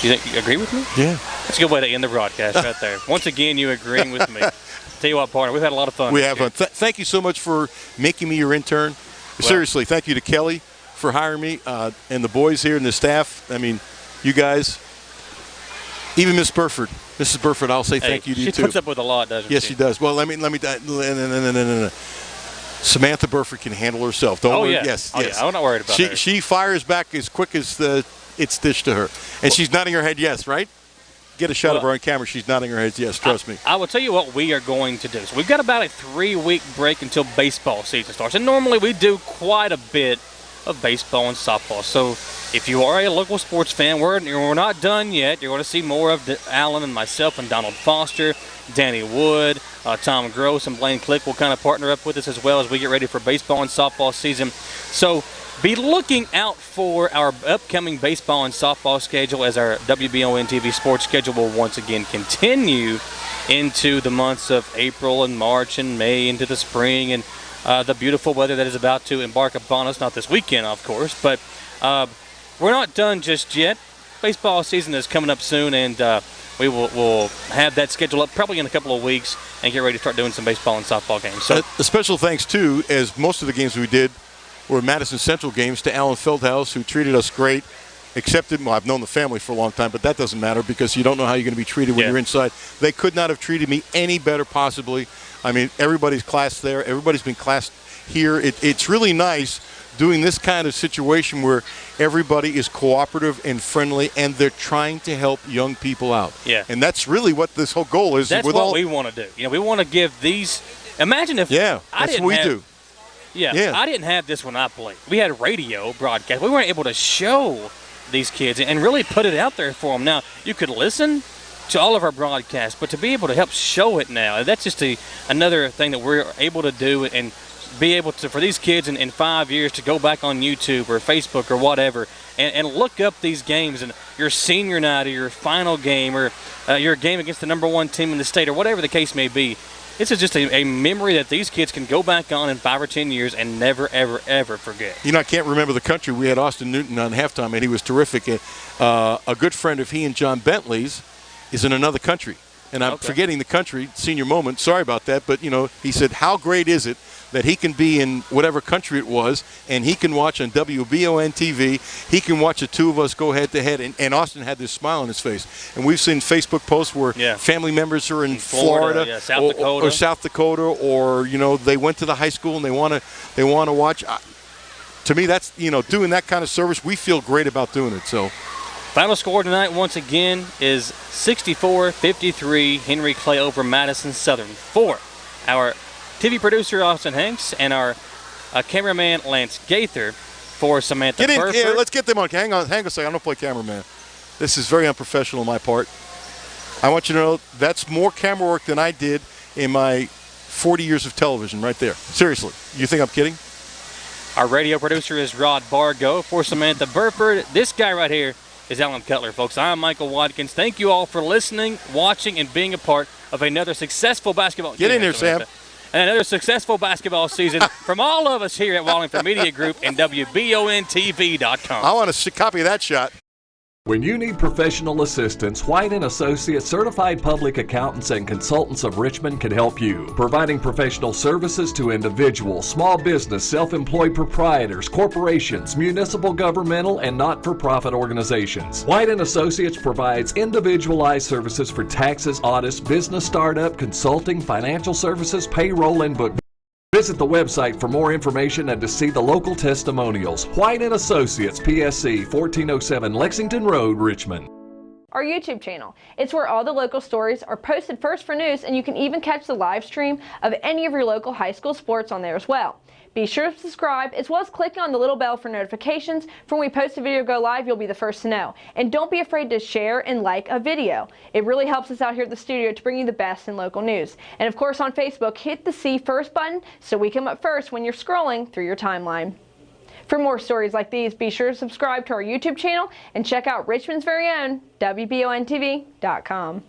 You agree with me? Yeah. That's a good way to end the broadcast right there. Once again, you agreeing with me. Tell you what, partner, we've had a lot of fun. We have fun. Thank you so much for making me your intern. Seriously, thank you to Kelly for hiring me and the boys here and the staff. I mean, you guys, even Mrs. Burford, I'll say thank you to you too. She puts up with a lot, doesn't she? Yes, she does. Well, let me. No. Samantha Burford can handle herself. Don't worry. Yeah. Yes. I'm not worried about her. She fires back as quick as it's dished to her. And she's nodding her head yes, right? Get a shot of her on camera. She's nodding her head yes, trust me. I will tell you what we are going to do. So we've got about a 3-week break until baseball season starts. And normally we do quite a bit of baseball and softball. So if you are a local sports fan, we're not done yet. You're going to see more of Alan and myself and Donald Foster, Danny Wood, Tom Gross, and Blaine Click will kind of partner up with us as well as we get ready for baseball and softball season. So be looking out for our upcoming baseball and softball schedule as our WBON TV sports schedule will once again continue into the months of April and March and May into the spring and the beautiful weather that is about to embark upon us, not this weekend, of course, but we're not done just yet. Baseball season is coming up soon, and we'll have that schedule up probably in a couple of weeks and get ready to start doing some baseball and softball games. So a special thanks, too, as most of the games we did were Madison Central games, to Alan Feldhaus, who treated us great, I've known the family for a long time, but that doesn't matter because you don't know how you're going to be treated when you're inside. They could not have treated me any better possibly. I mean, everybody's classed there. Everybody's been classed here. It's really nice doing this kind of situation where everybody is cooperative and friendly, and they're trying to help young people out. Yeah. And that's really what this whole goal is. That's what we want to do. We want to give these – imagine if that's what we do. Yeah, I didn't have this when I played. We had radio broadcast. We weren't able to show these kids and really put it out there for them. Now, you could listen to all of our broadcasts, but to be able to help show it now, that's just another thing that we're able to do and be able to, for these kids in 5 years to go back on YouTube or Facebook or whatever and look up these games and your senior night or your final game or your game against the number 1 team in the state or whatever the case may be. This is just a memory that these kids can go back on in 5 or 10 years and never, ever, ever forget. I can't remember the country. We had Austin Newton on halftime, and he was terrific. A good friend of he and John Bentley's is in another country. And I'm forgetting the country, senior moment. Sorry about that. But, he said, how great is it that he can be in whatever country it was, and he can watch on WBON TV. He can watch the two of us go head-to-head. And Austin had this smile on his face. And we've seen Facebook posts where family members are in Florida South Dakota, or they went to the high school and they want to watch. to me, that's, doing that kind of service, we feel great about doing it. So, final score tonight, once again, is 64-53. Henry Clay over Madison Southern. For our TV producer, Austin Hanks, and our cameraman, Lance Gaither, for Samantha Burford. Yeah, let's get them on. Hang on a second. I don't play cameraman. This is very unprofessional on my part. I want you to know that's more camera work than I did in my 40 years of television right there. Seriously. You think I'm kidding? Our radio producer is Rod Bargo. For Samantha Burford, this guy right here is Alan Cutler, folks. I'm Michael Watkins. Thank you all for listening, watching, and being a part of another successful basketball. Get in here, Sam. And another successful basketball season from all of us here at Wallingford Media Group and WBONTV.com. I want a copy of that shot. When you need professional assistance, White & Associates Certified Public Accountants and Consultants of Richmond can help you, providing professional services to individuals, small business, self-employed proprietors, corporations, municipal, governmental, and not-for-profit organizations. White & Associates provides individualized services for taxes, audits, business startup, consulting, financial services, payroll, and bookkeeping. Visit the website for more information and to see the local testimonials. White & Associates, PSC, 1407 Lexington Road, Richmond. Our YouTube channel. It's where all the local stories are posted first for news, and you can even catch the live stream of any of your local high school sports on there as well. Be sure to subscribe, as well as clicking on the little bell for notifications. For when we post a video go live, you'll be the first to know. And don't be afraid to share and like a video. It really helps us out here at the studio to bring you the best in local news. And of course on Facebook, hit the See First button so we come up first when you're scrolling through your timeline. For more stories like these, be sure to subscribe to our YouTube channel and check out Richmond's very own WBONTV.com.